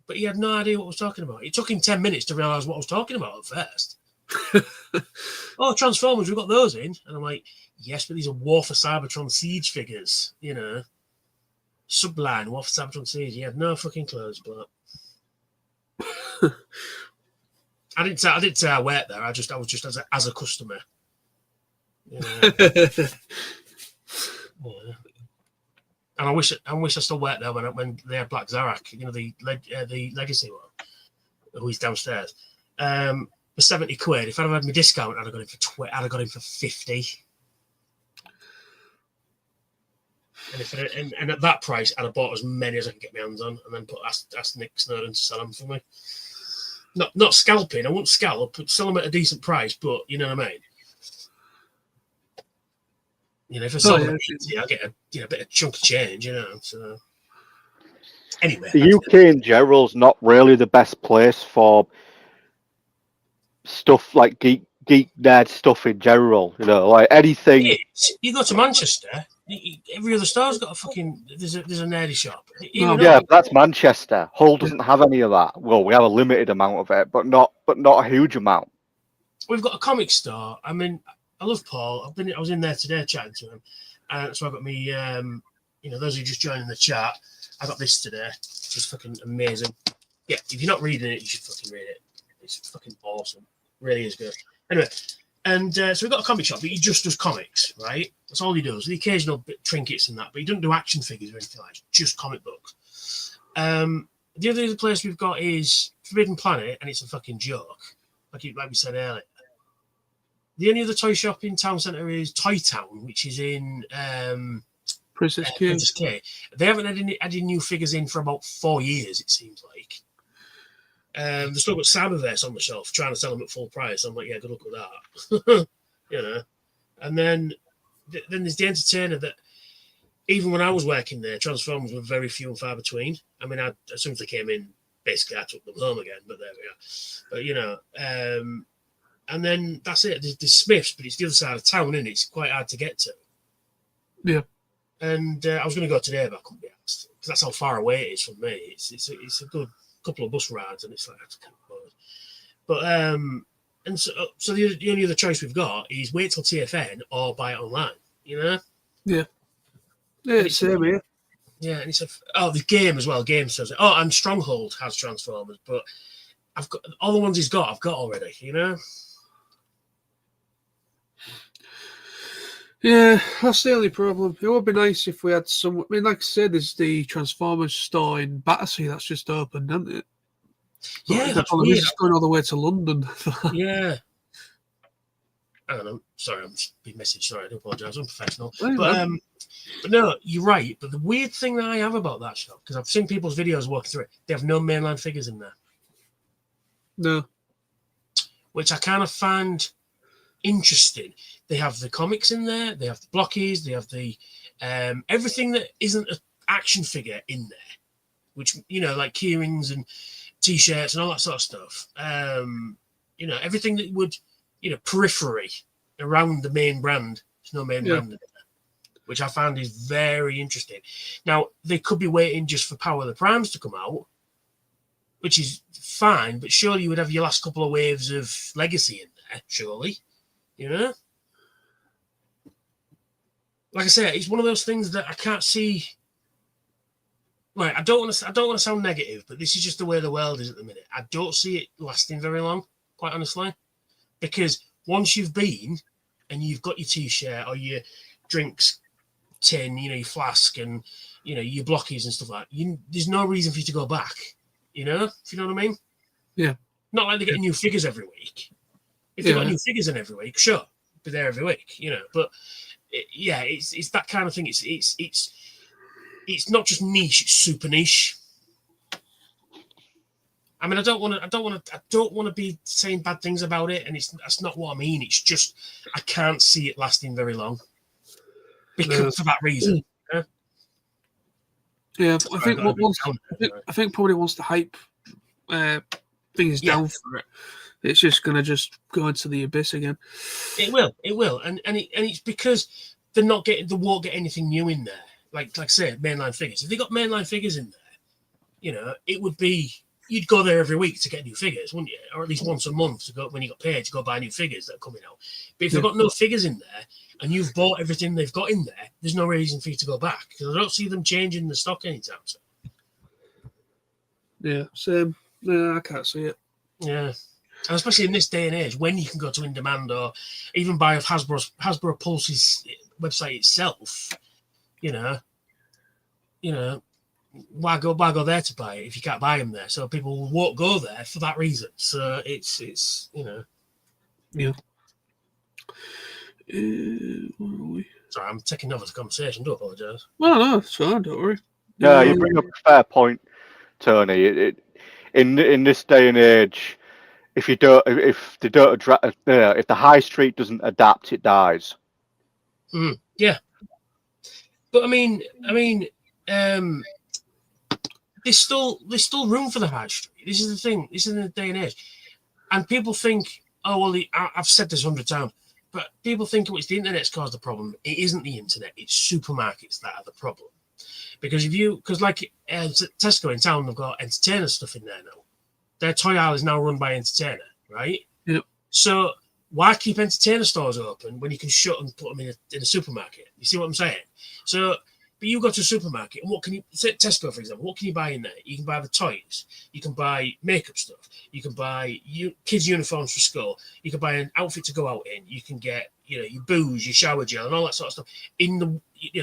but he had no idea what I was talking about. It took him 10 minutes to realize what I was talking about at first. Oh, Transformers, we've got those in. And I'm like, yes, but these are War for Cybertron Siege figures, Subline, War for Cybertron Siege. He had no fucking clues, but I didn't say I worked there. I was just as a customer. And I wish I still worked there when they had Black Zarak, the legacy one, who is downstairs. For 70 quid. If I'd have had my discount, I'd have got him for 50. And at that price, I'd have bought as many as I could get my hands on, and then ask Nick Snowden to sell them for me. Not scalping. I won't scalp, but sell them at a decent price. But you know what I mean. If I sell them, I'll get a bit of chunk of change. So anyway, the UK in general is not really the best place for stuff like geek nerd stuff in general. Like anything. You go to Manchester. Every other store's got a fucking. There's a nerdy shop. But that's Manchester. Hull doesn't have any of that. Well, we have a limited amount of it, but not a huge amount. We've got a comic store. I mean, I love Paul. I was in there today chatting to him, so I got me. Those who just joined in the chat, I got this today. It's just fucking amazing. Yeah, if you're not reading it, you should fucking read it. It's fucking awesome. Really is good. Anyway, and so we've got a comic shop, but he just does comics, right? That's all he does. The occasional trinkets and that, but he doesn't do action figures or anything like that. Just comic books. The other place we've got is Forbidden Planet, and it's a fucking joke, like we said earlier. The only other toy shop in town centre is Toy Town, which is in Princess K. They haven't had any new figures in for about 4 years, it seems like. They've still got Cyberverse on the shelf, trying to sell them at full price. I'm like, yeah, good luck with that. And then there's the Entertainer that, even when I was working there, Transformers were very few and far between. I mean, as soon as they came in, basically I took them home again, but there we are. But, and then that's it. There's Smiths, but it's the other side of town, and it's quite hard to get to. Yeah. And I was going to go today, but I couldn't be asked, because that's how far away it is from me. It's a good couple of bus rides, and it's like, I can't bother. But and so the only other choice we've got is wait till TFN or buy it online. Yeah. Yeah, it's same here. Yeah, and it's the game as well. Game says and Stronghold has Transformers, but I've got all the ones he's got. I've got already. Yeah, that's the only problem. It would be nice if we had some. I mean, like I said, there's the Transformers store in Battersea that's just opened, hasn't it? But Yeah, the that's problem weird. is it's going all the way to London. Yeah. I don't know. Sorry, I'm just being messaged. Sorry, I do apologise. I'm professional. Hey, But no, you're right. But the weird thing that I have about that shop, because I've seen people's videos walking through it, they have no mainline figures in there, No. which I kind of find interesting. They have the comics in there, they have the blockies, they have the everything that isn't an action figure in there, which, you know, like keyrings and t-shirts and all that sort of stuff. You know, everything that would, you know, periphery around the main brand. There's no main brand in there, which I found is very interesting. Now, they could be waiting just for Power of the Primes to come out, which is fine, but surely you would have your last couple of waves of Legacy in there, surely, you know? Like I say, it's one of those things that I can't see. Right, I don't want to sound negative, but this is just the way the world is at the minute. I don't see it lasting very long, quite honestly, because once you've been and you've got your t-shirt or your drinks tin, you know, your flask and, you know, your blockies and stuff like that, there's no reason for you to go back, you know, if you know what I mean? Yeah. Not like they get new figures every week. If they got new figures in every week, sure, be there every week, you know. But it's that kind of thing. It's not just niche; it's super niche. I mean, I don't want to be saying bad things about it, and that's not what I mean. It's just I can't see it lasting very long because for that reason. Yeah, I think probably wants to hype things down for it. It's just going to just go into the abyss again. It will, and it's because they won't get anything new in there. Like I said, mainline figures. If they got mainline figures in there, you know, it would be you'd go there every week to get new figures, wouldn't you? Or at least once a month to go when you got paid to go buy new figures that are coming out. But if they've got no figures in there and you've bought everything they've got in there, there's no reason for you to go back because I don't see them changing the stock anytime soon. Yeah, same. No, I can't see it. Yeah. And especially in this day and age, when you can go to In Demand or even buy off Hasbro Pulse's website itself, you know, why go there to buy it if you can't buy them there? So people won't go there for that reason. So it's you know. Yeah. Where are we? Sorry, I'm taking over the conversation. Do apologise. Well, no, it's fine. Don't worry. Yeah, you bring up a fair point, Tony. In this day and age, if the high street doesn't adapt, it dies. Yeah, but I mean, there's still room for the high street. This is the thing. This is in the day and age, and people think, oh well, I've said this 100 times, but people think it's the internet's caused the problem. It isn't the internet. It's supermarkets that are the problem. Because like Tesco in town, they've got entertainer stuff in there now. Their toy aisle is now run by entertainer, right? Yep. So why keep entertainer stores open when you can shut and put them in a supermarket? You see what I'm saying? So, but you go to a supermarket, and what can you say? Tesco, for example, what can you buy in there? You can buy the toys. You can buy makeup stuff. You can buy kids' uniforms for school. You can buy an outfit to go out in. You can get, you know, your booze, your shower gel, and all that sort of stuff. They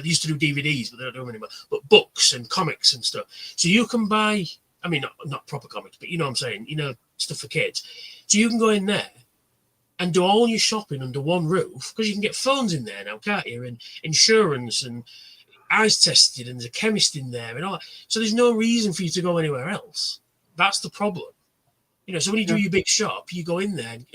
used to do DVDs, but they don't do them anymore. But books and comics and stuff. So you can buy. I mean, not proper comics, but you know what I'm saying. You know, stuff for kids. So you can go in there and do all your shopping under one roof because you can get phones in there now, can't you? And insurance and eyes tested, and there's a chemist in there and all that. So there's no reason for you to go anywhere else. That's the problem. You know, so when you do your big shop, you go in there and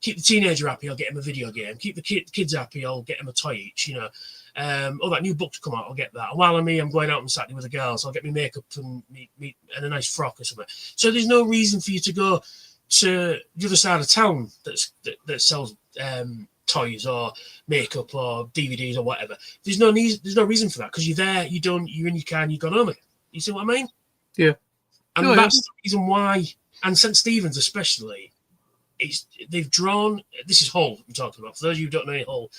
keep the teenager happy, I'll get him a video game. Keep the kids happy, I'll get him a toy each, you know. That new book to come out, I'll get that. While I'm going out on Saturday with the girls, I'll get me makeup and a nice frock or something. So there's no reason for you to go to the other side of town that sells toys or makeup or DVDs or whatever. There's no reason for that because you're there, you're in your car and you've gone home again. You see what I mean? Yeah. And that's the reason why, and St. Stephen's especially, they've drawn, this is Hull I'm talking about. For those of you who don't know Hull,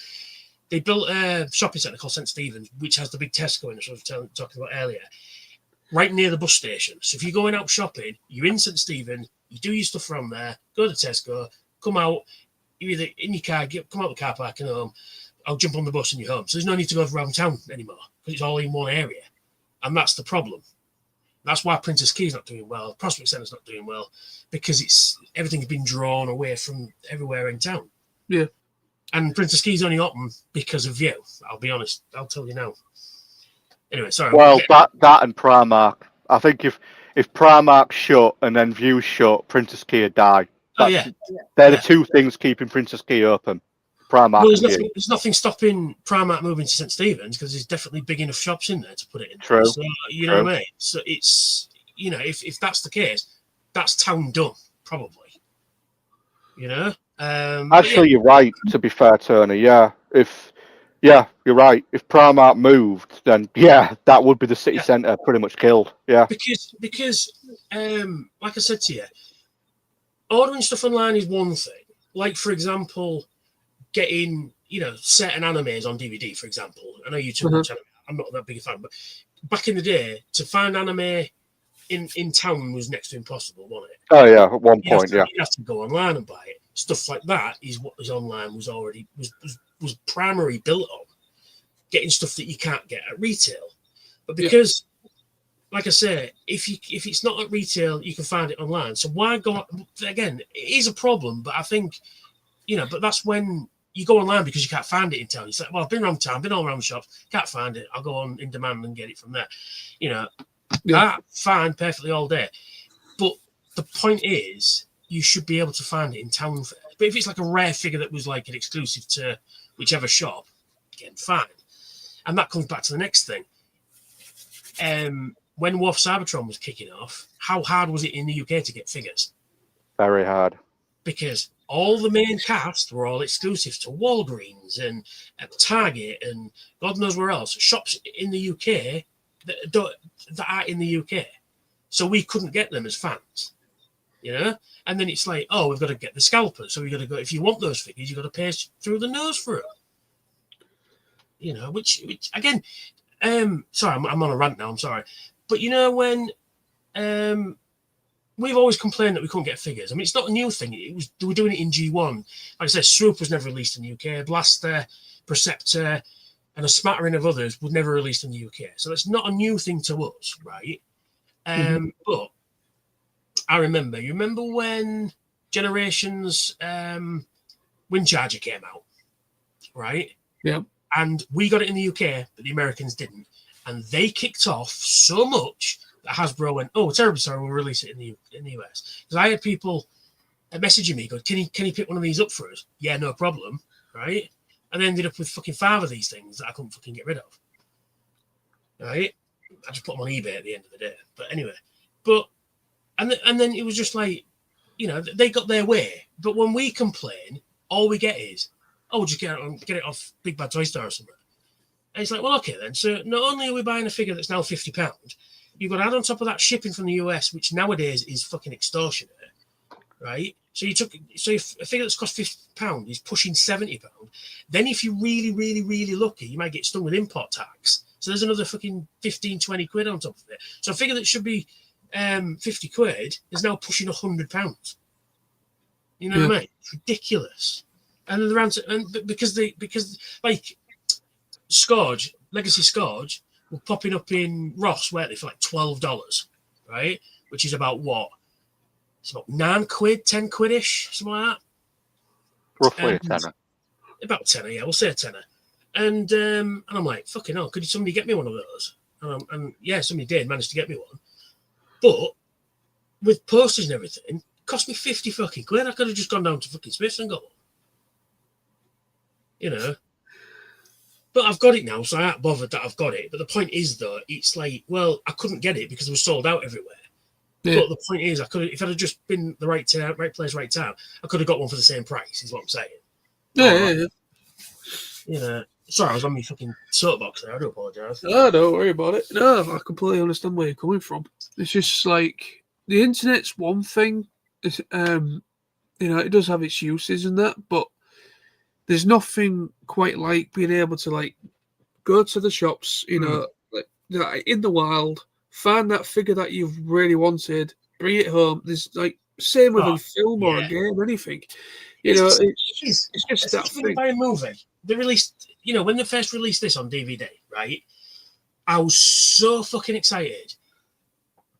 they built a shopping centre called St. Stephen's, which has the big Tesco in it, I was talking about earlier, right near the bus station. So if you're going out shopping, you're in St. Stephen's, you do your stuff from there, go to Tesco, come out, you're either in your car, come out the car park and home, I'll jump on the bus and you're home. So there's no need to go around town anymore because it's all in one area. And that's the problem. That's why Princess Key's not doing well. Prospect Centre's not doing well because everything's been drawn away from everywhere in town. Yeah. And Princess Key's only open because of you. I'll be honest. I'll tell you now. Anyway, sorry. Well, that and Primark. I think if Primark shut and then View shut, Princess Key would die. They're the two things keeping Princess Key open. Primark. Well, there's nothing stopping Primark moving to St Stephen's because there's definitely big enough shops in there to put it in. True. So, you know what I mean? So it's, you know, if that's the case, that's town done, probably. You know? Actually, you're right, to be fair, Tony. Yeah. You're right. If Primark moved, then, that would be the city centre pretty much killed. Yeah. Because like I said to you, ordering stuff online is one thing. Like, for example, getting, you know, certain animes on DVD, for example. I know you two watch anime. I'm not that big a fan, but back in the day, to find anime in town was next to impossible, wasn't it? Oh, yeah, at one point, You have to go online and buy it. Stuff like that is what was online was already was primarily built on getting stuff that you can't get at retail. But because, like I say, if it's not at retail, you can find it online. So why go? Again, it is a problem, but I think, you know, but that's when you go online because you can't find it in town. You say, well, I've been around town, been all around the shops, can't find it. I'll go on in demand and get it from there. You know, fine, perfectly all day. But the point is, you should be able to find it in town. But if it's like a rare figure that was like an exclusive to whichever shop, again, fine. And that comes back to the next thing. When War for Cybertron was kicking off, how hard was it in the UK to get figures? Very hard. Because all the main cast were all exclusive to Walgreens and Target and God knows where else. Shops in the UK that are in the UK. So we couldn't get them as fans. You know? And then it's like, oh, we've got to get the scalper. So we've got to go, if you want those figures, you've got to pay through the nose for it. You know, which again, sorry, I'm on a rant now, I'm sorry. But you know, when we've always complained that we couldn't get figures. I mean, it's not a new thing. They were doing it in G1. Like I said, Swoop was never released in the UK. Blaster, Preceptor, and a smattering of others were never released in the UK. So it's not a new thing to us, right? But I remember, you remember when Generations Windcharger came out, right? Yeah. And we got it in the UK, but the Americans didn't. And they kicked off so much that Hasbro went, oh, terribly sorry, we'll release it in the US. Because I had people messaging me, going, can you pick one of these up for us? Yeah, no problem, right? And I ended up with fucking 5 of these things that I couldn't fucking get rid of, right? I just put them on eBay at the end of the day. But anyway, and then it was just like, you know, they got their way. But when we complain, all we get is, oh, just get it off Big Bad Toy Store or something. And it's like, well, okay then. So not only are we buying a figure that's now £50, you've got to add on top of that shipping from the US, which nowadays is fucking extortionate, right? So if a figure that's cost £50 is pushing £70, then if you're really, really, really lucky, you might get stung with import tax. So there's another fucking 15, 20 quid on top of it. So a figure that should be 50 quid is now pushing £100. You know what I mean? It's ridiculous. And then because like Scourge, Legacy Scourge were popping up in Ross, weren't they, for like $12, right? Which is about what? It's about 9 quid, 10 quid-ish, something like that. Roughly a tenner. About a tenner, yeah, we'll say a tenner. And I'm like, fucking hell, could somebody get me one of those? And yeah, somebody did manage to get me one. But with postage and everything, it cost me 50 fucking quid. I could have just gone down to fucking Smith's and got one. You know? But I've got it now, so I ain't bothered that I've got it. But the point is, though, it's like, well, I couldn't get it because it was sold out everywhere. Yeah. But the point is, if I'd have just been the right place, right time, I could have got one for the same price, is what I'm saying. Yeah. You know, sorry, I was on my fucking soapbox there. I do apologise. Oh, don't worry about it. No, I completely understand where you're coming from. It's just like the internet's one thing. It's, you know, it does have its uses and that, but there's nothing quite like being able to like go to the shops, you know, like in the wild, find that figure that you've really wanted, bring it home. There's like same with a film or a game, anything. You know, it's just that thing. By a movie, they released, when they first released this on DVD, right? I was so fucking excited.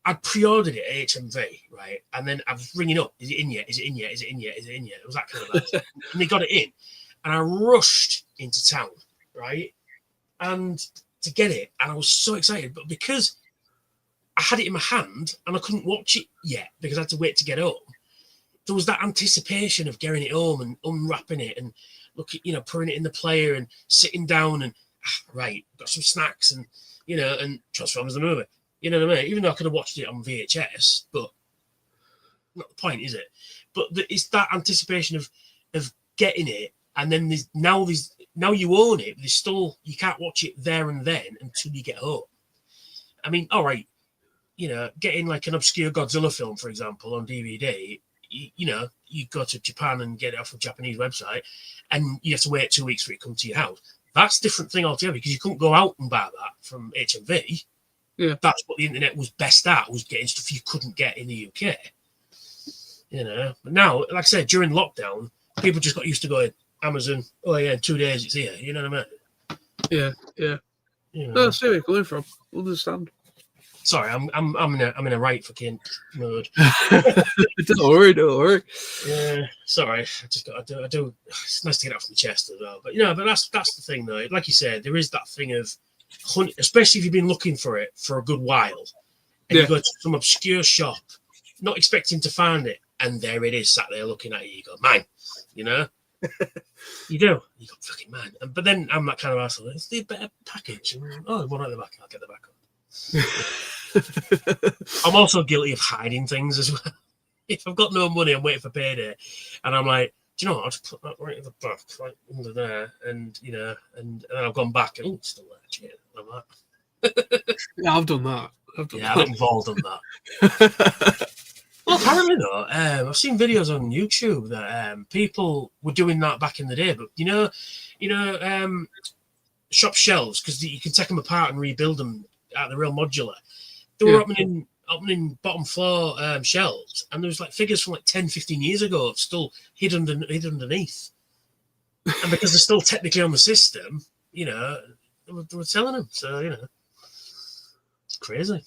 I'd pre-ordered it at HMV, right? And then I was ringing up, is it in yet? Is it in yet? Is it in yet? Is it in yet? It was that kind of attitude. And they got it in. And I rushed into town, right? And to get it. And I was so excited. But because I had it in my hand and I couldn't watch it yet because I had to wait to get home, there was that anticipation of getting it home and unwrapping it and putting it in the player and sitting down and, right, got some snacks and, and Transformers the movie. You know what I mean? Even though I could have watched it on VHS, but not the point, is it? But it's that anticipation of getting it, and then now you own it. There's still, you can't watch it there and then until you get home. I mean, all right, getting like an obscure Godzilla film, for example, on DVD. You go to Japan and get it off a Japanese website, and you have to wait 2 weeks for it to come to your house. That's a different thing altogether because you couldn't go out and buy that from HMV. Yeah, that's what the internet was best at, was getting stuff you couldn't get in the UK. But now, like I said, during lockdown, people just got used to going Amazon. Oh yeah, in 2 days it's here. You know what I mean? Yeah. No, I see where you're coming from. Understand. Sorry, I'm in a right fucking mode. Don't worry. Yeah, sorry. I just got to do. It's nice to get it off my chest as well. But but that's the thing though. Like you said, there is that thing of, especially if you've been looking for it for a good while, and you go to some obscure shop, not expecting to find it, and there it is, sat there looking at you. You go, mine, You do. You go, fucking man. But then I'm that kind of asshole. It's the better package. Oh, one at the back. I'll get the back up. I'm also guilty of hiding things as well. If I've got no money, I'm waiting for payday, and I'm like, do you know what? I'll just put that right in the back, right under there, and and then I've gone back and it's still there. Shit, like that. Yeah, I've done that. I've been involved in that. Well, apparently though, I've seen videos on YouTube that people were doing that back in the day. But shop shelves, because you can take them apart and rebuild them at the real modular. They were opening bottom floor shelves, and there was like figures from like 10, 15 years ago still hid underneath. And because they're still technically on the system, they were selling them. So it's crazy.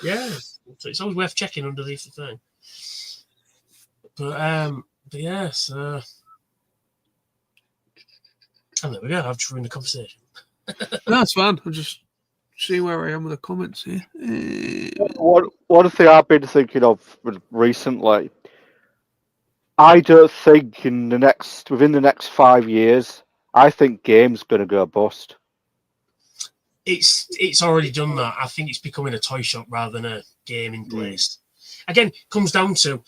Yeah. So it's always worth checking underneath the thing. But yeah, so and there we go. I've just ruined the conversation. That's fine. I'm just seeing where I am with the comments here. One thing I've been thinking of recently, I don't think within the next 5 years, I think games going to go bust. It's already done that. I think it's becoming a toy shop rather than a gaming place. Again, comes down to,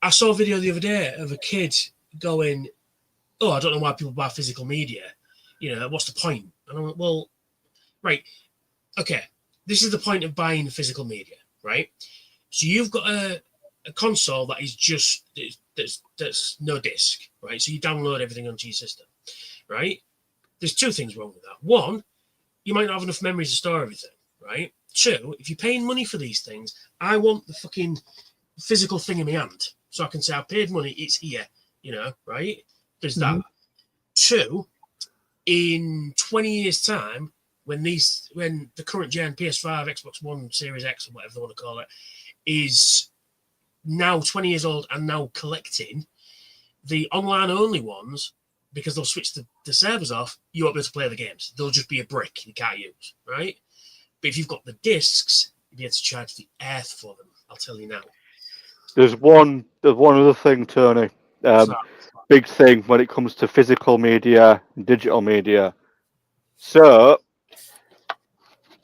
I saw a video the other day of a kid going, "Oh, I don't know why people buy physical media. What's the point?" And I'm like, "Well, right, okay. This is the point of buying physical media, right? So you've got a console that is just that's no disc, right? So you download everything onto your system, right? There's two things wrong with that. One, you might not have enough memory to store everything, right? Two, if you're paying money for these things, I want the fucking physical thing in my hand, so I can say I paid money, it's here, right? There's that. Two, in 20 years' time, when the current gen PS5, Xbox One, Series X, or whatever they want to call it, is now 20 years old and now collecting, the online only ones, because they'll switch the servers off, you won't be able to play the games. They'll just be a brick you can't use, right? But if you've got the discs, you'll be able to charge the earth for them. I'll tell you now. There's one other thing, Tony. Big thing when it comes to physical media and digital media. So,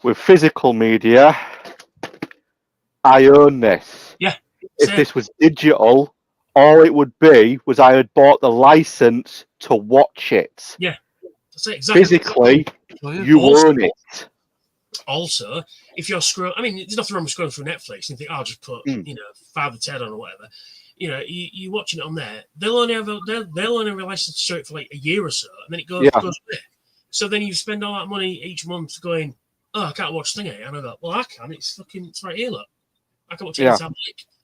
with physical media, I own this. Yeah. If this was digital, all it would be was I had bought the license to watch it. Yeah. That's it, exactly. Physically, you own it. Also, if you're scrolling, I mean, there's nothing wrong with scrolling through Netflix and think, I'll just put, Father Ted on or whatever. You're watching it on there. They'll only have a license to show it for like a year or so, and then it goes away. So then you spend all that money each month going, "Oh, I can't watch Thingy," and I go, "Well, I can. It's right here. Look, I can watch it in tablet.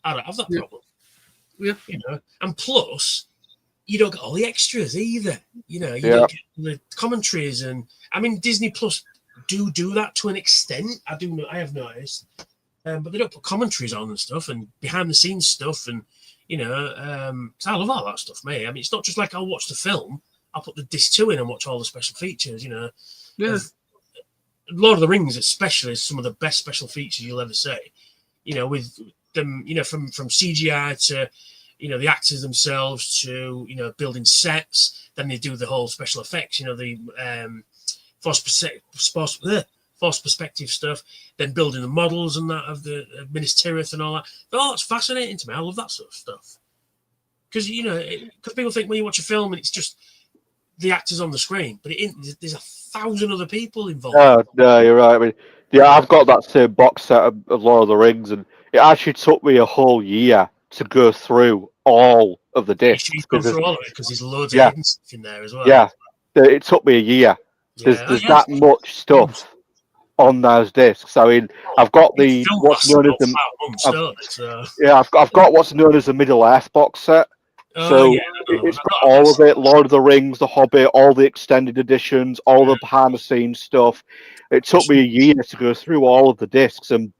I don't have that problem." Yeah. And plus, you don't get all the extras either. You know, you Yeah. don't get the commentaries, and I mean Disney Plus do that to an extent. I have noticed, but they don't put commentaries on and stuff, and behind the scenes stuff, and you know, so I love all that stuff, mate. I mean, it's not just like I'll watch the film. I'll put the disc 2 in and watch all the special features. You know, Yeah. Lord of the Rings, especially, is some of the best special features you'll ever see. You know, with them, you know, from CGI to, you know, the actors themselves to, you know, building sets. Then they do the whole special effects. You know, the force perspective stuff. Then building the models and that of the Minas Tirith and all that. Oh, it's fascinating to me. I love that sort of stuff. Because, you know, because people think when you watch a film and it's just the actors on the screen, but there's 1,000 other people involved. No, you're right. I mean, yeah, I've got that same box set of Lord of the Rings, and it actually took me a whole year to go through all of the You discs. should go through all of it because there's loads of Yeah. hidden stuff in there as well. Yeah, it took me a year. There's Yeah. that much stuff on those discs. I mean, I've got the Film what's lasts known as about 5 months, don't it? So. yeah, I've got what's known as the Middle Earth box set. Oh, So yeah, it's got all of it: Lord of the Rings, The Hobbit, all the extended editions, all the behind the scenes stuff. It took me a year to go through all of the discs, and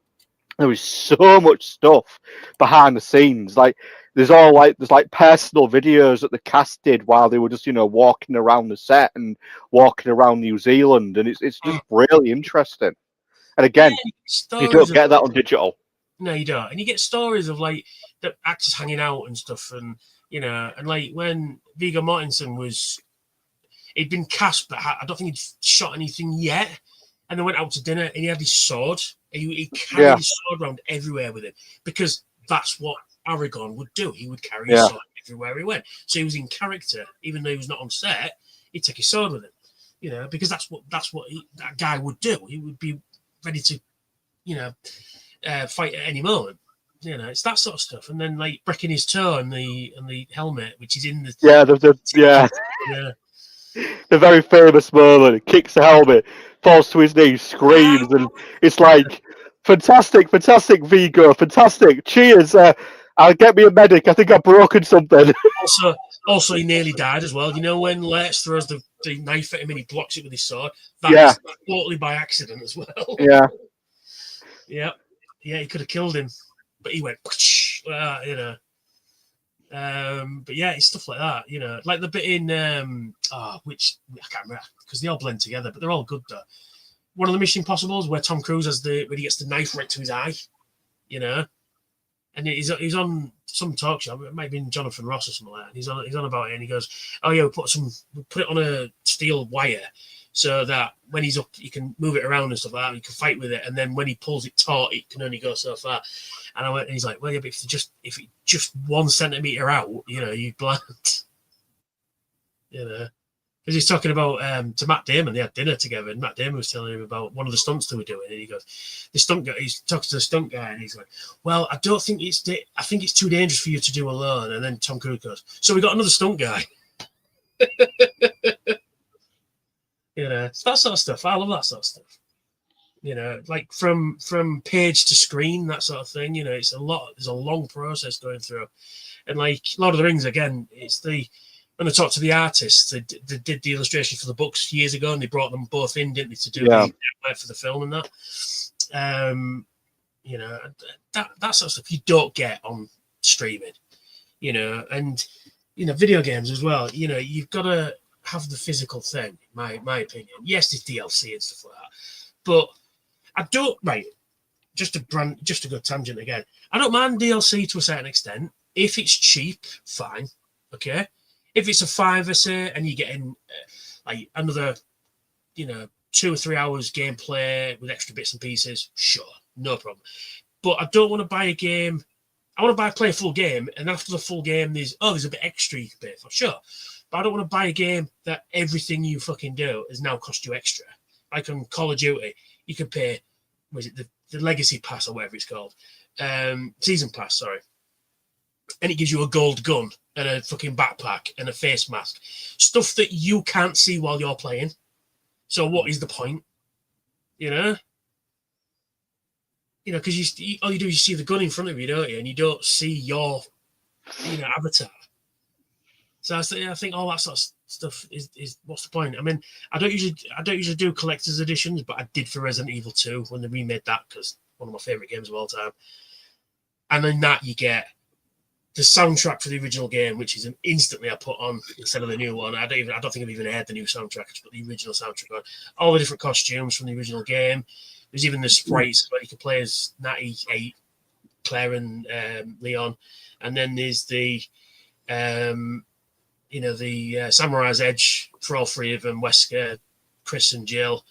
there was so much stuff behind the scenes. Like there's personal videos that the cast did while they were just, you know, walking around the set and walking around New Zealand, and it's just really interesting. And again, you don't get that on digital. No, you don't. And you get stories of like the actors hanging out and stuff, and you know, and like when Viggo Mortensen he'd been cast, but I don't think he'd shot anything yet. And they went out to dinner, and he had his sword. He carried his sword around everywhere with him because that's what Aragorn would do. He would carry his sword everywhere he went. So he was in character, even though he was not on set. He'd take his sword with him, you know, because that's what that guy would do. He would be ready to, you know, fight at any moment. You know, it's that sort of stuff. And then like breaking his toe and the helmet, which is in the the very famous moment. Kicks the helmet, falls to his knees, screams, and it's like fantastic, Vigo, fantastic. Cheers. I'll get me a medic. I think I've broken something. Also, he nearly died as well. You know when Lex throws the knife at him and he blocks it with his sword? That's totally by accident as well. Yeah, he could have killed him, but he went, you know. But yeah, it's stuff like that, you know, like the bit in which I can't remember because they all blend together, but they're all good though. One of the Mission Impossibles where Tom Cruise when he gets the knife right to his eye, you know, and he's on some talk show. It might have been Jonathan Ross or something like that. And he's on about it, and he goes, "Oh yeah, we put it on a steel wire so that when he's up, you can move it around and stuff like that. And you can fight with it, and then when he pulls it taut, it can only go so far." And he's like, "Well, yeah, but if it's just 1 centimeter out, you know, you blind." You know, because he's talking about to Matt Damon. They had dinner together, and Matt Damon was telling him about one of the stunts they were doing, and he goes, "The stunt guy." He's talking to the stunt guy, and he's like, "Well, I think it's too dangerous for you to do alone." And then Tom Cruise goes, "So we got another stunt guy." You know, it's that sort of stuff. I love that sort of stuff. You know, like from page to screen, that sort of thing. You know, it's there's a long process going through. And like Lord of the Rings, again, when I talked to the artists, they did the illustration for the books years ago, and they brought them both in, didn't they, to do the work for the film and that. You know, that sort of stuff you don't get on streaming. You know, and you know, video games as well. You know, you've got to have the physical thing. My opinion. Yes, there's DLC and stuff like that, but I don't, right, just a good tangent again. I don't mind DLC to a certain extent. If it's cheap, fine. Okay. If it's a $5, say, and you're getting like another, you know, 2 or 3 hours gameplay with extra bits and pieces, sure, no problem. But I don't want to buy a game. I want to play a full game, and after the full game, there's a bit extra you can pay for, sure. But I don't want to buy a game that everything you fucking do has now cost you extra. Like on Call of Duty, you can pay, was it the Legacy Pass or whatever it's called? Season Pass, sorry. And it gives you a gold gun and a fucking backpack and a face mask. Stuff that you can't see while you're playing. So what is the point? You know? You know, because all you do is you see the gun in front of you, don't you? And you don't see your, you know, avatar. So I think all that sort of stuff is what's the point? I mean, I don't usually do collector's editions, but I did for Resident Evil 2 when they remade that, because one of my favorite games of all time. And then that you get the soundtrack for the original game, which is instantly I put on instead of the new one. I don't think I've even heard the new soundtrack. I just put the original soundtrack on. All the different costumes from the original game. There's even the sprites where you can play as Natty, 8, Claire, and Leon. And then there's the Samurai's Edge for all three of them, Wesker, Chris and Jill,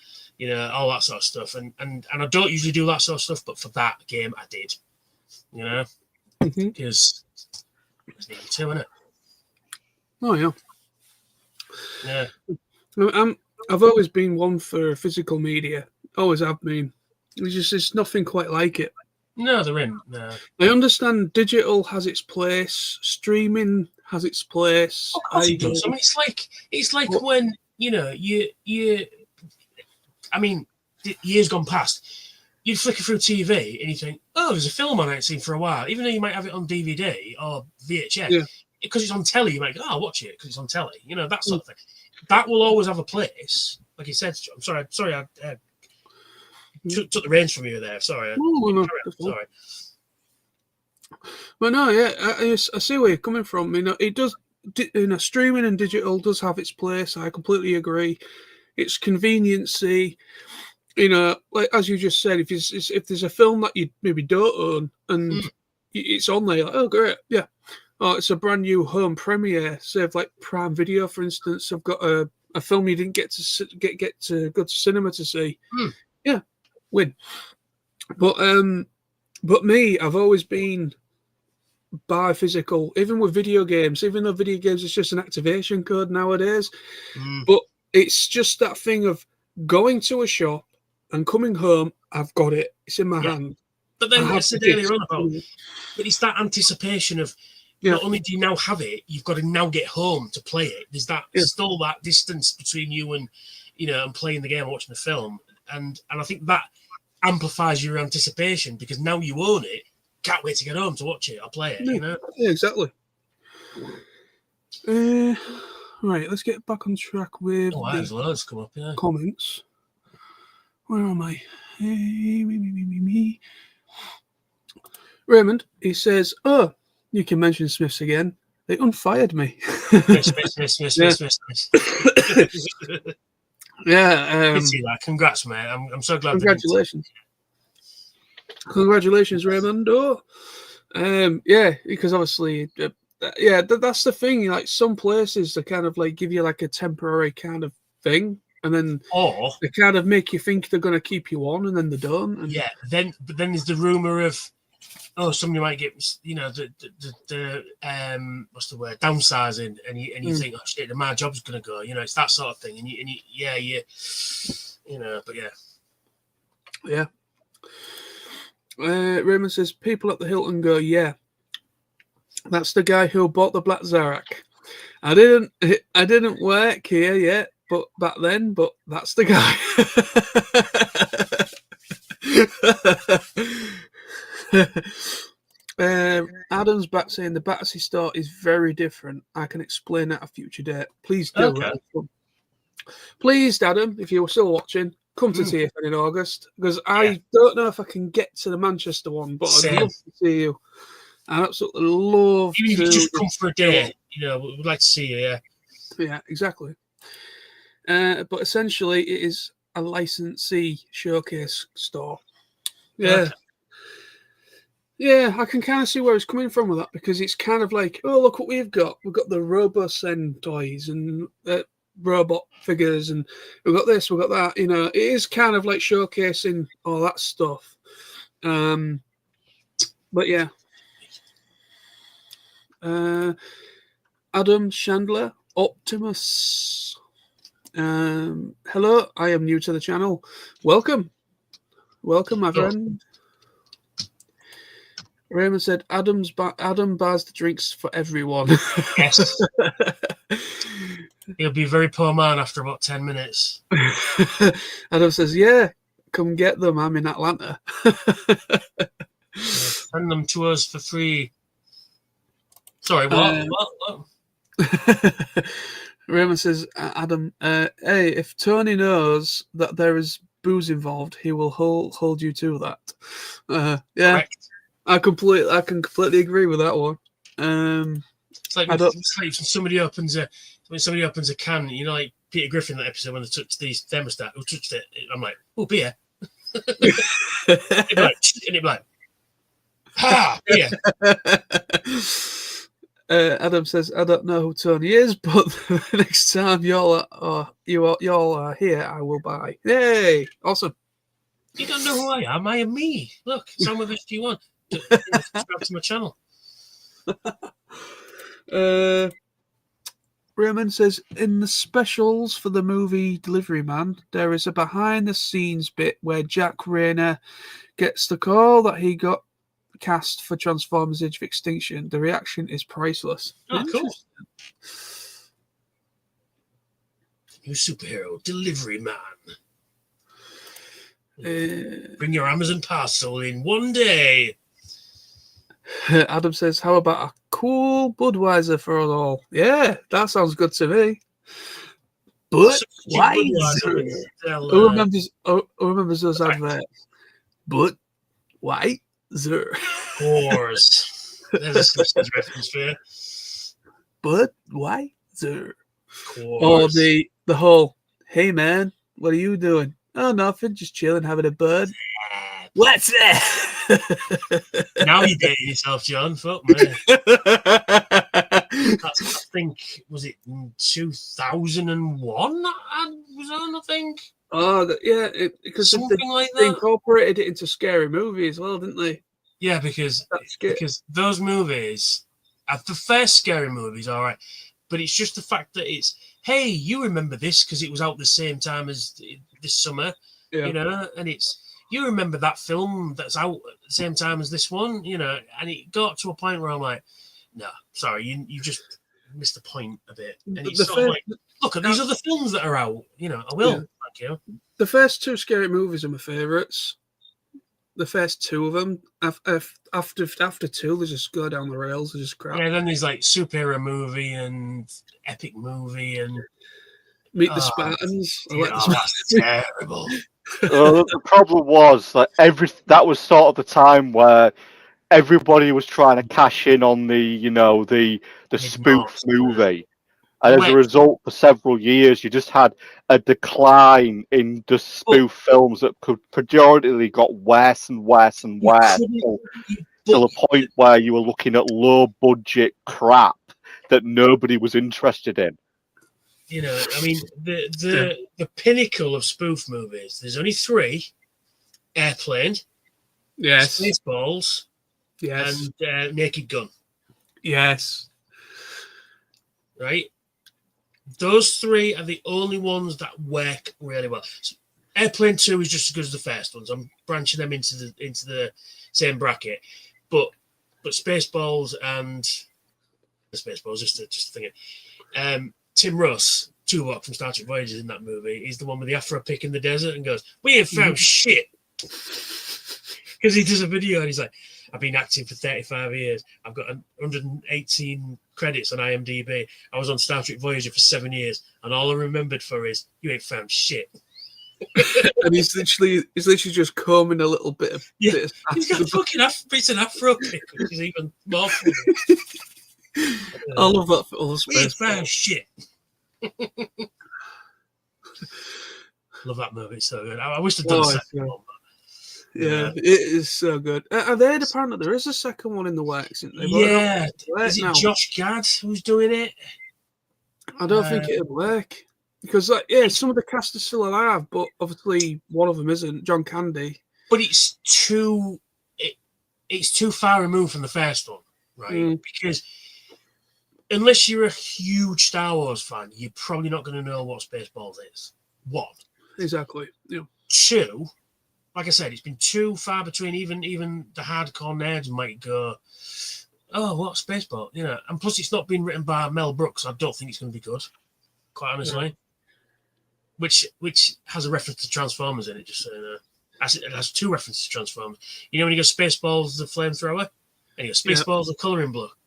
all that sort of stuff. And I don't usually do that sort of stuff, but for that game I did, because it's needed to, isn't it? Oh, yeah. Yeah. I've always been one for physical media. Always have been. There's nothing quite like it. No, they're in. No. I understand digital has its place, streaming has its place. Of course it does. I mean, it's like when I mean, years gone past, you'd flicker through TV and you think, oh, there's a film on I ain't seen for a while, even though you might have it on DVD or VHS. Because it's on telly, you might go, oh, I'll watch it because it's on telly. That sort of thing. That will always have a place. Like you said, I'm sorry, I took the reins from you there. Sorry. No, sorry. But no, yeah, I see where you're coming from. It does. Streaming and digital does have its place. I completely agree. It's conveniency. Like as you just said, if there's a film that you maybe don't own and it's on there, you're like, oh great, yeah. Oh, it's a brand new home premiere. Say like Prime Video, for instance. I've got a film you didn't get to go to cinema to see. Yeah, win. But me, I've always been buy physical, even with video games. Even though video games is just an activation code nowadays, but it's just that thing of going to a shop and coming home. I've got it. It's in my hand. But then I said earlier on about, but it's that anticipation of. Not only do you now have it, you've got to now get home to play it. There's that still that distance between you and and playing the game or watching the film, and I think that amplifies your anticipation because now you own it. Can't wait to get home to watch it or play it. Yeah, exactly. Right, let's get back on track with there's loads come up. Yeah. Comments. Where am I? Raymond, he says, "Oh, you can mention Smiths again. They unfired me." Miss. Yeah. Congrats, mate. I'm so glad. Congratulations, Raymond. Yeah, because obviously, that's the thing. Like some places, they kind of like give you like a temporary kind of thing, and then they kind of make you think they're going to keep you on, and then they don't. And... Yeah. But then there's the rumor of. Oh, somebody might get, the what's the word, downsizing, and you think, oh shit, my job's gonna go. It's that sort of thing, and but yeah. Raymond says people at the Hilton go, yeah, that's the guy who bought the black Zarak. I didn't work here yet, but back then, but that's the guy. Adam's back saying the Battersea store is very different. I can explain at a future date. Please do. Okay. Please, Adam, if you're still watching, come to TFN in August because I don't know if I can get to the Manchester one, but I'd love to see you. I'd absolutely love even to. If you just come for a day, we'd like to see you. Yeah. Yeah, exactly. But essentially, it is a licensee showcase store. Yeah. Okay. Yeah, I can kind of see where it's coming from with that because it's kind of like, oh, look what we've got. We've got the RoboSend toys and robot figures, and we've got this, we've got that. It is kind of like showcasing all that stuff. But yeah. Adam Chandler, Optimus. Hello, I am new to the channel. Welcome, my friend. Raymond said, Adam buys the drinks for everyone. Yes. He'll be a very poor man after about 10 minutes. Adam says, yeah, come get them. I'm in Atlanta. Send them to us for free. Sorry, what? Raymond says, Adam, hey, if Tony knows that there is booze involved, he will hold you to that. Yeah, Correct. I can completely agree with that one. It's like when somebody opens a can, you know, like Peter Griffin that episode when they touched these thermostat, who touched it? I'm like, oh, beer. And it'd be like, beer. Adam says, I don't know who Tony is, but the next time y'all are here, I will buy. Yay! Awesome. You don't know who I am. I am me. Look, Soundwave SG-1. Subscribe to my channel. Raymond says, in the specials for the movie Delivery Man, there is a behind-the-scenes bit where Jack Rayner gets the call that he got cast for Transformers Age of Extinction. The reaction is priceless. Oh, cool. New superhero, Delivery Man. Bring your Amazon parcel in one day. Adam says, how about a cool Budweiser for us all? Yeah, that sounds good to me. Budweiser. Who remembers those adverts? Budweiser. Course. There's a Simpsons reference for you. Budweiser. Or the whole, hey man, what are you doing? Oh, nothing, just chilling, having a bud. What's that? Now you're dating yourself, John. Fuck me. I think, was it in 2001 that ad was on, I think? Oh, yeah, because something like that. They incorporated it into Scary Movie as well, didn't they? Yeah, because those movies, the first Scary Movie's all right, but it's just the fact that it's, hey, you remember this because it was out the same time as this summer, you know, and it's, you remember that film that's out at the same time as this one, you know, and it got to a point where I'm like, no, sorry, you just missed the point a bit. And it's sort of like, look at these other films that are out, you know, I will, thank you. The first two Scary Movies are my favourites. The first two of them. After two, they just go down the rails. They just crap. Yeah, then there's like superhero movie and epic movie and Meet the Spartans. That's terrible. The problem was that that was sort of the time where everybody was trying to cash in on the spoof movie. And as a result, for several years, you just had a decline in the spoof films that predominantly got worse and worse and worse to the point where you were looking at low-budget crap that nobody was interested in. You know, I mean, the pinnacle of spoof movies, there's only three. Airplane. Yes. Spaceballs. Yes. And Naked Gun. Yes. Right? Those three are the only ones that work really well. So Airplane 2 is just as good as the first ones. I'm branching them into the same bracket. But Spaceballs and Spaceballs, just to think it. Tim Russ, Tuvok from Star Trek Voyager in that movie, he's the one with the afro pick in the desert and goes, we ain't found shit. Because he does a video and he's like, I've been acting for 35 years. I've got 118 credits on IMDb. I was on Star Trek Voyager for 7 years, and all I remembered for is, you ain't found shit. And he's literally just combing a little bit of... Yeah, he's got a fucking bits of afro pick, which is even more funny. I love that for all the We ain't found shit. Love that movie, it's so good. I wish they'd done a second one. Yeah, it is so good. Are they apparently there is a second one in the works, isn't there? Yeah, is it Josh Gad who's doing it? I don't think it'll work because, some of the cast is still alive, but obviously one of them isn't. John Candy. But it's too far removed from the first one, right? Because unless you're a huge Star Wars fan, you're probably not going to know what Spaceballs is. One, exactly. Yeah. Two. Like I said, it's been too far between. Even the hardcore nerds might go, "Oh, what Spaceball?" You know. And plus, it's not been written by Mel Brooks. I don't think it's going to be good, quite honestly. Yeah. Which has a reference to Transformers in it. Just so you know, it has two references to Transformers. You know when you go Spaceballs, the flamethrower, and you go Spaceballs, the coloring book,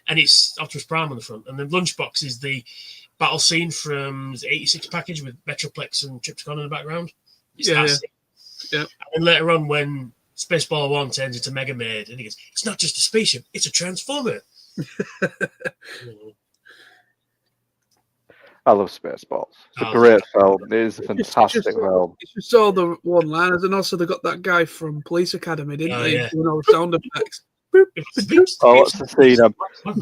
and it's Optimus Prime on the front, and the lunchbox is the battle scene from the 86 package with Metroplex and Tripticon in the background. It's that scene. Yeah. And then later on, when Spaceball 1 turns into Mega Maid, and he goes, "It's not just a spaceship, it's a transformer." I love Spaceballs. It's a great film. It is a fantastic film. It's just all the one-liners, and also they got that guy from Police Academy, didn't they? Yeah. Doing all the sound effects. Oh, what's the scene?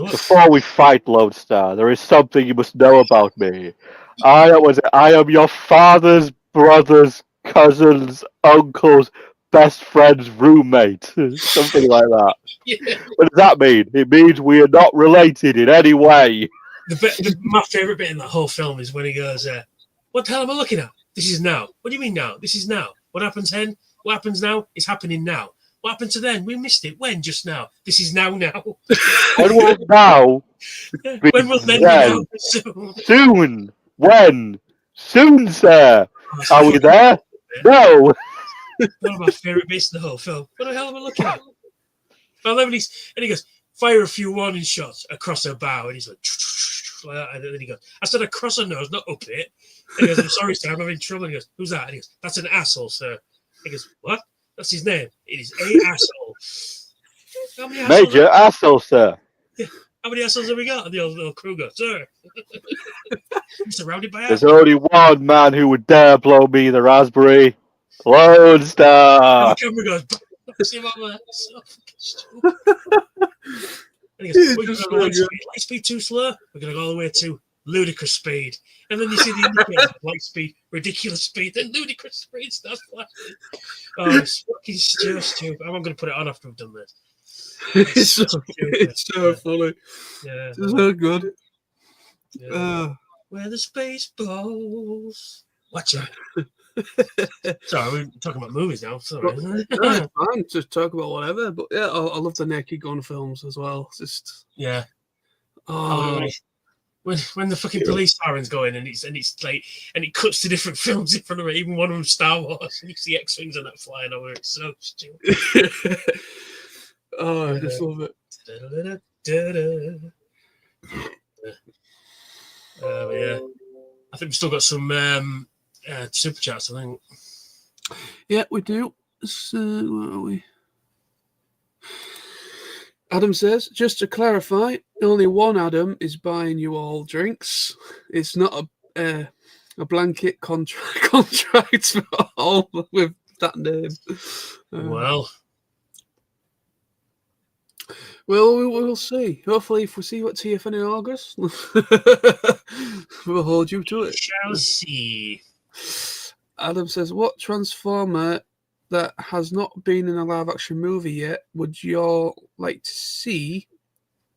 Before we fight, Lodestar, there is something you must know about me. I am your father's brother's cousin's uncle's best friend's roommate. Something like that. Yeah. What does that mean? It means we are not related in any way. My favourite bit in the whole film is when he goes, "What the hell am I looking at? This is now. What do you mean now? This is now. What happens then? What happens now? It's happening now. What happened to then? We missed it. When? Just now. This is now. When will now? When will then be now? Soon. Soon. When? Soon, sir. Are we there? No. One of my favourite bits in the whole film. What the hell am I looking at? And he goes, "Fire a few warning shots across her bow," and he's like that. And then he goes, "I said across her nose, not up it." And he goes, "I'm sorry, sir, I'm having trouble." And he goes, "Who's that?" And he goes, "That's an asshole, sir." He goes, "What? That's his name. It is a asshole." How many assholes Major asshole, sir. How many assholes have we got? And the old little crew goes, "Sir." I'm surrounded by There's assholes. only one man who would dare blow me the raspberry. Lone And Star. the camera goes, "See him over there. So fucking stupid." And he goes, "We're going to light speed too slow. We're going to go all the way to ludicrous speed." And then you see the indicator, light speed, ridiculous speed, then ludicrous speed starts flashing. Oh, it's fucking stupid. I'm going to put it on after we've done this. It's so funny. Yeah. It's so good. Yeah. Where the space balls. Watch out. Sorry, we're talking about movies now. Sorry. No, it's fine to talk about whatever, but yeah, I love the Naked Gun films as well. It's just Yeah. oh, When the fucking police sirens go in and it's like and it cuts to different films in front of it, even one of them Star Wars, and you see X-Wings and that flying over. It's so stupid. oh, I just love it. Yeah. I think we've still got some super chats, I think. Yeah, we do. So, where are we? Adam says, just to clarify, only one Adam is buying you all drinks. It's not a blanket contract for all with that name. Well, we'll see. Hopefully, if we see what TFN in August, we'll hold you to it. Shall see. Adam says, what Transformer that has not been in a live-action movie yet would you all like to see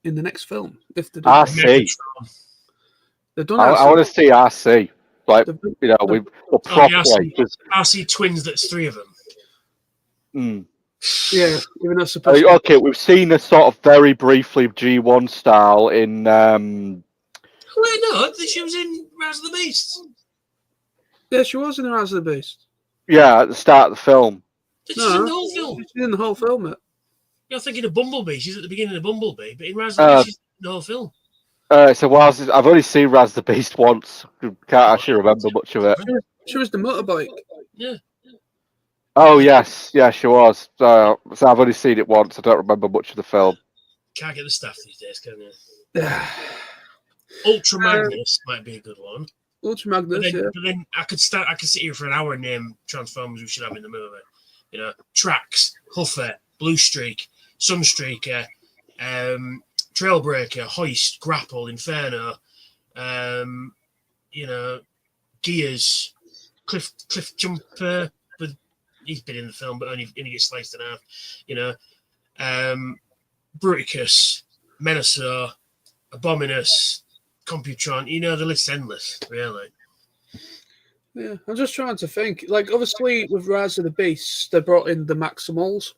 in the next film? If they do RC. They've done I want to see RC. Like, we're properly. RC twins, that's three of them. Yeah, even though supposed okay, we've seen a sort of very briefly G1 style in. Wait, no, she was in Rise of the Beasts. Yeah, she was in the Rise of the Beast. Yeah, at the start of the film. She's in the whole film. She's in the whole film, mate. You're thinking of Bumblebee. She's at the beginning of Bumblebee, but in Rise of the Beast, she's in the whole film. So whilst I've only seen Raz the Beast once, can't actually remember much of it. She was the motorbike. Yeah. Oh yes, yeah, she was. So I've only seen it once. I don't remember much of the film. Can't get the staff these days, can you? Ultra Magnus might be a good one. Ultra Magnus, but then I could sit here for an hour and name Transformers we should have in the movie. You know, Trax, Huffer, Blue Streak, Sunstreaker, Trailbreaker, Hoist, Grapple, Inferno, Gears, Cliff Jumper. But he's been in the film, but only gets sliced in half. You know, Bruticus, Menasor, Abominus, Computron. You know, the list's endless, really. Yeah, I'm just trying to think. Like, obviously, with Rise of the Beasts, they brought in the Maximals,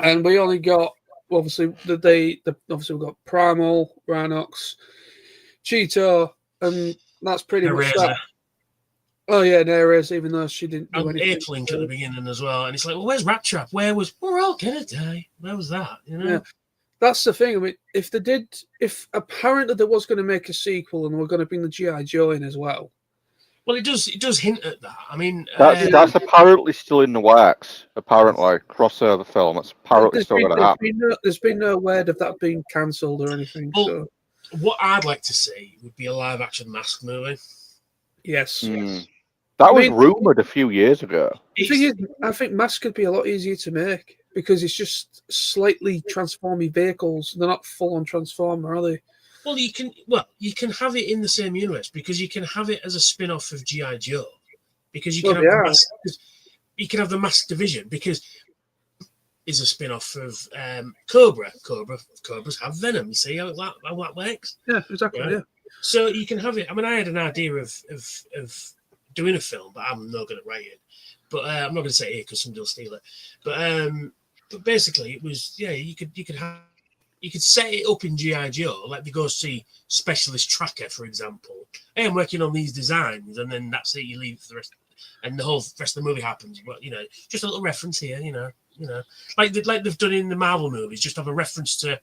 and we only got obviously obviously we got Primal, Rhinox, Cheetor, and that's pretty much that. Oh yeah, Neres, even though she didn't do anything. Ape-Link at the beginning as well, and it's like, well, where's Rat Trap? We're all gonna die. Where was that? You know? That's the thing. I mean, if apparently there was going to make a sequel and we're going to bring the G.I. Joe in as well. Well, it does hint at that. I mean, that's apparently still in the works. Apparently, crossover film. It's apparently still going to happen. There's been no word of that being cancelled or anything. Well, so, what I'd like to see would be a live-action Mask movie. yes. That was rumoured a few years ago. The thing is, I think Mask could be a lot easier to make because it's just slightly transformy vehicles. They're not full-on Transformer, are they? Well, you can have it in the same universe because you can have it as a spin-off of G.I. Joe because you can have the Mask division because is a spin-off of Cobra. Cobras have venom. You see how that works? Yeah, exactly. Yeah. So you can have it. I mean, I had an idea of doing a film, but I'm not going to write it. But I'm not going to say it here because somebody will steal it. But basically, it was you could set it up in G.I. Joe, like they go see Specialist Tracker, for example. Hey, I'm working on these designs, and then that's it. You leave for the rest, and the whole rest of the movie happens. But just a little reference here, like they've done in the Marvel movies. Just have a reference to,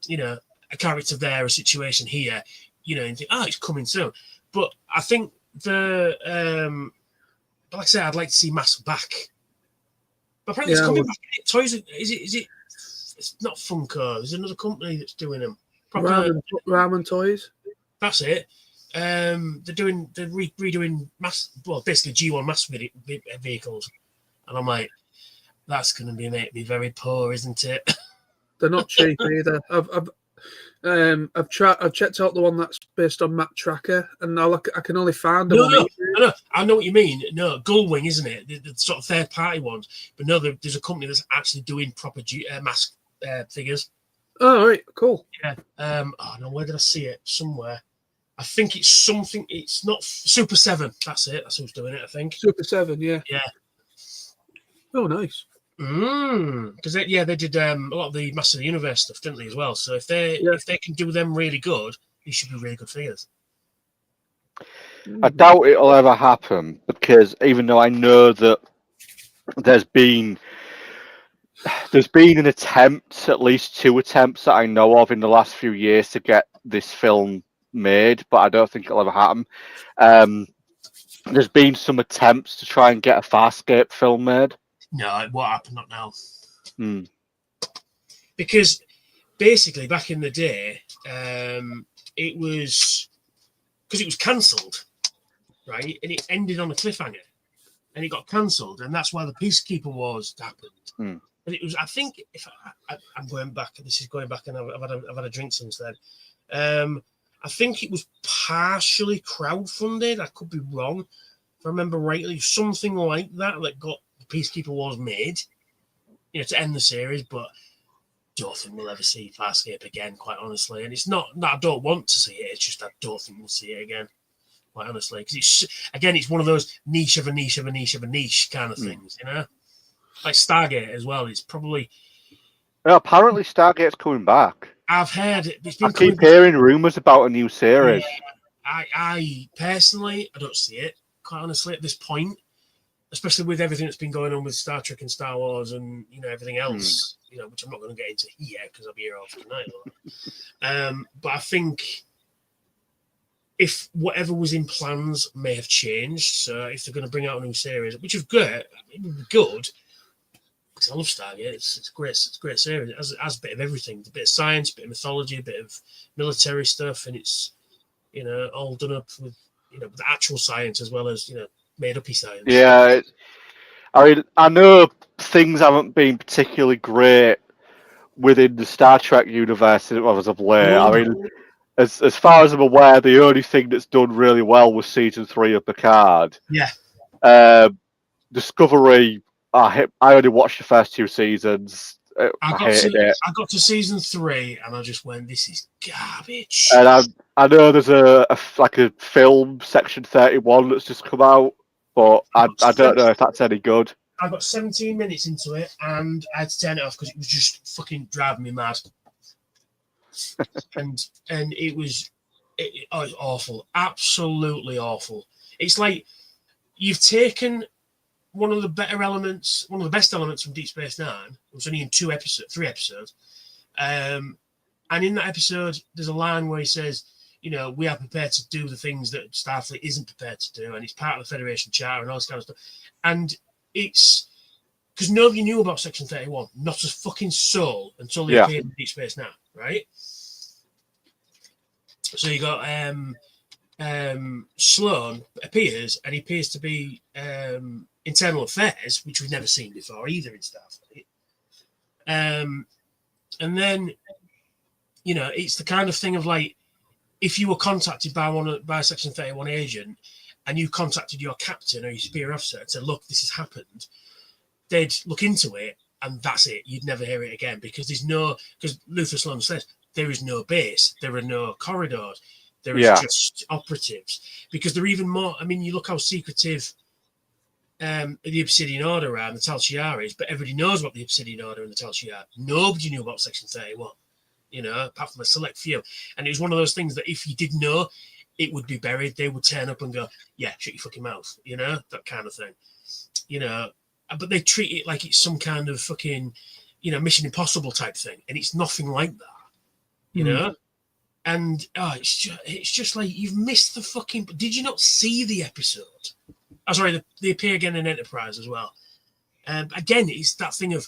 a character there, a situation here, and think, it's coming soon. But I think like I said, I'd like to see Mask back. But apparently, it's coming back. Toys, is it? It's not Funko. There's another company that's doing them. Ramen Toys. That's it. They're redoing basically G1 Mask vehicles, and I'm like, that's going to make me very poor, isn't it? They're not cheap either. I've checked out the one that's based on Map Tracker, and now I can only find them. No, I know what you mean. No, Gullwing, isn't it? The sort of third party ones. But no, there's a company that's actually doing proper Mask figures. Oh, right, cool. Yeah. No, where did I see it? Somewhere. I think it's something. It's not Super 7. That's it. That's who's doing it. I think Super 7. Yeah. Yeah. Oh, nice. Because they did a lot of the Master of the Universe stuff, didn't they, as well? So if they can do them really good, these should be really good figures. I doubt it'll ever happen because even though I know that there's been an attempt, at least 2 attempts that I know of in the last few years to get this film made, but I don't think it'll ever happen. There's been some attempts to try and get a Farscape film made. No, it won't happen, not now. Because basically, back in the day, it was because it was cancelled, right? And it ended on a cliffhanger, and it got cancelled, and that's why the Peacekeeper Wars happened. But it was, I think, if I'm going back, this is going back, and I've had a drink since then. I think it was partially crowdfunded. I could be wrong. If I remember rightly, something like that got Peacekeeper Wars made, to end the series, but don't think we'll ever see Farscape again, quite honestly. And it's not that I don't want to see it; it's just I don't think we'll see it again, quite honestly. Because it's one of those niche of a niche of a niche of a niche kind of things, like Stargate as well. It's probably apparently Stargate's coming back. I've heard it. I keep hearing rumours about a new series. I personally, I don't see it, quite honestly, at this point. Especially with everything that's been going on with Star Trek and Star Wars and everything else, which I'm not going to get into here because I'll be here all tonight. But I think if whatever was in plans may have changed, so if they're going to bring out a new series, which is good, it would be good because I love Stargate. It's great. It's a great series. It has a bit of everything: a bit of science, a bit of mythology, a bit of military stuff, and it's all done up with with the actual science as well as made-up science. Yeah, I know things haven't been particularly great within the Star Trek universe as of late. As far as I'm aware, the only thing that's done really well was season 3 of Picard. Yeah. Discovery, I only watched the first 2 seasons. I hated it. I got to season 3 and I just went, "This is garbage." And I know there's a film, Section 31, that's just come out. But I don't know if that's any good. I got 17 minutes into it and I had to turn it off because it was just fucking driving me mad. and it was awful, absolutely awful. It's like you've taken one of the best elements from Deep Space Nine. It was only in 3 episodes, And in that episode, there's a line where he says, you know, we are prepared to do the things that Starfleet isn't prepared to do, and it's part of the Federation Charter and all this kind of stuff. And it's because nobody knew about Section 31, not a fucking soul, until they appeared in Deep Space Nine, right? So you got Sloan appears, and he appears to be internal affairs, which we've never seen before either in Starfleet. And then, you know, it's the kind of thing of like, if you were contacted by a Section 31 agent and you contacted your captain or your superior officer and said, look, this has happened, they'd look into it and that's it. You'd never hear it again because because Luther Sloan says there is no base, there are no corridors, there is just operatives. Because they're even more, I mean, you look how secretive the Obsidian Order are and the Tal Shiar is, but everybody knows about the Obsidian Order and the Tal Shiar. Nobody knew about Section 31. You know, apart from a select few. And it was one of those things that if you did know, it would be buried. They would turn up and go, yeah, shut your fucking mouth, you know, that kind of thing. You know, but they treat it like it's some kind of fucking, you know, Mission Impossible type thing. And it's nothing like that, you know? And it's just like you've missed the fucking. Did you not see the episode? Oh, sorry, they appear again in Enterprise as well. Again, it's that thing of,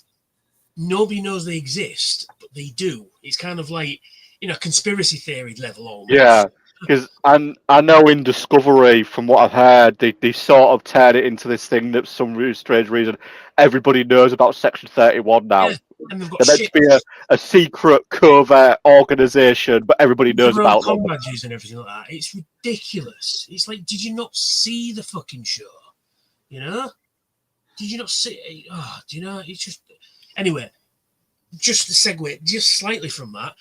nobody knows they exist, but they do. It's kind of like, you know, conspiracy theory level almost. Yeah, because I know in Discovery, from what I've heard, they sort of turn it into this thing that for some strange reason everybody knows about Section 31 now. Yeah, and they've got They're meant to be a secret covert organisation, but everybody knows about them. Badges and everything like that. It's ridiculous. It's like, did you not see the fucking show? You know? Did you not see it? Oh, do you know? It's just... Anyway, just to segue just slightly from that,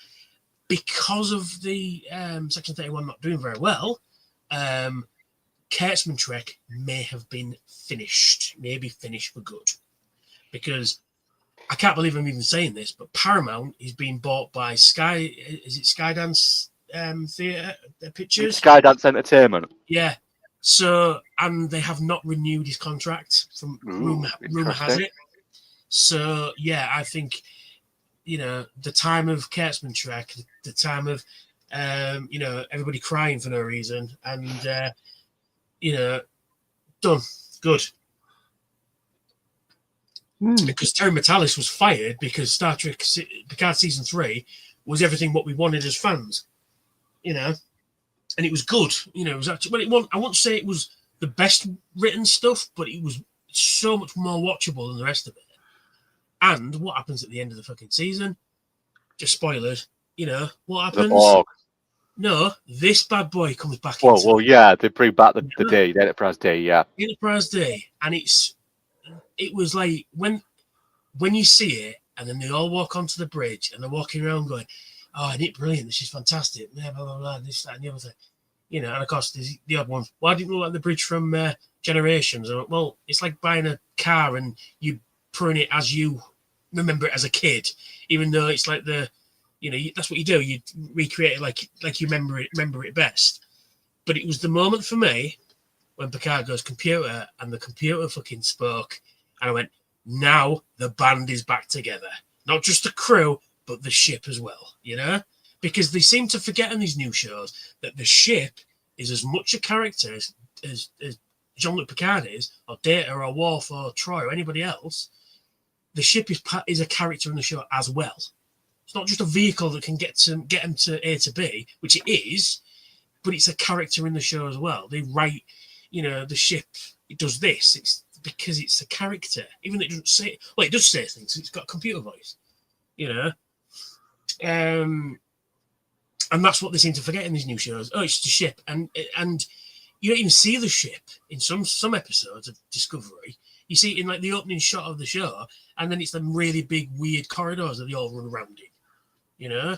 because of the Section 31 not doing very well, Kurtzman Trek may have been finished, maybe finished for good. Because I can't believe I'm even saying this, but Paramount is being bought by Sky. Is it Skydance Theatre Pictures? Skydance Entertainment. Yeah. So, and they have not renewed his contract. From rumor has it. So, yeah, I think, you know, the time of Kurtzman Trek, the time of, you know, everybody crying for no reason, and, you know, done. Good. Because Terry Matalis was fired because Star Trek Picard Season 3 was everything what we wanted as fans, you know, and it was good. You know, it was actually, well, I won't say it was the best written stuff, but it was so much more watchable than the rest of it. And what happens at the end of the fucking season? Just spoilers. You know, what happens? No, this bad boy comes back. Well, yeah, they bring back the day, the Enterprise Day, yeah. Enterprise Day. And it was like when you see it, and then they all walk onto the bridge, and they're walking around going, oh, isn't it brilliant? This is fantastic. Blah, blah, blah, blah, this, that, and the other thing. You know, and of course, there's the odd ones. Why didn't you look like the bridge from Generations? Well, it's like buying a car and you putting it as you remember it as a kid, even though it's like you know, that's what you do. You recreate it like you remember it best. But it was the moment for me when Picard goes computer, and the computer fucking spoke, and I went, now the band is back together. Not just the crew, but the ship as well, you know? Because they seem to forget in these new shows that the ship is as much a character as Jean-Luc Picard is, or Data, or Worf, or Troy, or anybody else. The ship is a character in the show as well. It's not just a vehicle that can get them to A to B, which it is, but it's a character in the show as well. They write, you know, the ship, it does this. It's because it's a character, even though it doesn't say. Well, it does say things. It's got a computer voice, you know. And that's what they seem to forget in these new shows. Oh, it's just a ship, and you don't even see the ship in some episodes of Discovery. You see it in like the opening shot of the show, and then it's them really big, weird corridors that they all run around in, you know,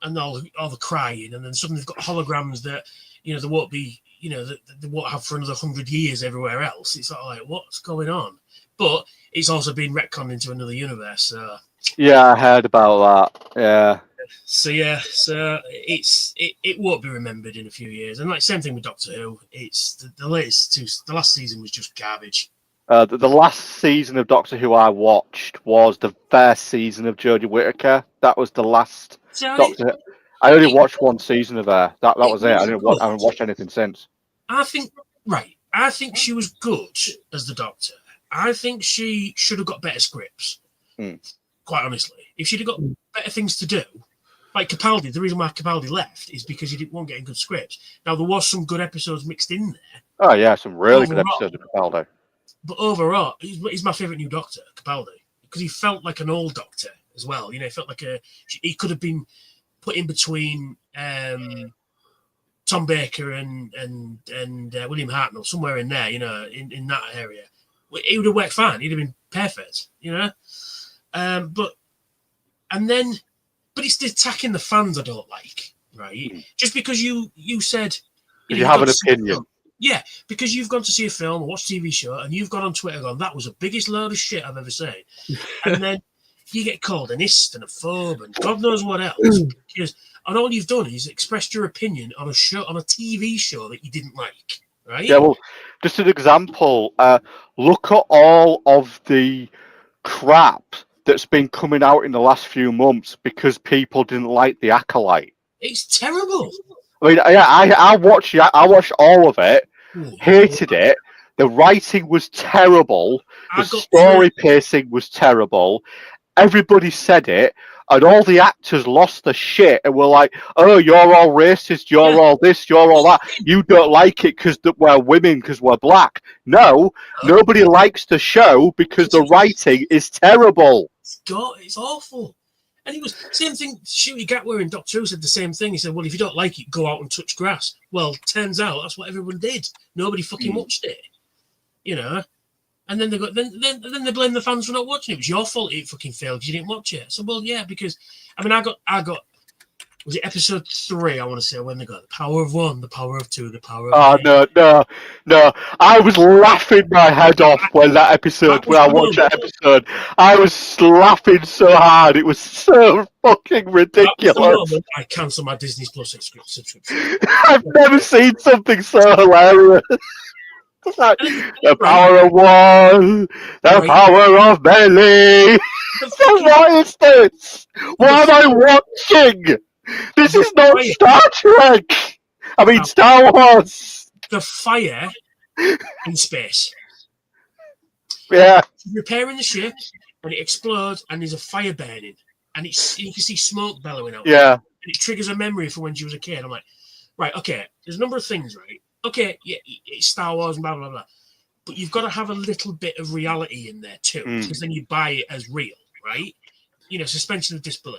and all the crying, and then suddenly they've got holograms that, you know, they won't be, you know, that they won't have for another 100 years everywhere else. It's sort of like, what's going on? But it's also been retconned into another universe. So yeah, I heard about that. Yeah. So it won't be remembered in a few years, and like same thing with Doctor Who. It's the latest the last season was just garbage. The last season of Doctor Who I watched was the first season of Jodie Whittaker. That was the last Doctor. I only watched one season of her. That was it. I haven't watched anything since. I think she was good as the Doctor. I think she should have got better scripts. Quite honestly, if she'd have got better things to do, like Capaldi, the reason why Capaldi left is because he weren't getting good scripts. Now there was some good episodes mixed in there. Oh yeah, some really good episodes of Capaldi. But overall, he's my favourite new Doctor, Capaldi, because he felt like an old Doctor as well. You know, he felt like he could have been put in between Tom Baker and William Hartnell, somewhere in there. You know, in that area, he would have worked fine. He'd have been perfect. You know, but it's the attacking the fans I don't like, right? Just because you said you have an opinion. Yeah, because you've gone to see a film or watch a TV show and you've gone on Twitter gone, that was the biggest load of shit I've ever seen. And then you get called an ist and a phobe and God knows what else. And all you've done is expressed your opinion on a TV show that you didn't like, right? Yeah, well, just an example, look at all of the crap that's been coming out in the last few months because people didn't like The Acolyte. It's terrible. I mean, yeah, I watched all of it, hated it. The writing was terrible. The story pacing was terrible. Everybody said it, and all the actors lost their shit and were like, "Oh, you're all racist. You're all this. You're all that. You don't like it because we're women, because we're black." No, nobody likes the show because the writing is terrible. It's awful. And he was same thing. Shooty Gatwa in Doctor Who said the same thing. He said, "Well, if you don't like it, go out and touch grass." Well, turns out that's what everyone did. Nobody fucking watched it, you know. And then they they blame the fans for not watching it. It was your fault it fucking failed because you didn't watch it. So, well, yeah, because I mean, I got was it episode 3? I want to say when they got the power of 1, the power of 2, the power of. No! I was laughing my head off when I watched that episode. I was laughing so hard. It was so fucking ridiculous. I cancelled my Disney Plus subscription. I've never seen something so hilarious. Like, the power of 1, the power of many. What is this? What am I watching? This is not Star Trek. I mean, Star Wars. The fire in space. Yeah. Repairing the ship, and it explodes, and there's a fire burning, and you can see smoke bellowing out. Yeah. And it triggers a memory from when she was a kid. I'm like, right, okay, there's a number of things, right? Okay, yeah, it's Star Wars and blah, blah, blah. But you've got to have a little bit of reality in there, too, because then you buy it as real, right? You know, suspension of disbelief.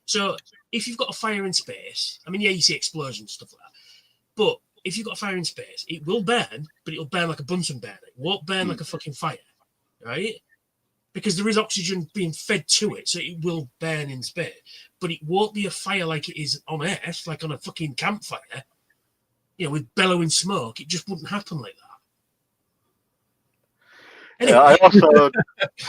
So if you've got a fire in space, I mean, yeah, you see explosions and stuff like that. But if you've got a fire in space, it will burn, but it'll burn like a Bunsen burner. It won't burn like a fucking fire, right? Because there is oxygen being fed to it, so it will burn in space. But it won't be a fire like it is on Earth, like on a fucking campfire, you know, with bellowing smoke. It just wouldn't happen like that. Anyway. Yeah, I also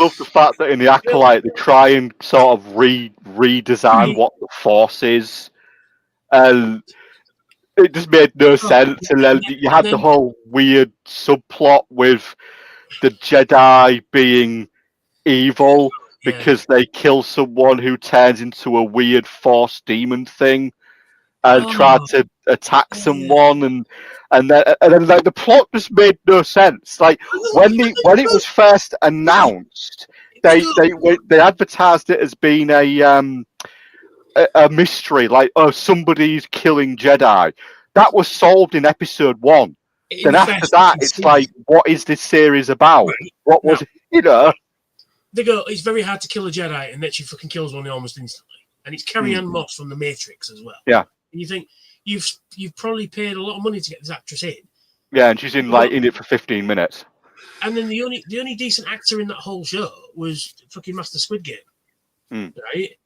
love the fact that in The Acolyte they try and sort of redesign what the Force is, and it just made no sense. And then you had the whole weird subplot with the Jedi being evil because they kill someone who turns into a weird Force demon thing and tried to attack someone, and then like the plot just made no sense. Like when it was first announced, they advertised it as being a mystery, like somebody's killing Jedi. That was solved in episode 1. Then after that, it's like, what is this series about? Right. What was it? You know? They go, it's very hard to kill a Jedi, and then she fucking kills one almost instantly. And it's Carrie-Anne Moss from The Matrix as well. Yeah. And you think you've probably paid a lot of money to get this actress in. Yeah, and she's in it for 15 minutes. And then the only decent actor in that whole show was fucking Master Squid Game, right?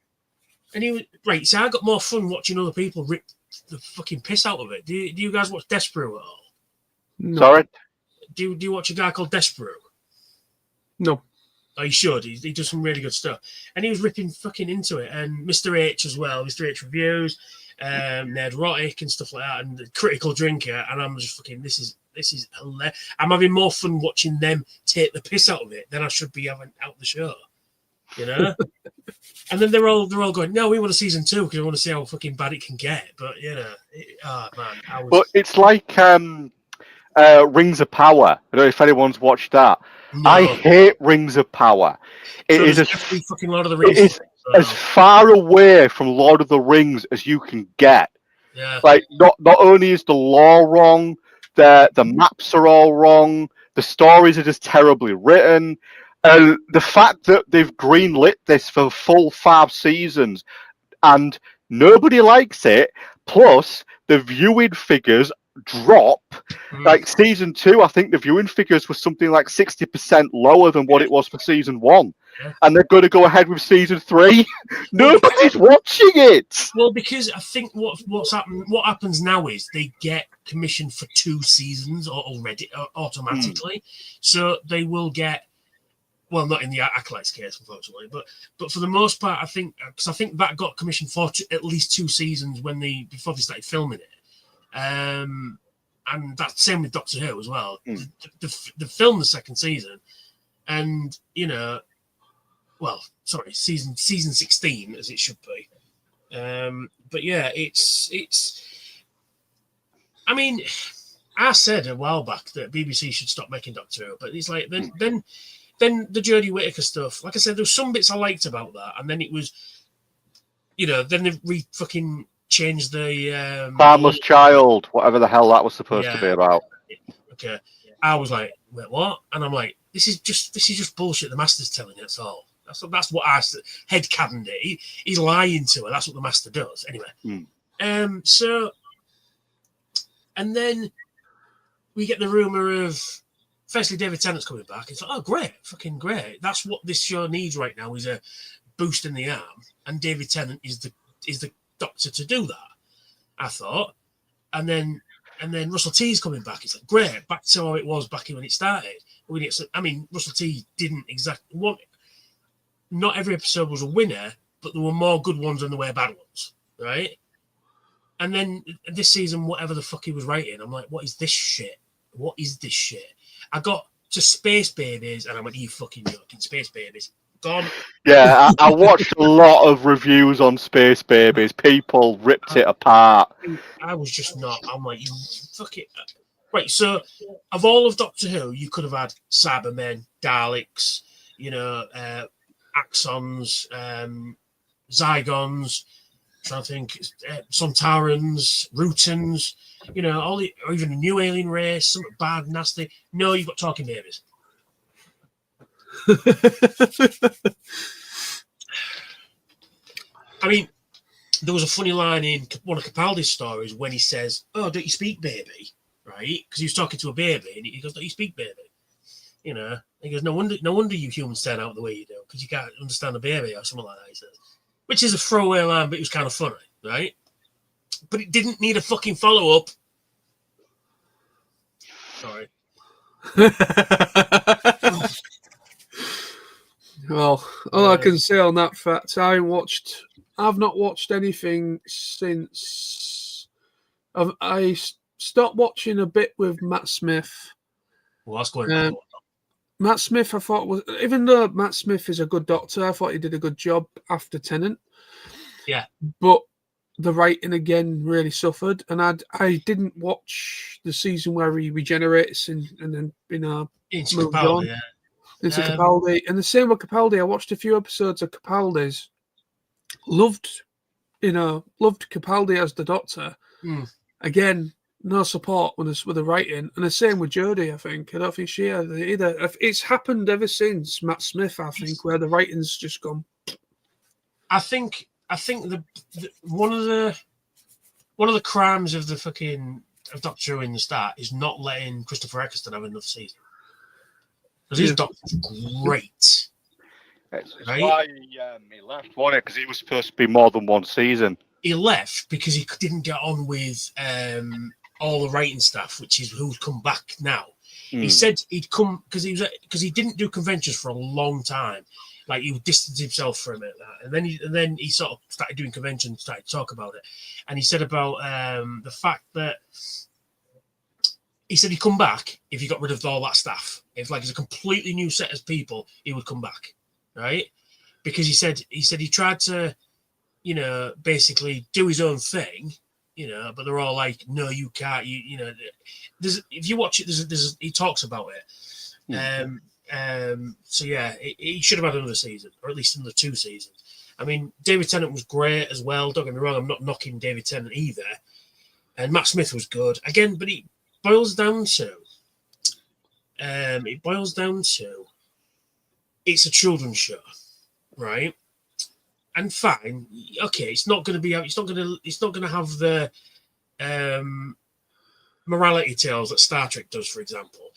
And he was right. So I got more fun watching other people rip the fucking piss out of it. Do you guys watch Desperate at all? No. Sorry. Do you watch a guy called Desperate? No. Oh, he should. He does some really good stuff. And he was ripping fucking into it. And Mr. H as well. Mr. H reviews. Ned Roddick and stuff like that, and the Critical Drinker, and I'm just fucking, this is hilarious. I'm having more fun watching them take the piss out of it than I should be having out the show, you know. And then they're all going, no, we want a season 2 because we want to see how fucking bad it can get. But you know, But it's like Rings of Power. I don't know if anyone's watched that. No. I hate Rings of Power. It so is fucking Lord of the Rings. It is as far away from Lord of the Rings as you can get. Yeah. Like not only is the lore wrong, the maps are all wrong, the stories are just terribly written. And the fact that they've greenlit this for full 5 seasons and nobody likes it, plus the viewing figures drop. Like season 2, I think the viewing figures were something like 60% lower than what it was for season 1. Yeah. And they're going to go ahead with season 3. Nobody's watching it. Well, because I think what happens now is they get commissioned for 2 seasons already automatically. So they will get, well, not in the Acolyte's case, unfortunately, but for the most part, I think, because I think that got commissioned for at least 2 seasons before they started filming it. And that's same with Doctor Who as well. The film the 2nd season, and you know, well, sorry, season 16 as it should be. But yeah, it's. I mean, I said a while back that BBC should stop making Doctor Who, but it's like then the Jodie Whittaker stuff. Like I said, there was some bits I liked about that, and then it was, you know, then they fucking changed the Farmer's Child, whatever the hell that was supposed to be about. Okay, I was like, wait, what? And I'm like, this is just bullshit. The Master's telling it. That's all. That's what I headcanoned it. He's lying to her. That's what the Master does. Anyway, so, and then we get the rumor of, firstly, David Tennant's coming back. It's like, oh, great, fucking great. That's what this show needs right now, is a boost in the arm, and David Tennant is the Doctor to do that, I thought. And then Russell T's coming back. It's like, great, back to how it was back when it started. I mean, Russell T didn't exactly want. Not every episode was a winner, but there were more good ones than there were bad ones, right? And then this season, whatever the fuck he was writing, I'm like, what is this shit? What is this shit? I got to Space Babies, and I went, you fucking joking, Space Babies. Gone. Yeah, I watched a lot of reviews on Space Babies. People ripped it apart. I was just not. I'm like, you fuck it. Right, so of all of Doctor Who, you could have had Cybermen, Daleks, you know, Axons, Zygons, I'm trying to think, Sontarans, Rutans, you know, or even a new alien race, something bad, nasty. No, you've got talking babies. I mean, there was a funny line in one of Capaldi's stories when he says, "Oh, don't you speak, baby?" Right? Because he was talking to a baby, and he goes, "Don't you speak, baby?" You know, he goes, "No wonder you humans turn out the way you do, because you can't understand a baby," or something like that. He says, which is a throwaway line, but it was kind of funny, right? But it didn't need a fucking follow up. Sorry. Well, all I can say on that fact, I've not watched anything since I stopped watching a bit with Matt Smith. Well, that's going on. Matt Smith, I thought, was, even though Matt Smith is a good Doctor, I thought he did a good job after Tennant. Yeah. But the writing again really suffered, and I didn't watch the season where he regenerates and then into moved Capaldi, on. yeah. Into Capaldi. And the same with Capaldi. I watched a few episodes of Capaldi's. Loved Capaldi as the Doctor. Again, no support with the writing. And the same with Jodie, I think. I don't think she had either. It's happened ever since Matt Smith, I think, where the writing's just gone. I think the one of the crimes of the fucking of Doctor Who in the start is not letting Christopher Eccleston have another season. Because his Doctor's great. It's right? why he left, wasn't it? Because he was supposed to be more than one season. He left because he didn't get on with all the writing staff, which is who's come back now. He said he'd come because he didn't do conventions for a long time, Like he would distance himself from it, and then he sort of started doing conventions, started to talk about it, and he said about the fact that he said he'd come back if he got rid of all that stuff. If like it's a completely new set of people, he would come back, right? Because he said he tried to, basically do his own thing, but they're all like, no, you can't, there's if you watch it, there's he talks about it. So yeah, he should have had another season, or at least another 2 seasons. I mean, David Tennant was great as well. Don't get me wrong, I'm not knocking David Tennant either. And Matt Smith was good again, but it boils down to, it's a children's show, right? And fine, okay, it's not going to have the morality tales that Star Trek does, for example.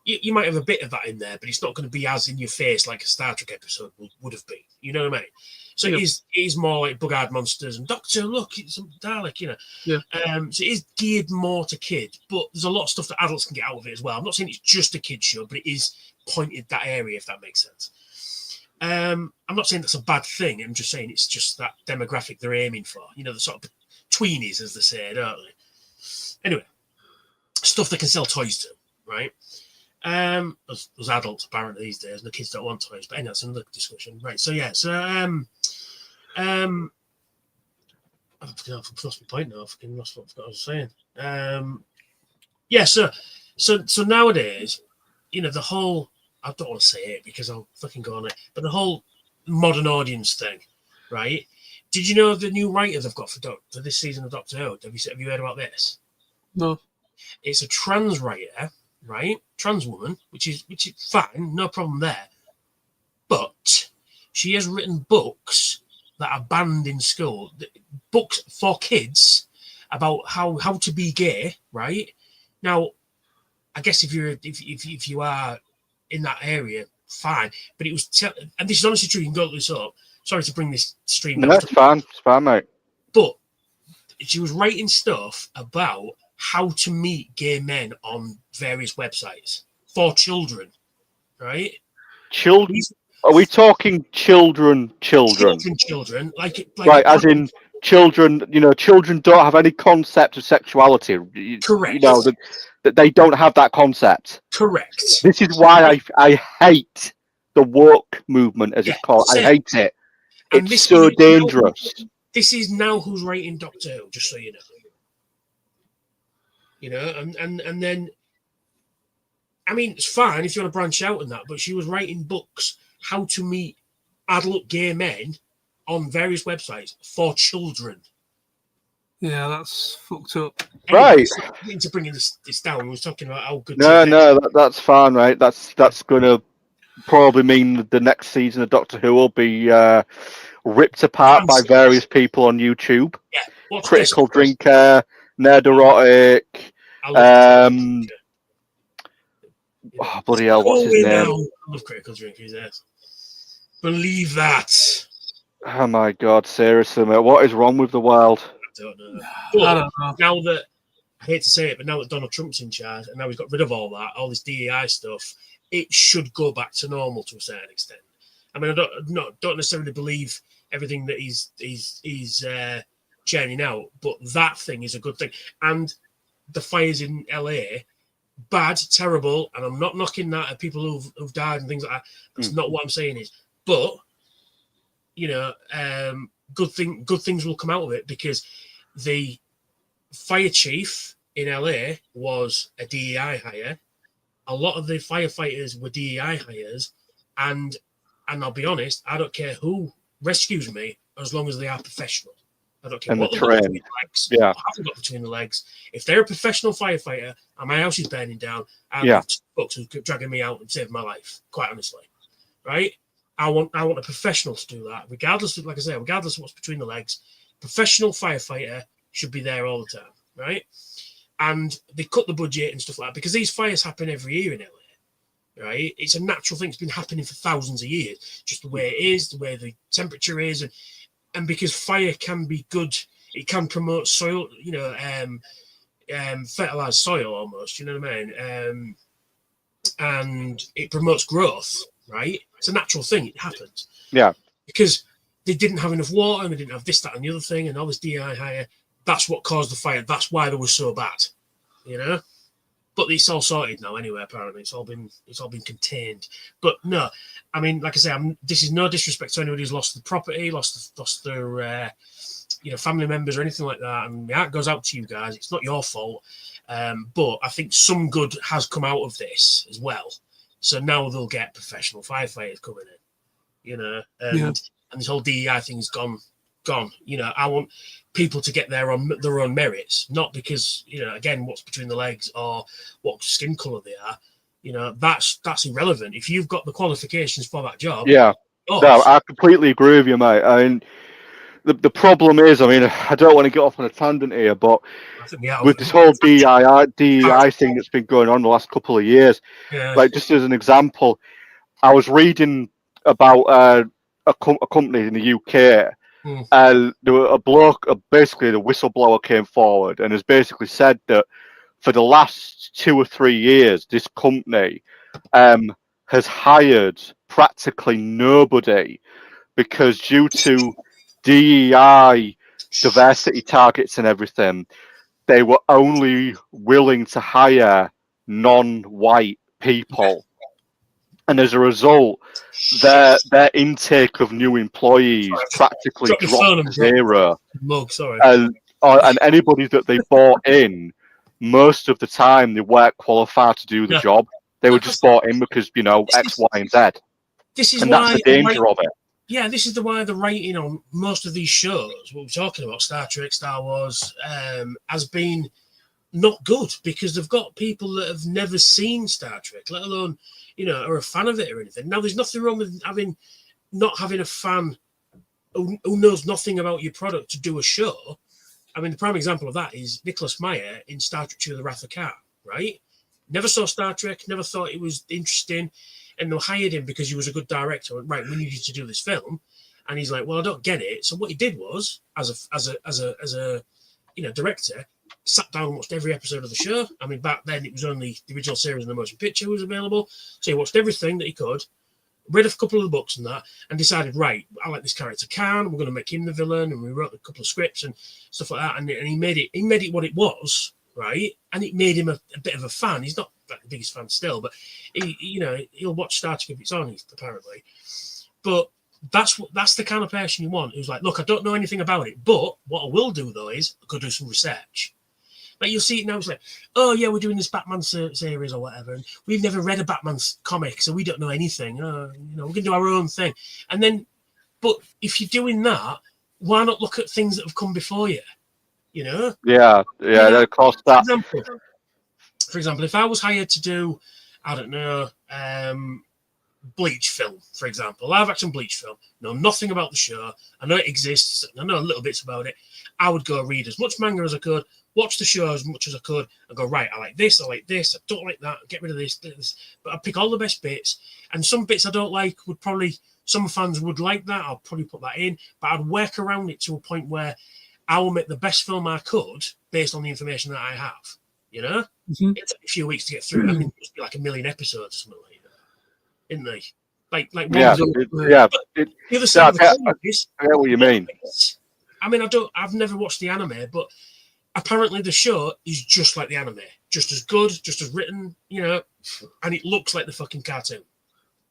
You might have a bit of that in there, but it's not going to be as in your face like a Star Trek episode would have been. You know what I mean? So it is more like bug-eyed monsters and Doctor, look, it's a Dalek, Yeah. So it is geared more to kids, but there's a lot of stuff that adults can get out of it as well. I'm not saying it's just a kids show, but it is pointed that area, if that makes sense. I'm not saying that's a bad thing. I'm just saying it's just that demographic they're aiming for. The sort of tweenies, as they say, don't they? Anyway, stuff they can sell toys to, right? As adults apparently these days, and the kids don't want toys. But anyway, that's another discussion, right? So yeah, I've lost my point now. I've lost what I was saying. So nowadays, the whole, I don't want to say it because I'll fucking go on it, but the whole modern audience thing, right? Did you know the new writer they've got for this season of Doctor Who? Have you heard about this? No. It's a trans writer, right? Trans woman, which is fine, no problem there. But she has written books that are banned in school, books for kids about how to be gay, right? Now, I guess if you are in that area, fine. But it was, and this is honestly true. You can go look this up. Sorry to bring this stream. No, it's fine. It's fine, mate. But she was writing stuff about how to meet gay men on various websites for children, right? Children? Are we talking children? Children, like right, as in children. Children don't have any concept of sexuality. Correct. That they don't have that concept. Correct. This is why I hate the woke movement, as it's called. I hate it. It's so dangerous. This is now who's writing Doctor Who, just so you know. And then, I mean, it's fine if you want to branch out on that, but she was writing books how to meet adult gay men on various websites for children. Yeah, that's fucked up. Right. Into bringing this down, we were talking about how good. That's fine, right? That's going to probably mean the next season of Doctor Who will be ripped apart by various people on YouTube. Yeah. Critical Drinker, Nerderotic. Bloody hell, what's his name? I love Critical Drinker. Believe that. Oh my God, seriously, mate, what is wrong with the world? I don't know. I don't know. Now that, I hate to say it, but now that Donald Trump's in charge and now he's got rid of all that, all this DEI stuff, it should go back to normal to a certain extent. I mean, I don't necessarily believe everything that he's churning out, but that thing is a good thing. And the fires in LA, bad, terrible, and I'm not knocking that at people who've died and things like that. That's not what I'm saying is, but good things will come out of it, because the fire chief in LA was a DEI hire. A lot of the firefighters were DEI hires, and I'll be honest, I don't care who rescues me as long as they are professional. I don't care what they've got between the legs. Yeah. I haven't got between the legs. If they're a professional firefighter and my house is burning down, I'll have folks who are dragging me out and saving my life, quite honestly. Right? I want a professional to do that, regardless of, like I say, regardless of what's between the legs. Professional firefighter should be there all the time, right? And they cut the budget and stuff like that, because these fires happen every year in LA, right? It's a natural thing. It's been happening for thousands of years, just the way it is, the way the temperature is, and because fire can be good, it can promote soil, fertilized soil almost, you know what I mean? And it promotes growth, right? It's a natural thing. It happens. Yeah. Because they didn't have enough water and they didn't have this, that, and the other thing, and all this DI hire. That's what caused the fire. That's why they were so bad, you know. But it's all sorted now anyway. Apparently, it's all been contained. But no, I mean, like I say, this is no disrespect to anybody who's lost the property, lost their family members or anything like that. And my heart goes out to you guys. It's not your fault. But I think some good has come out of this as well. So now they'll get professional firefighters coming in, you know, and this whole DEI thing is gone. You know, I want people to get there on their own merits, not because, you know, again, what's between the legs or what skin color they are. You know, that's irrelevant. If you've got the qualifications for that job. Yeah. No, I completely agree with you, mate. I mean, the problem is, I mean, I don't want to get off on a tangent here, but with this whole DEI thing that's been going on the last couple of years, like just as an example, I was reading about a company in the UK, and there were a bloke, basically the whistleblower came forward and has basically said that for the last 2 or 3 years, this company has hired practically nobody because due to DEI diversity targets and everything, they were only willing to hire non-white people. And as a result, their intake of new employees practically dropped to zero. And anybody that they brought in, most of the time they weren't qualified to do the job. They were just brought in because, you know, X, Y, and Z. And that's the danger of it. Yeah, this is why the rating on most of these shows, what we're talking about, Star Trek, Star Wars, has been not good because they've got people that have never seen Star Trek, let alone, you know, are a fan of it or anything. Now, there's nothing wrong with not having a fan who knows nothing about your product to do a show. I mean, the prime example of that is Nicholas Meyer in Star Trek II: The Wrath of Khan, right? Never saw Star Trek, never thought it was interesting, and they hired him because he was a good director. Right, we need you to do this film, and he's like, "Well, I don't get it." So what he did was, as a director, sat down and watched every episode of the show. I mean, back then it was only the original series and the motion picture was available, so he watched everything that he could, read a couple of the books and that, and decided, right, I like this character Khan, we're going to make him the villain, and we wrote a couple of scripts and stuff like that, and he made it what it was, right, and it made him a bit of a fan. He's not like the biggest fan still, but he'll watch Star Trek if it's on, apparently. But that's the kind of person you want, who's like, look, I don't know anything about it, but what I will do though is I could do some research. Like you'll see it now, it's like, oh yeah, we're doing this Batman series or whatever, and we've never read a Batman comic, so we don't know anything. We can do our own thing. And then, but if you're doing that, why not look at things that have come before you? You know? Yeah, of course. That. For example, if I was hired to do, I don't know, Bleach film, for example, live action Bleach film, know nothing about the show, I know it exists, I know little bits about it, I would go read as much manga as I could, watch the show as much as I could, and go, right, I like this, I don't like that, get rid of this. But I pick all the best bits, and some bits I don't like would probably, some fans would like that, I'll probably put that in, but I'd work around it to a point where I will make the best film I could based on the information that I have, you know? Mm-hmm. It took a few weeks to get through. I mean, it must be like 1 million episodes or something like that, isn't they? Like yeah. The other side of the coin is, I know what you mean. I mean, I've never watched the anime, but apparently the show is just like the anime, just as good, just as written, you know, and it looks like the fucking cartoon,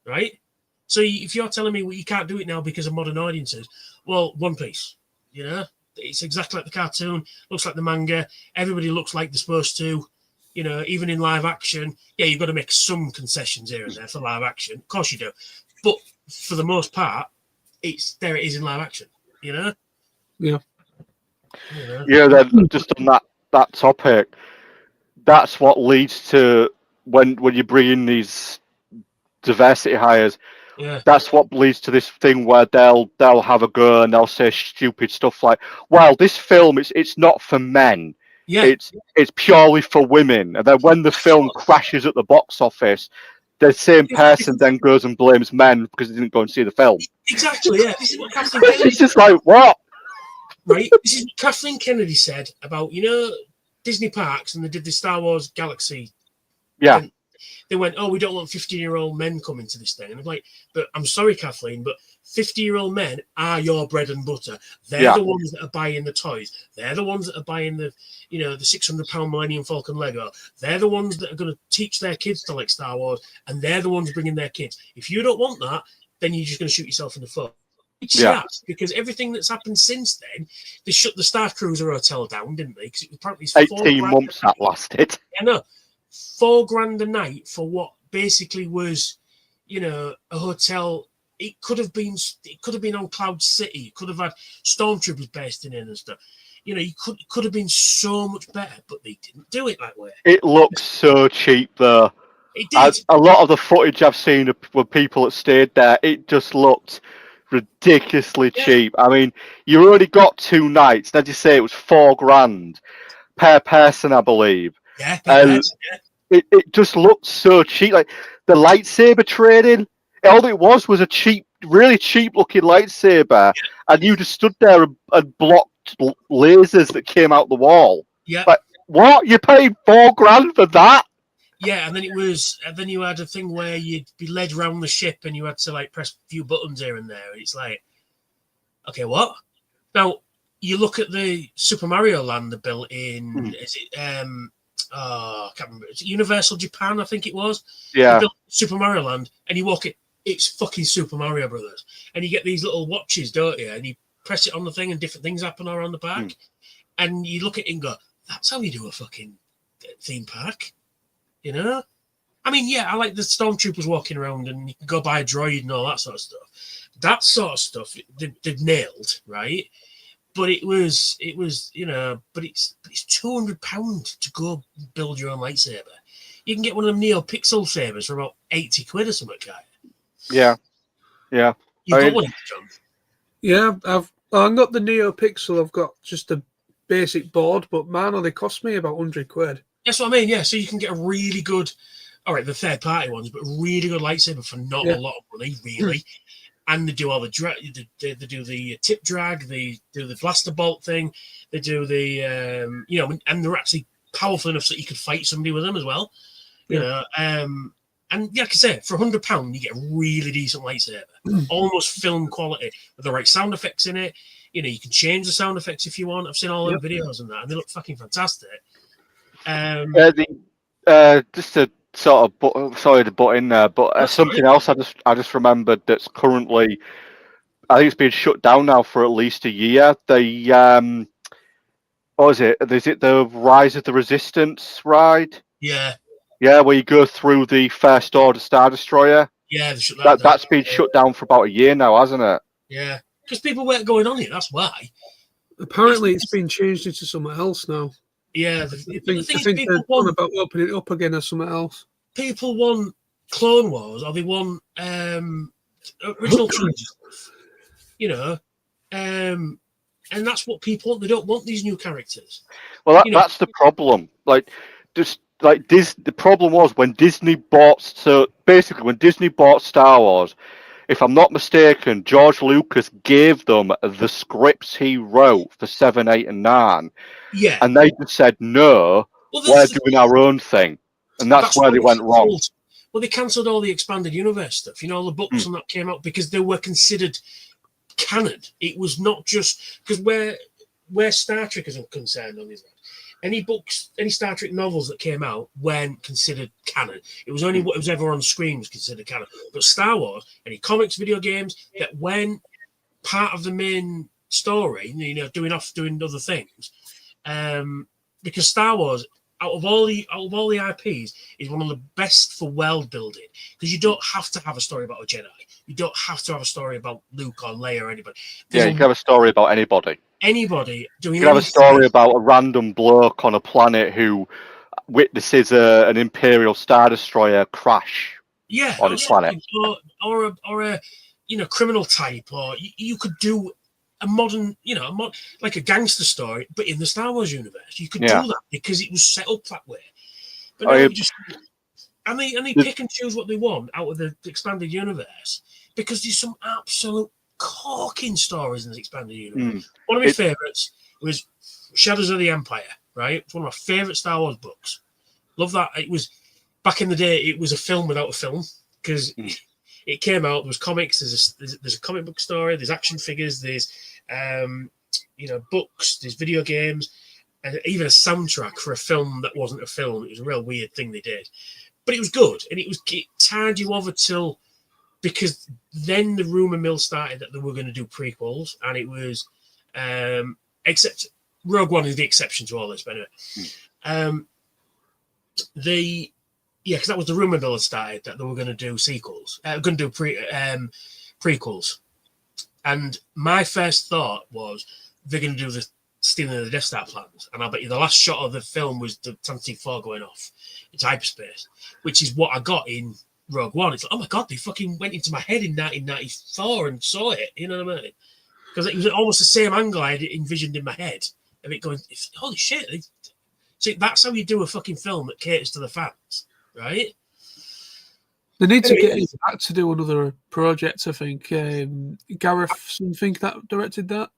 right? So if you're telling me you can't do it now because of modern audiences, well, One Piece, you know, it's exactly like the cartoon, looks like the manga, everybody looks like they're supposed to, you know, even in live action, yeah, you've got to make some concessions here and there for live action, of course you do, but for the most part, it is in live action, you know? Yeah. Yeah, then just on that topic, that's what leads to when you bring in these diversity hires. Yeah. That's what leads to this thing where they'll have a go and they'll say stupid stuff like, "Well, this film it's not for men. Yeah. It's purely for women." And then when the film crashes at the box office, the same person then goes and blames men because they didn't go and see the film. Exactly. Yeah. This is what Kathleen Kennedy It's just like, what? Right. This is what Kathleen Kennedy said about, you know, Disney parks, and they did the Star Wars Galaxy. Yeah. they went, oh, we don't want 15-year-old men coming to this thing. And I'm like, but I'm sorry, Kathleen, but 50-year-old men are your bread and butter. They're the ones that are buying the toys. They're the ones that are buying the, the £600 Millennium Falcon Lego. They're the ones that are going to teach their kids to like Star Wars, and they're the ones bringing their kids. If you don't want that, then you're just going to shoot yourself in the foot. Because everything that's happened since then, they shut the Star Cruiser Hotel down, didn't they? Because it was apparently 18 months that lasted. I know. $4,000 a night for what basically was, a hotel. It could have been on Cloud City. It could have had stormtroopers bursting in and stuff. It could have been so much better, but they didn't do it that way. It looks so cheap, though. It did. A lot of the footage I've seen of people that stayed there, it just looked ridiculously cheap. I mean, you already got 2 nights. As you say, it was $4,000 per person, I believe. Yeah, per person, It just looked so cheap. Like the lightsaber trading, all it was a cheap, really cheap looking lightsaber, and you just stood there and blocked lasers that came out the wall. Yeah. Like, what? You paid $4,000 for that? Yeah, and then you had a thing where you'd be led around the ship and you had to like press a few buttons here and there. And it's like, okay, what? Now you look at the Super Mario Land they built in. Is it? I can't remember. Is it Universal Japan? I think it was. Yeah. They built Super Mario Land, and you walk it. It's fucking Super Mario Brothers, and you get these little watches, don't you? And you press it on the thing, and different things happen around the back. And you look at it and go, "That's how you do a fucking theme park." I mean, I like the stormtroopers walking around and you can go buy a droid and all that sort of stuff. That sort of stuff they've nailed, right? But it was, but it's £200 to go build your own lightsaber. You can get one of them Neo Pixel sabers for about 80 quid or something, guy. Yeah. You've got one, John. Yeah, I've got the Neo Pixel. I've got just a basic board, but man, they cost me about 100 quid. That's what I mean, yeah. So you can get a really good, all right, the third party ones, but really good lightsaber for not a lot of money, really. And they do all the they do the tip drag, they do the blaster bolt thing, they do the and they're actually powerful enough so you could fight somebody with them as well. And like I say, for £100 you get a really decent lightsaber, almost film quality with the right sound effects in it. You can change the sound effects if you want. I've seen all them videos and that, and they look fucking fantastic. Just to sort of sorry to butt in there, but something else I just remembered that's currently, I think it's been shut down now for at least a year. The what is it? Is it the Rise of the Resistance ride? Yeah, where you go through the First Order Star Destroyer. Yeah, they shut that's been shut down for about a year now, hasn't it? Yeah, because people weren't going on it. That's why. Apparently, it's been changed into something else now. Yeah, I think they're on about opening it up again as something else. People want Clone Wars, or they want original trilogy stuff, and that's what people want. They don't want these new characters. Well, that's the problem. The problem was when Disney bought. So basically, when Disney bought Star Wars, if I'm not mistaken, George Lucas gave them the scripts he wrote for 7, 8, and 9. Yeah. And they just said, no, we're doing our own thing. And that's where they went wrong. Well, they cancelled all the expanded universe stuff, all the books and that came out because they were considered canon. It was not just because where Star Trek is concerned on these ones. Any books, any Star Trek novels that came out weren't considered canon. It was only what was ever on screen was considered canon. But Star Wars, any comics, video games that weren't part of the main story, doing other things, because Star Wars, out of all the IPs, is one of the best for world building because you don't have to have a story about a Jedi. You don't have to have a story about Luke or Leia or anybody. You can have a story about anybody. Anybody doing. You can have a story about a random bloke on a planet who witnesses an Imperial Star Destroyer crash. Yeah, on his planet, or a criminal type, or you could do a modern, like a gangster story, but in the Star Wars universe, you could do that because it was set up that way. But now they pick and choose what they want out of the expanded universe because there's some absolute corking stories in this expanded universe. One of my favorites was Shadows of the Empire. Right, it's one of my favorite Star Wars books. Love that. It was back in the day, it was a film without a film because it came out. There was comics. There's a comic book story. There's action figures. There's books. There's video games, and even a soundtrack for a film that wasn't a film. It was a real weird thing they did, but it was good, and it tied you over till because then the rumor mill started that they were going to do prequels, and it was except Rogue One is the exception to all this, but anyway. Because that was the rumor mill that started that they were going to do sequels, going to do prequels, and my first thought was they're going to do the stealing of the Death Star plans, and I bet you the last shot of the film was the Tantive 4 going off into hyperspace, which is what I got in Rogue One. It's like, oh my god, they fucking went into my head in 1994 and saw it. You know what I mean? Because it was almost the same angle I had envisioned in my head of it going, holy shit. See, that's how you do a fucking film that caters to the fans, right? They need to get him back to do another project, I think. Gareth something that directed that.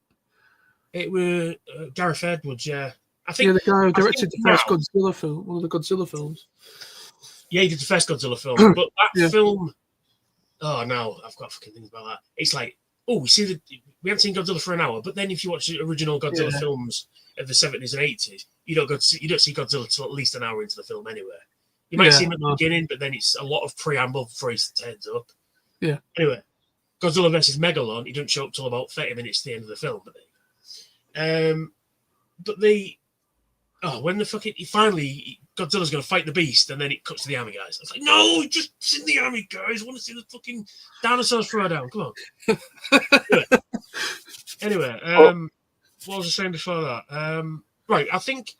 It was Gareth Edwards, yeah. I think the guy who directed the first Godzilla film, one of the Godzilla films. Yeah, he did the first Godzilla film, but that film. Oh no, I've got fucking things about that. It's like, we haven't seen Godzilla for an hour, but then if you watch the original Godzilla films of the 70s and 80s, you don't see Godzilla till at least an hour into the film anyway. You might see him at the beginning, but then it's a lot of preamble before he turns up. Yeah. Anyway, Godzilla versus Megalon, he doesn't show up till about 30 minutes to the end of the film, when the fucking Godzilla's going to fight the beast, and then it cuts to the army guys. I was like, no, just send the army guys. I want to see the fucking dinosaurs throw down. Come on. Anyway, what was I saying before that? Right, I think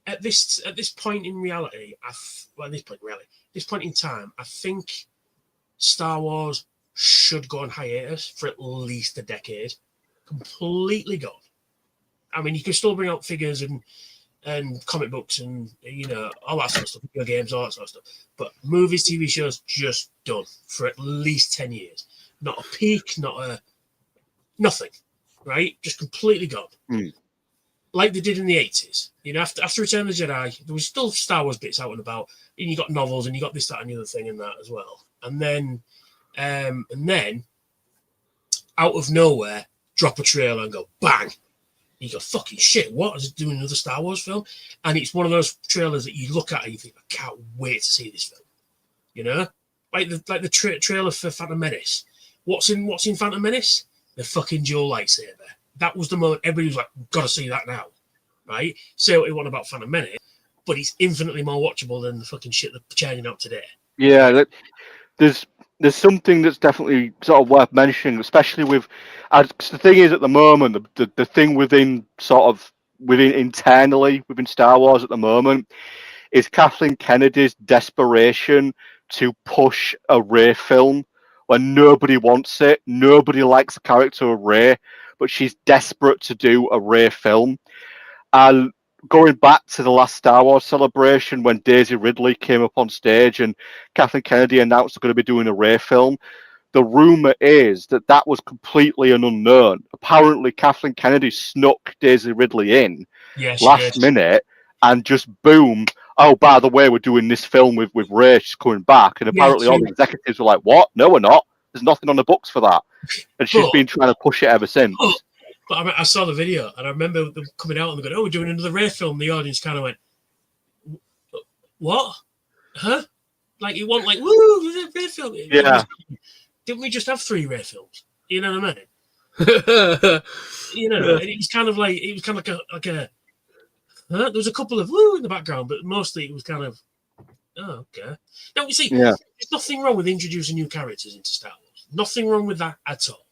at this point in reality, this point in time, I think Star Wars should go on hiatus for at least a decade. Completely gone. I mean, you can still bring out figures and comic books and all that sort of stuff, video games, all that sort of stuff. But movies, TV shows, just done for at least 10 years. Not a peak, nothing, right? Just completely gone. Like they did in the 80s. After Return of the Jedi, there was still Star Wars bits out and about, and you got novels, and you got this, that, and the other thing and that as well. And then out of nowhere, drop a trailer and go bang. You go, fucking shit, what? Is it doing another Star Wars film? And it's one of those trailers that you look at and you think, I can't wait to see this film. Like the trailer for Phantom Menace. What's in Phantom Menace? The fucking dual lightsaber. That was the moment everybody was like, gotta see that now. Right? Say what you want about Phantom Menace, but it's infinitely more watchable than the fucking shit they're churning out today. Yeah, there's something that's definitely sort of worth mentioning, especially with the thing is at the moment, the thing within internally within Star Wars at the moment is Kathleen Kennedy's desperation to push a Rey film when nobody wants it. Nobody likes the character of Rey, but she's desperate to do a Rey film. And going back to the last Star Wars celebration when Daisy Ridley came up on stage and Kathleen Kennedy announced they're going to be doing a Rey film, the rumor is that was completely an unknown. Apparently, Kathleen Kennedy snuck Daisy Ridley in last minute and just boom. Oh, by the way, we're doing this film with Rey. She's coming back. And apparently all the executives were like, what? No, we're not. There's nothing on the books for that. And she's been trying to push it ever since. But I saw the video, and I remember them coming out and going, we're doing another Rey film. The audience kind of went, what? Huh? Like, it wasn't like, woo, Rey film. Yeah. Didn't we just have 3 Rey films? You know what I mean? It was kind of like, a huh? There was a couple of woo in the background, but mostly it was kind of, oh, okay. Now, you see, there's nothing wrong with introducing new characters into Star Wars. Nothing wrong with that at all.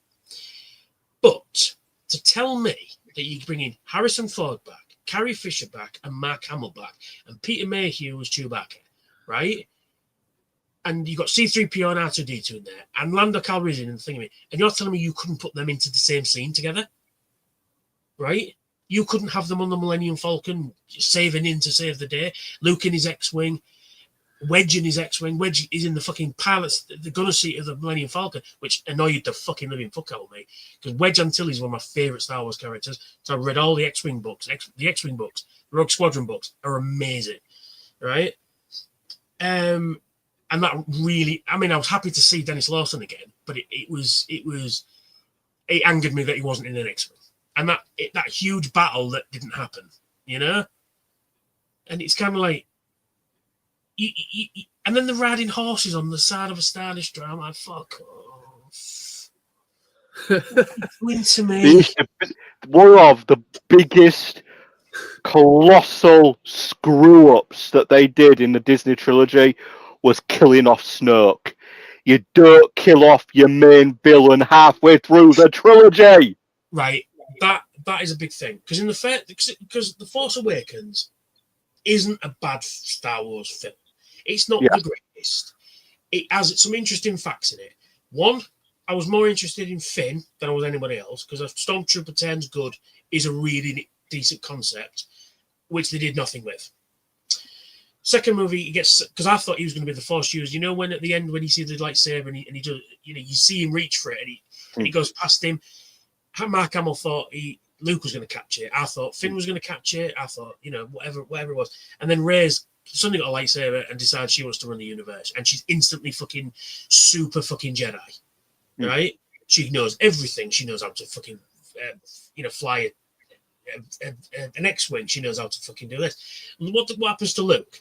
But to tell me that you bring in Harrison Ford back, Carrie Fisher back, and Mark Hamill back, and Peter Mayhew as Chewbacca, right? And you got C-3PO and R2-D2 in there, and Lando Calrissian and thingy, and you're telling me you couldn't put them into the same scene together, right? You couldn't have them on the Millennium Falcon saving in to save the day. Luke in his X-Wing, Wedge in his X-Wing. Wedge is in the fucking pilot's, the gunner seat of the Millennium Falcon, which annoyed the fucking living fuck out of me. Because Wedge Antilles is one of my favourite Star Wars characters. So I've read all the X-Wing books. The X-Wing books, the Rogue Squadron books are amazing, right? And that really, I mean, I was happy to see Dennis Lawson again, but it angered me that he wasn't in the next one. And that huge battle that didn't happen, you know? And it's kind of like, and then the riding horses on the side of a Star Destroyer. I'm like, fuck off. What are you doing to me? One of the biggest colossal screw-ups that they did in the Disney trilogy was killing off Snoke. You don't kill off your main villain halfway through the trilogy. Right. That is a big thing. Because The Force Awakens isn't a bad Star Wars film. It's not the greatest. It has some interesting facts in it. One, I was more interested in Finn than I was anybody else, because a Stormtrooper turns good is a really decent concept, which they did nothing with. Second movie, he gets, because I thought he was going to be the Force user. You know, when at the end when he sees the lightsaber and he does, you know, you see him reach for it and he goes past him. Mark Hamill thought Luke was going to catch it. I thought Finn was going to catch it. I thought, you know, whatever it was. And then Rey's suddenly got a lightsaber and decides she wants to run the universe, and she's instantly fucking super fucking Jedi, right? She knows everything. She knows how to fucking, fly an X-wing. She knows how to fucking do this. What happens to Luke?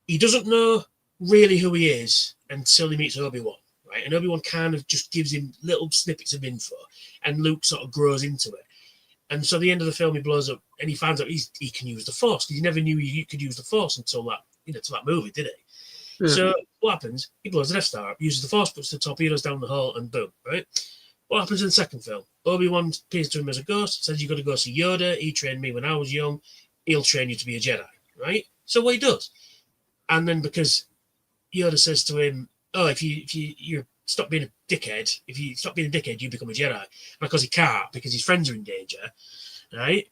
He doesn't know really who he is until he meets Obi-Wan, right? And Obi-Wan kind of just gives him little snippets of info, and Luke sort of grows into it. And so at the end of the film, he blows up and he finds out he can use the Force. He never knew he could use the Force until that movie, did he? Yeah. So what happens? He blows the Death Star up, uses the Force, puts the torpedoes down the hole, and boom, right? What happens in the second film? Obi-Wan appears to him as a ghost, says, "You got to go see Yoda. He trained me when I was young. He'll train you to be a Jedi," right? So what he does, and then because Yoda says to him, "Oh, if you stop being a dickhead, you become a Jedi." And of course he can't because his friends are in danger, right?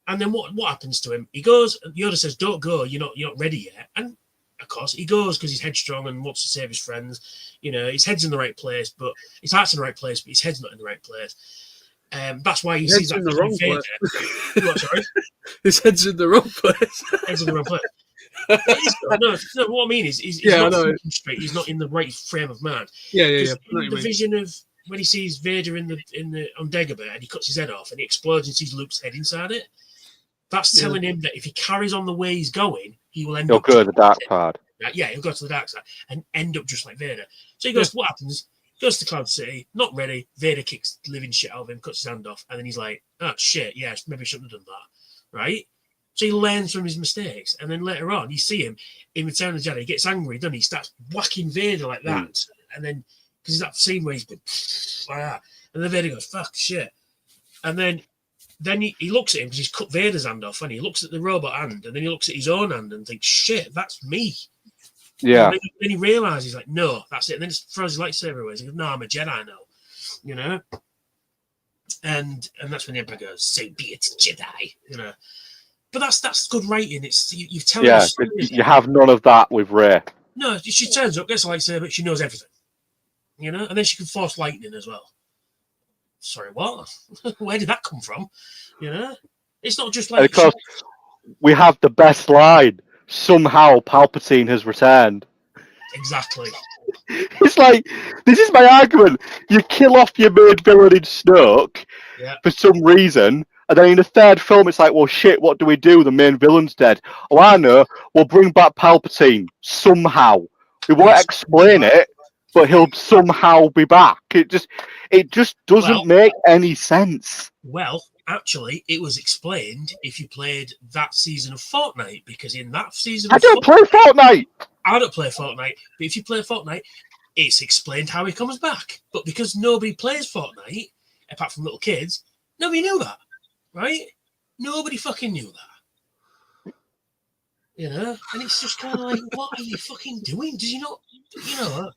And then what happens to him? He goes, and Yoda says, "Don't go. You're not ready yet." And of course he goes because he's headstrong and wants to save his friends. You know, his head's in the right place, but his heart's in the right place, but his head's not in the right place. That's why he sees that in the wrong place. What, sorry? His head's in the wrong place. Head's in the wrong place. No, what I mean is he's not thinking straight. He's not in the right frame of mind. Yeah. The vision of when he sees Vader on Dagobah and he cuts his head off and he explodes and sees Luke's head inside it, that's telling him that if he carries on the way he's going, he will end up. He'll go to the dark side. Yeah, he'll go to the dark side and end up just like Vader. So he goes, what happens? Goes to Cloud City, not ready. Vader kicks the living shit out of him, cuts his hand off, and then he's like, "Oh shit, yeah, maybe I shouldn't have done that." Right? So he learns from his mistakes, and then later on, you see him in Return of the Jedi. He gets angry, doesn't he? He starts whacking Vader like that, and then because that scene where he's going like that, and then Vader goes, "Fuck shit," and then he looks at him because he's cut Vader's hand off, and he looks at the robot hand, and then he looks at his own hand and thinks, "Shit, that's me." Yeah. And then he realizes, like, no, that's it. And then he throws his lightsaber away. He goes, "No, I'm a Jedi now," you know. And that's when the Emperor goes, "So be it, Jedi," you know. But that's good writing. It's you tell yeah, you have none of that with Rey. No, she turns up, gets a lightsaber, she knows everything, you know, and then she can force lightning as well. Sorry, what? Where did that come from? You know, it's not just like because we have the best line. Somehow Palpatine has returned. Exactly. It's like, this is my argument. You kill off your main villain in Snoke for some reason, and then in the third film, it's like, well, shit, what do we do? The main villain's dead. Oh, I know. We'll bring back Palpatine somehow. We won't explain it, but he'll somehow be back. It just doesn't make any sense. Well, actually, it was explained if you played that season of Fortnite, because in that season I don't play Fortnite. I don't play Fortnite, but if you play Fortnite, it's explained how he comes back. But because nobody plays Fortnite, apart from little kids, nobody knew that, right? Nobody fucking knew that. You know? And it's just kind of like, what are you fucking doing? Does you not, you know,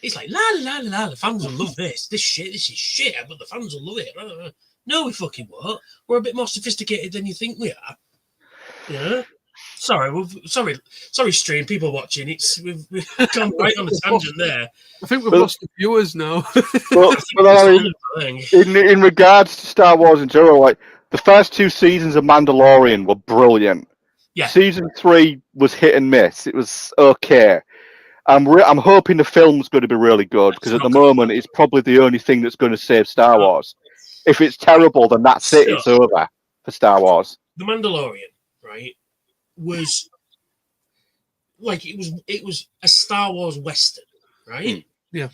it's like, la la la la, the fans will love this. This is shit, but the fans will love it. No, we fucking won't. We're a bit more sophisticated than you think we are. You know? Sorry, stream people watching. We've gone right on a tangent there. I think we've lost the viewers now. But I mean, in regards to Star Wars in general, like the first two seasons of Mandalorian were brilliant. Yeah. Season 3 was hit and miss. It was okay. I'm hoping the film's going to be really good because at the moment it's probably the only thing that's going to save Star Wars. If it's terrible, then that's it. It's over for Star Wars. The Mandalorian, right, was like it was a Star Wars Western, right? Yeah.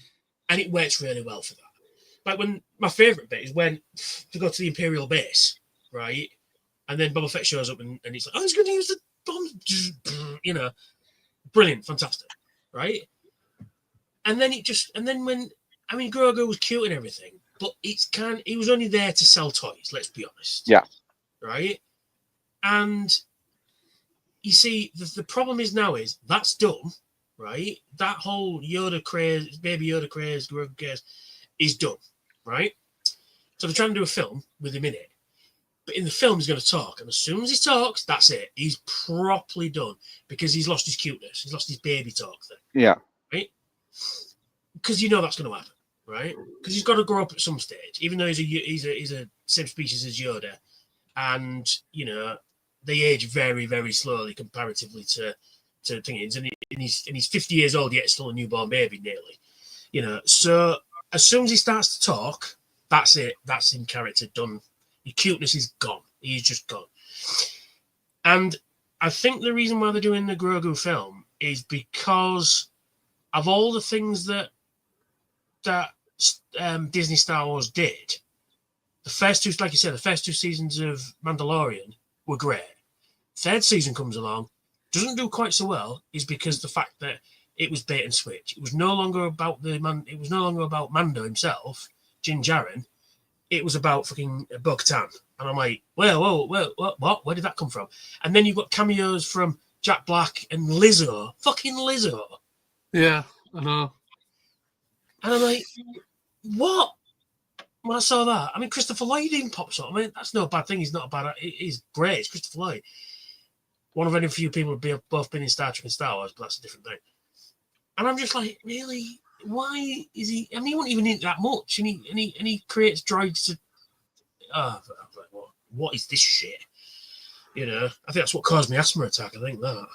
And it works really well for that. Like when my favourite bit is when to go to the Imperial base, right? And then Boba Fett shows up and he's like, oh, he's going to use the bomb, you know, brilliant, fantastic, right? And then Grogu was cute and everything, but he was only there to sell toys, let's be honest. Yeah. Right? And you see, the problem is that's done, right? That whole Yoda craze, baby Yoda craze, Grogu craze is done, right? So they're trying to do a film with him in it. But in the film, he's going to talk. And as soon as he talks, that's it. He's properly done because he's lost his cuteness. He's lost his baby talk thing. Yeah. Right? Because you know that's going to happen, right? Because he's got to grow up at some stage, even though he's a same species as Yoda. And, you know, they age very, very slowly comparatively to things. And he's 50 years old, yet still a newborn baby, nearly. You know, so as soon as he starts to talk, that's it. That's in character, done. Your cuteness is gone. He's just gone. And I think the reason why they're doing the Grogu film is because of all the things that Disney Star Wars did. The first two, like you said, the first 2 seasons of Mandalorian were great. Third season comes along, doesn't do quite so well, is because the fact that it was bait and switch. It was no longer about It was no longer about Mando himself, Din Djarin. It was about fucking Bo-Katan. And I'm like, whoa, what? Where did that come from? And then you've got cameos from Jack Black and Lizzo. Fucking Lizzo. Yeah, I know. And I'm like, what? When I saw that, I mean, Christopher Lloyd even pops up. I mean, that's no bad thing. He's not a bad. He's great. It's Christopher Lloyd. One of very few people who have both been in Star Trek and Star Wars, but that's a different thing. And I'm just like, really? Why is he? I mean, he won't even eat that much, and he creates droids to. What is this shit? You know, I think that's what caused me asthma attack. I think that.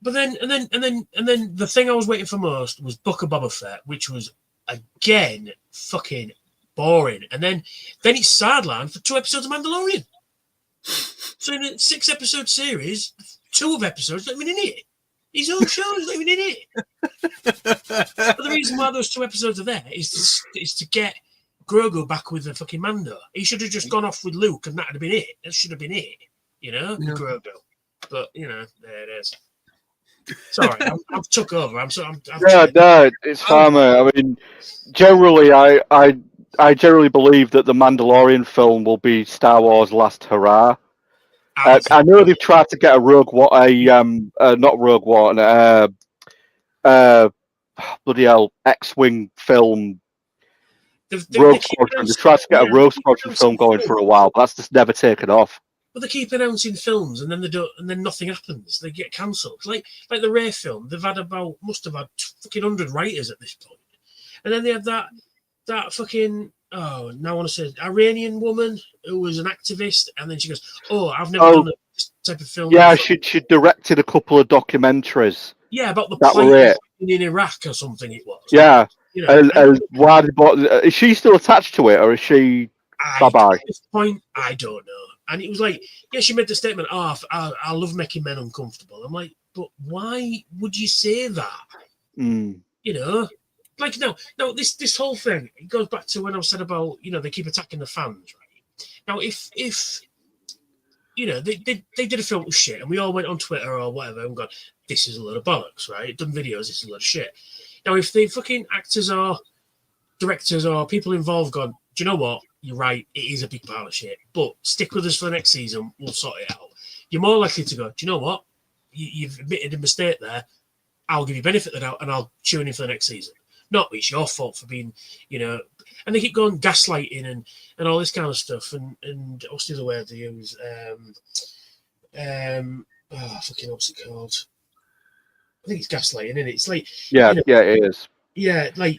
But then the thing I was waiting for most was Book of Boba Fett, which was again fucking boring. And then it's sidelined for 2 episodes of Mandalorian. So in a 6-episode series, 2 of episodes not even in it. His own show is not even in it. But the reason why those 2 episodes are there is to get Grogu back with the fucking Mando. He should have just gone off with Luke, and that would have been it. That should have been it, you know, with Grogu. But you know, there it is. Sorry, I've took over. No, it's fine, mate. I mean, generally, I generally believe that the Mandalorian film will be Star Wars' last hurrah. I know they've tried to get a not Rogue One, bloody hell, X-Wing film. Rogue Squadron. They've tried to get a Rogue Squadron film going for a while, but that's just never taken off. But they keep announcing films, and then they don't, and then nothing happens. They get cancelled. Like the Rey film, must have had fucking 100 writers at this point, and then they had that fucking now I want to say Iranian woman who was an activist, and then she goes, "Oh, I've never done this type of film." Yeah, she directed a couple of documentaries. Yeah, about the plight in Iraq or something. It was. Yeah, you know, and why is she still attached to it, or is she bye-bye? At this point, I don't know. And it was like, yeah, she made the statement, I love making men uncomfortable. I'm like, but why would you say that? You know, like, no, this whole thing, it goes back to when I said about, you know, they keep attacking the fans, right? Now, if you know, they did a film with shit, and we all went on Twitter or whatever and gone, this is a load of bollocks, right? Done videos, this is a load of shit. Now, if the fucking actors or directors or people involved gone, do you know what? You're right, it is a big pile of shit, but stick with us for the next season, we'll sort it out. You're more likely to go, do you know what? You've admitted a mistake there. I'll give you benefit of the doubt and I'll tune in for the next season. Not it's your fault for being, you know, and they keep going gaslighting and all this kind of stuff. And what's the other word they use? Fucking what's it called? I think it's gaslighting, isn't it? It's like, yeah, you know, yeah, it is. Yeah, like,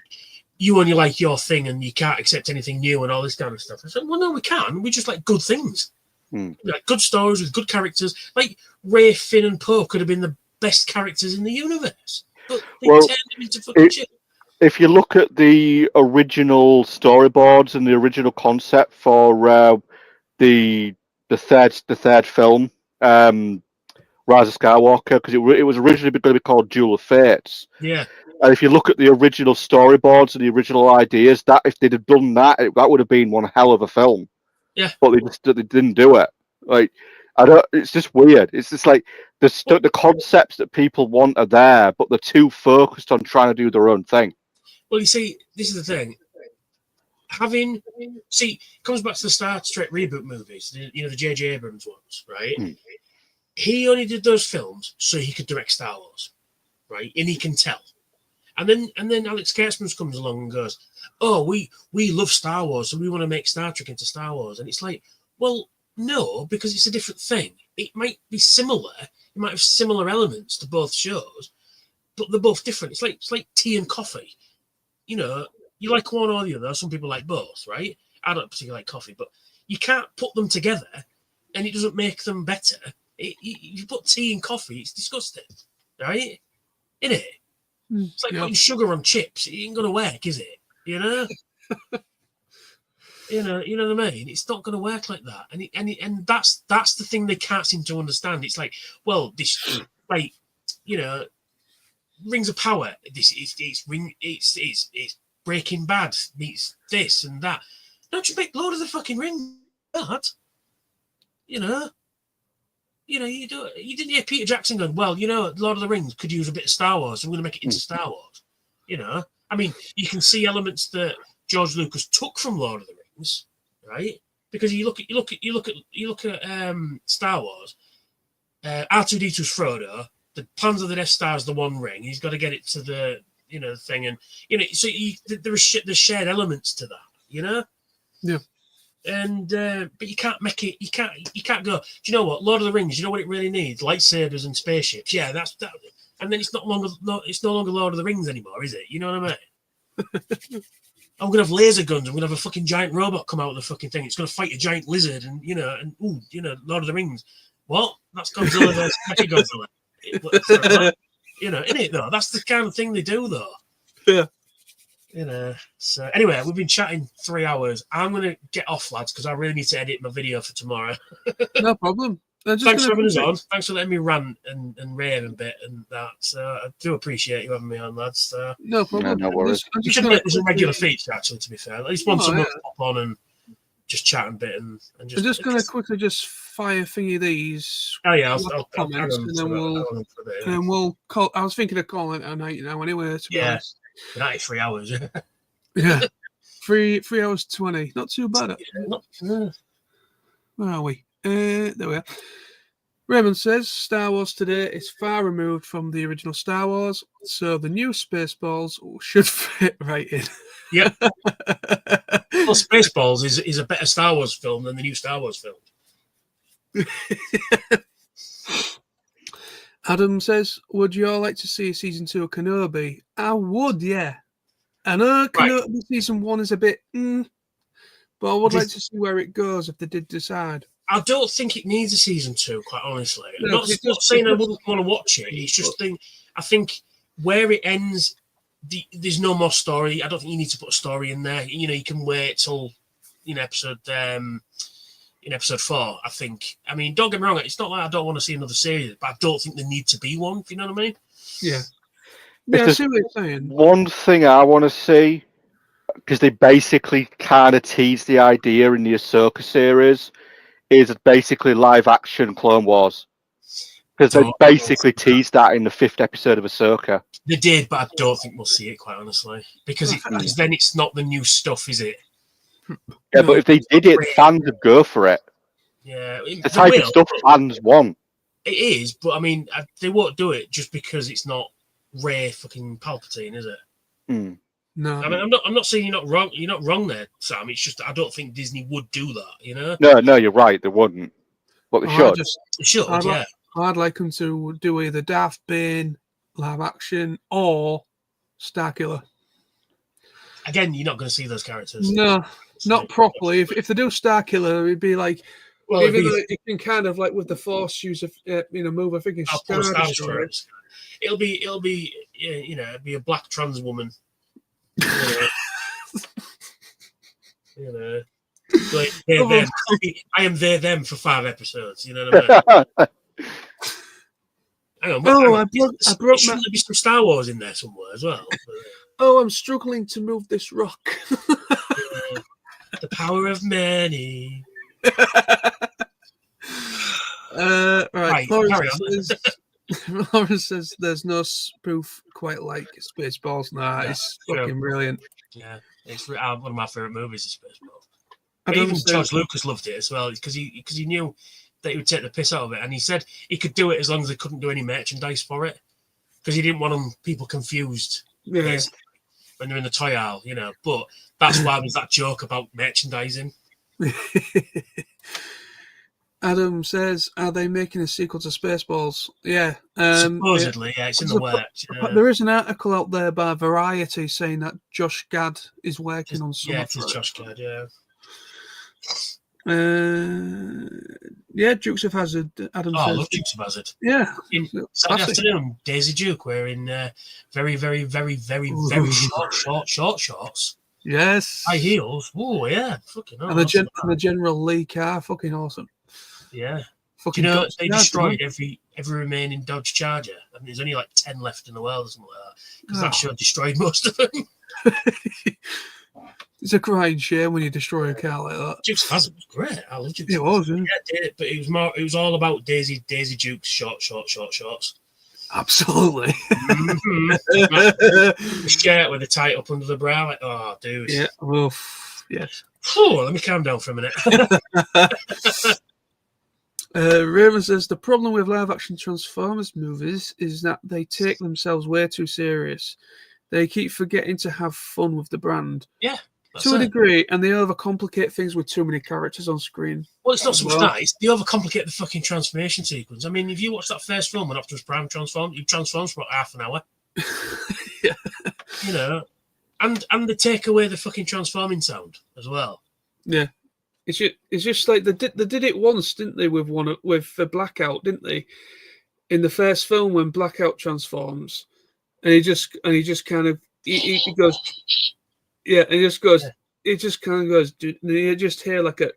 you only like your thing and you can't accept anything new and all this kind of stuff. I said, well, no, we can. We just like good things. Like good stories with good characters. Like Ray, Finn, and Poe could have been the best characters in the universe, but they turned them into fucking shit. If you look at the original storyboards and the original concept for the third film, Rise of Skywalker, because it was originally going to be called Duel of Fates. Yeah. And if you look at the original storyboards and the original ideas, that if they'd have done that, that would have been one hell of a film. Yeah. But they didn't do it. Like, it's just weird. It's just like the concepts that people want are there, but they're too focused on trying to do their own thing. Well, you see, this is the thing. It comes back to the Star Trek reboot movies, the J.J. Abrams ones, right? He only did those films so he could direct Star Wars, right? And he can tell. And then Alex Kurtzman comes along and goes, "Oh, we love Star Wars, so we want to make Star Trek into Star Wars." And it's like, well, no, because it's a different thing. It might be similar. It might have similar elements to both shows, but they're both different. It's like tea and coffee. You know, you like one or the other. Some people like both, right? I don't particularly like coffee, but you can't put them together, and it doesn't make them better. You put tea and coffee, it's disgusting, right? Isn't it? It's like putting sugar on chips. It ain't gonna work, is it? You know? you know what I mean? It's not gonna work like that. And that's the thing they can't seem to understand. It's like, well, this like, you know, Rings of Power. It's Breaking Bad meets this and that. Don't you make Lord of the fucking Rings that? You know, you do. You didn't hear Peter Jackson going, well, you know, Lord of the Rings could use a bit of Star Wars, so I'm going to make it into Star Wars. You know, I mean, you can see elements that George Lucas took from Lord of the Rings, right? Because you look at Star Wars. R2D2's Frodo. The plans of the Death Star is the One Ring. He's got to get it to the thing, and so there's shared elements to that, you know. Yeah. And but you can't make it. You can't go. Do you know what? Lord of the Rings. You know what it really needs? Lightsabers and spaceships. Yeah, that's that. And then it's no longer Lord of the Rings anymore, is it? You know what I mean? I'm gonna have laser guns. I'm gonna have a fucking giant robot come out of the fucking thing. It's gonna fight a giant lizard, and Lord of the Rings. What? That's Godzilla versus Mechagodzilla. Isn't it though? That's the kind of thing they do, though. Yeah. So anyway, we've been chatting 3 hours. I'm gonna get off, lads, because I really need to edit my video for tomorrow. No problem. Thanks for having us on. Thanks for letting me rant and rave a bit and that. So I do appreciate you having me on, lads. So, no problem. No worries. We should make this a regular feature, actually, to be fair. At least once a month, pop on and just chat a bit and just. I'm just going to quickly just fire thingy these. Oh yeah, I'll comments, and then we'll call. I was thinking of calling it a night now anyway. To be honest. 93 hours. Yeah. 3 hours 20. Not too bad. Where are we? There we are. Raymond says Star Wars today is far removed from the original Star Wars, so the new Spaceballs should fit right in. Yeah. Well, Spaceballs is a better Star Wars film than the new Star Wars film. Adam says, would you all like to see season 2 of Kenobi? I would, yeah. I know Kenobi season 1 is a bit, but I would like to see where it goes if they did decide. I don't think it needs a season 2, quite honestly. I'm not saying I wouldn't want to watch it. It's just I think where it ends, there's no more story. I don't think you need to put a story in there. You can wait till episode 4. I think. I mean, don't get me wrong. It's not like I don't want to see another series, but I don't think there needs to be one. If you know what I mean? Yeah. Yeah, I see what you're saying. One thing I want to see, because they basically kind of teased the idea in the Ahsoka series, is basically live action Clone Wars. Because they basically teased that in the 5th episode of Ahsoka. They did, but I don't think we'll see it, quite honestly. Because then it's not the new stuff, is it? Yeah, but if they did it, fans would go for it. Yeah. The type of stuff fans want. It is, but I mean, they won't do it just because it's not Rey fucking Palpatine, is it? No. I mean, I'm not saying you're not wrong. You're not wrong there, Sam. It's just I don't think Disney would do that. No, you're right. They wouldn't, but they should. They should, yeah. I'd like them to do either Darth Bane live action or Starkiller. Again, you're not going to see those characters. No, not properly. If they do Starkiller, it'd be like Well, even though you can kind of like with the Force use move a freaking I'll Star pull a Star Destroyer. Destroyer. It'll be it'll be a black trans woman. Like them. I am them for 5 episodes. You know what I mean? Hang on. Oh, Shouldn't there be some Star Wars in there somewhere as well? Oh, I'm struggling to move this rock. The power of many. Right. Lawrence says there's no spoof quite like Spaceballs. Nah, it's fucking brilliant. Yeah, it's one of my favorite movies is Spaceballs. But even George Lucas loved it as well because he knew that he would take the piss out of it, and he said he could do it as long as they couldn't do any merchandise for it because he didn't want people confused when they're in the toy aisle, But that's why there's that joke about merchandising. Adam says, "Are they making a sequel to Spaceballs?" Yeah, supposedly, it's in the works. There is an article out there by Variety saying that Josh Gad is working on something. Yeah, it is Josh Gad. Yeah. Dukes of Hazzard. Adam says, I love Dukes of Hazzard. Yeah. Saturday afternoon, Daisy Duke wearing very, very, very, very, very short shorts. Yes. High heels. Oh yeah, fucking. And the General Lee car, fucking awesome. Yeah. Fucking do you know they destroyed every remaining Dodge Charger? I mean, there's only like 10 left in the world or something like that. Because that show destroyed most of them. It's a crying shame when you destroy a car like that. Dukes of Hazzard was great. I love Dukes. It was, yeah. Yeah, but it was all about Daisy Duke's shorts. Absolutely. The shirt with the tie up under the brow, like, oh, dude. Yeah. Oof. Yes. Let me calm down for a minute. Raymond says the problem with live-action Transformers movies is that they take themselves way too serious. They keep forgetting to have fun with the brand. Yeah. To a degree, and they overcomplicate things with too many characters on screen. Well, it's not so much that. They overcomplicate the fucking transformation sequence. I mean, if you watch that first film when Optimus Prime transformed, he transforms for about half an hour. Yeah. And they take away the fucking transforming sound as well. Yeah. It's just like they did it once, didn't they, with Blackout, didn't they? In the first film when Blackout transforms, and he just kind of he goes. Yeah, and it just kind of goes, and you just hear like a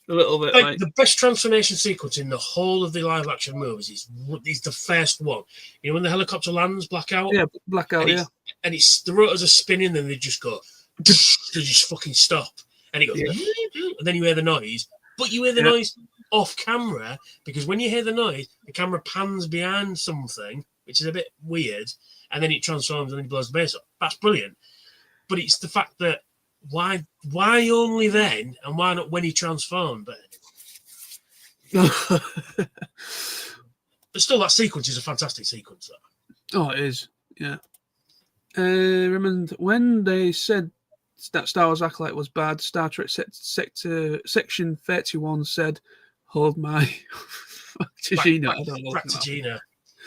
little bit. Like the best transformation sequence in the whole of the live action movies is the first one. You know, when the helicopter lands, Blackout? Yeah, Blackout, and and the rotors are spinning, and they just go, they just fucking stop. And it goes, and then you hear the noise, but you hear the noise off camera because when you hear the noise, the camera pans behind something, which is a bit weird, and then it transforms and then it blows the bass up. That's brilliant. But it's the fact that why only then and why not when he transformed? But still, that sequence is a fantastic sequence. Oh, it is. Yeah. Remember when they said that Star Wars Acolyte was bad? Star Trek Section 31 said, "Hold my Tajina." I don't know. Back to Gina.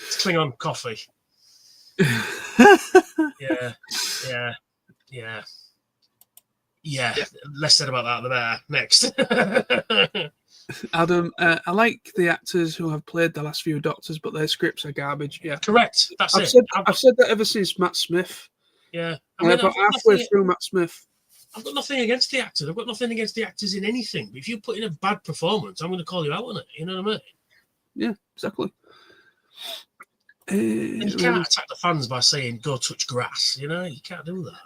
It's Klingon coffee. Yeah. Less said about that, the better. Next. Adam, I like the actors who have played the last few Doctors, but their scripts are garbage. Yeah, correct. That's I've said that ever since Matt Smith. Yeah, I've got halfway through Matt Smith. I've got nothing against the actors. I've got nothing against the actors in anything. But if you put in a bad performance, I'm going to call you out on it. You know what I mean? Yeah, exactly. And you can't attack the fans by saying "go touch grass." You know, you can't do that.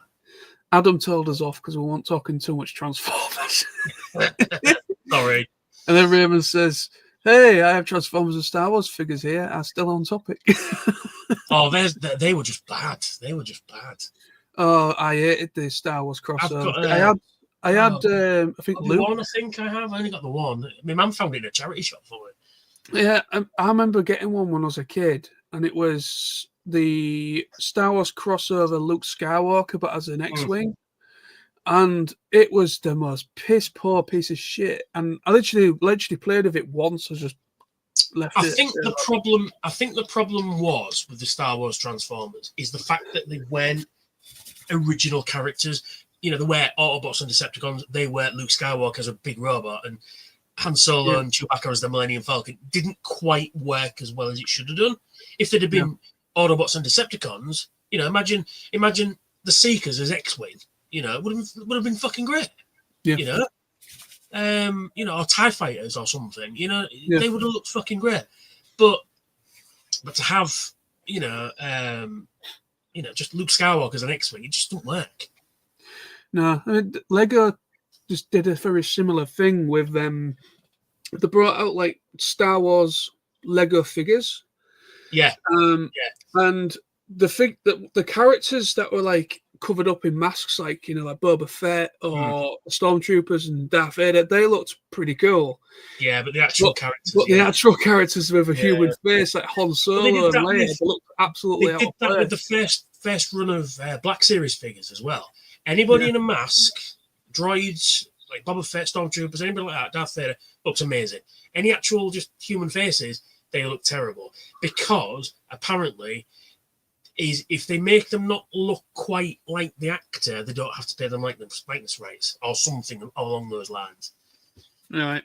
Adam told us off because we weren't talking too much Transformers. Sorry. And then Raymond says, "Hey, I have Transformers and Star Wars figures here. Are still on topic." Oh, they were just bad. They were just bad. Oh, I hated the Star Wars crossover. I had. I think the one. I think I have. I only got the one. My mum found it in a charity shop for it. Yeah, I remember getting one when I was a kid, and it was the Star Wars crossover Luke Skywalker, but as an X-wing, and it was the most piss poor piece of shit. And I literally played with it once. I just left it. I think the problem was with the Star Wars Transformers is the fact that they weren't original characters. You know, they were Autobots and Decepticons. They were Luke Skywalker as a big robot, and Han Solo and Chewbacca as the Millennium Falcon didn't quite work as well as it should have done. If there'd have been Autobots and Decepticons, imagine the Seekers as X-Wing. It would have been fucking great. Yeah. Or TIE Fighters or something. They would have looked fucking great. But to have, just Luke Skywalker as an X-Wing, it just doesn't work. No, I mean, Lego just did a very similar thing with them. They brought out like Star Wars Lego figures. Yeah. And the characters that were like covered up in masks, like like Boba Fett or Stormtroopers and Darth Vader, they looked pretty cool. Yeah, but the actual characters. But the actual characters with a human face, like Han Solo and Leia, they looked absolutely out of place. They did that with the first run of Black Series figures as well. Anybody in a mask, droids like Boba Fett, Stormtroopers, anybody like that, Darth Vader, looks amazing. Any actual just human faces, they look terrible because apparently. Is if they make them not look quite like the actor, they don't have to pay them likeness rights or something along those lines. All right.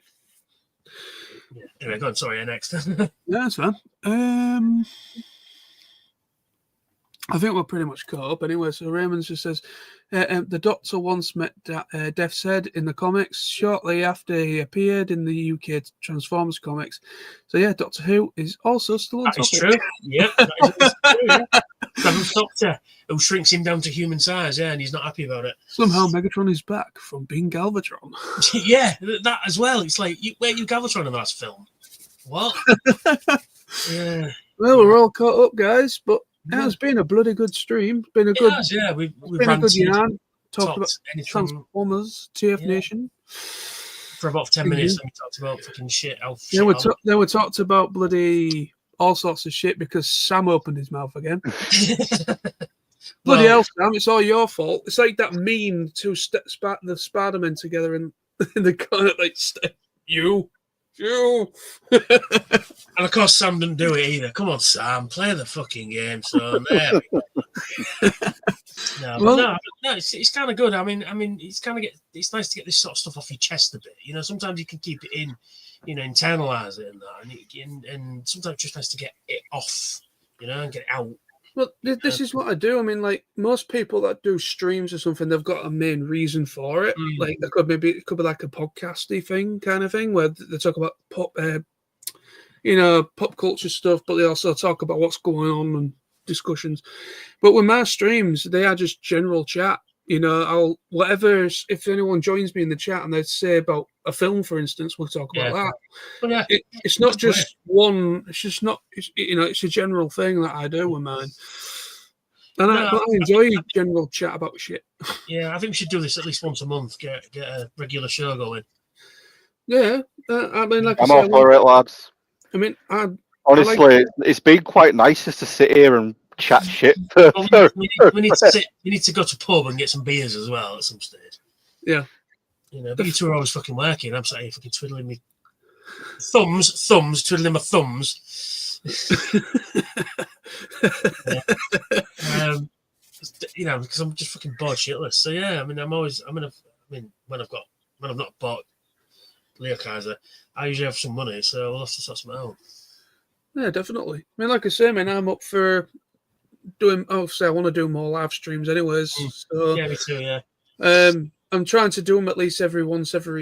Yeah. Anyway, go on. Sorry, next. Yeah, that's fine. I think we're pretty much caught up anyway. So Raymond just says, the Doctor once met Death's Head in the comics shortly after he appeared in the UK Transformers comics. So yeah, Doctor Who is also still on top. That is true. Yeah, that is true. Yeah. Seventh Doctor, who shrinks him down to human size, and he's not happy about it. Somehow Megatron is back from being Galvatron. Yeah, that as well. It's like, where you Galvatron in the last film? What? Yeah. Well, we're all caught up, guys, but it has been a bloody good stream. It's been a good, we've been a good yarn. Talked about anything. Transformers, TFNation. For about 10 minutes, we talked about fucking shit. Then we talked about bloody all sorts of shit because Sam opened his mouth again. Bloody hell, Sam, it's all your fault. It's like that meme to the Spider-Man together in the corner, like, you. And of course, Sam didn't do it either. Come on, Sam, play the fucking game, son. There we go. No, it's kind of good. I mean, it's nice to get this sort of stuff off your chest a bit. Sometimes you can keep it in, internalize it and that, and sometimes it's just nice to get it off, and get it out. Well, this is what I do. I mean, like most people that do streams or something, they've got a main reason for it. Like it could be like a podcasty thing, kind of thing, where they talk about pop culture stuff, but they also talk about what's going on and discussions. But with my streams, they are just general chat. I'll if anyone joins me in the chat and they say about a film, for instance, we'll talk about that. Well, it's not just one. It's just not. It's a general thing that I do with mine, and I enjoy general chat about shit. Yeah, I think we should do this at least once a month. Get a regular show going. Yeah, I mean, like I'm all for it, lads. I mean, honestly, it's been quite nice just to sit here and chat shit. We need to go to pub and get some beers as well at some stage. Yeah. But you two are always fucking working. I'm sat here fucking twiddling my thumbs, twiddling my thumbs. Because I'm just fucking bored shitless. So yeah, I mean, when I've not bought Leo Kaiser, I usually have some money, so we'll have to sort something out. Yeah, definitely. I mean, like I say, I'm up for doing. Obviously, I want to do more live streams, anyways. So, yeah, me too. Yeah. I'm trying to do them at least every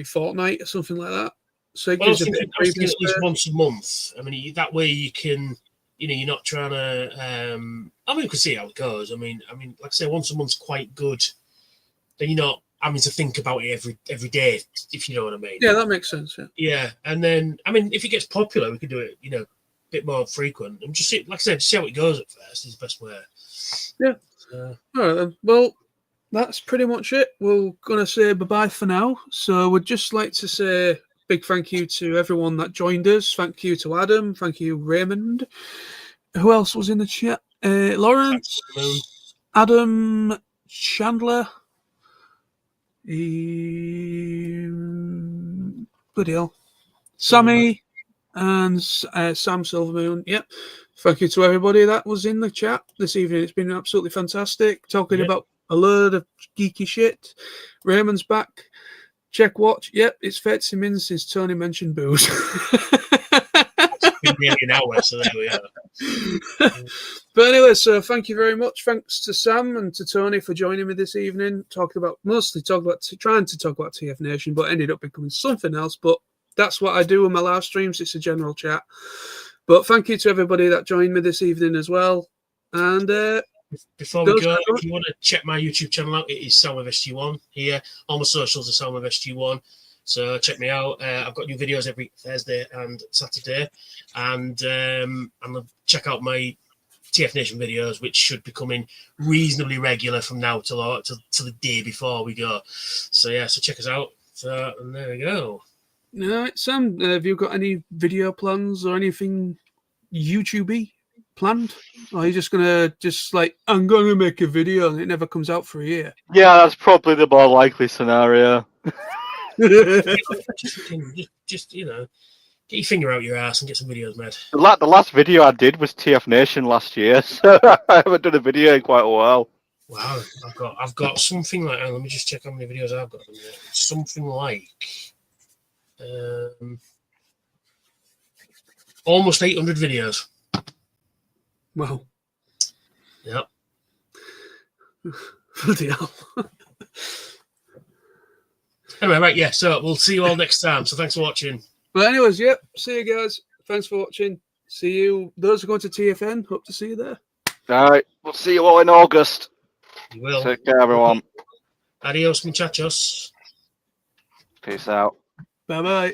fortnight or something like that. So it gives I was thinking at least once a month. I mean, that way you can, you're not trying to. We can see how it goes. I mean, like I say, once a month's quite good. Then you're not having to think about it every day, if you know what I mean. Yeah, that makes sense. Yeah. Yeah, and then if it gets popular, we could do it. A bit more frequent and just see, like I said, just see how it goes at first is the best way. Yeah. All right then. Well, that's pretty much it. We're gonna say bye-bye for now. So we'd just like to say big thank you to everyone that joined us. Thank you to Adam. Thank you, Raymond. Who else was in the chat? Lawrence, Adam, Chandler. Bloody hell. Sammy. And Sam Silvermoon. Yep. Thank you to everybody that was in the chat this evening. It's been absolutely fantastic talking about a load of geeky shit. Raymond's back. Check watch. Yep, it's Fancy Min since Tony mentioned booze. It's been nearly an hour, so there we are. But anyway, so thank you very much. Thanks to Sam and to Tony for joining me this evening. Trying to talk about TFNation, but ended up becoming something else. But that's what I do with my live streams. It's a general chat. But thank you to everybody that joined me this evening as well. And before we go, if you want to check my YouTube channel out, it is Soundwave SG-1 here. All my socials are Soundwave SG-1. So check me out. I've got new videos every Thursday and Saturday. And check out my TFNation videos, which should be coming reasonably regular from now till the day before we go. So yeah, so check us out. So and there we go. All right, Sam, have you got any video plans or anything YouTube-y planned? Or are you just gonna I'm gonna make a video and it never comes out for a year? Yeah, that's probably the more likely scenario. just you know, get your finger out your ass and get some videos made. The last video I did was TFNation last year, so I haven't done a video in quite a while. Wow, I've got something like. Let me just check how many videos I've got. Something like almost 800 videos. Wow. Yep. Bloody hell. Anyway, right, yeah. So we'll see you all next time. So thanks for watching. But anyways, yep. See you guys. Thanks for watching. See you. Those who are going to TFN, hope to see you there. All right, we'll see you all in August. You will. Take care, everyone. Adios, muchachos. Peace out. Bye bye.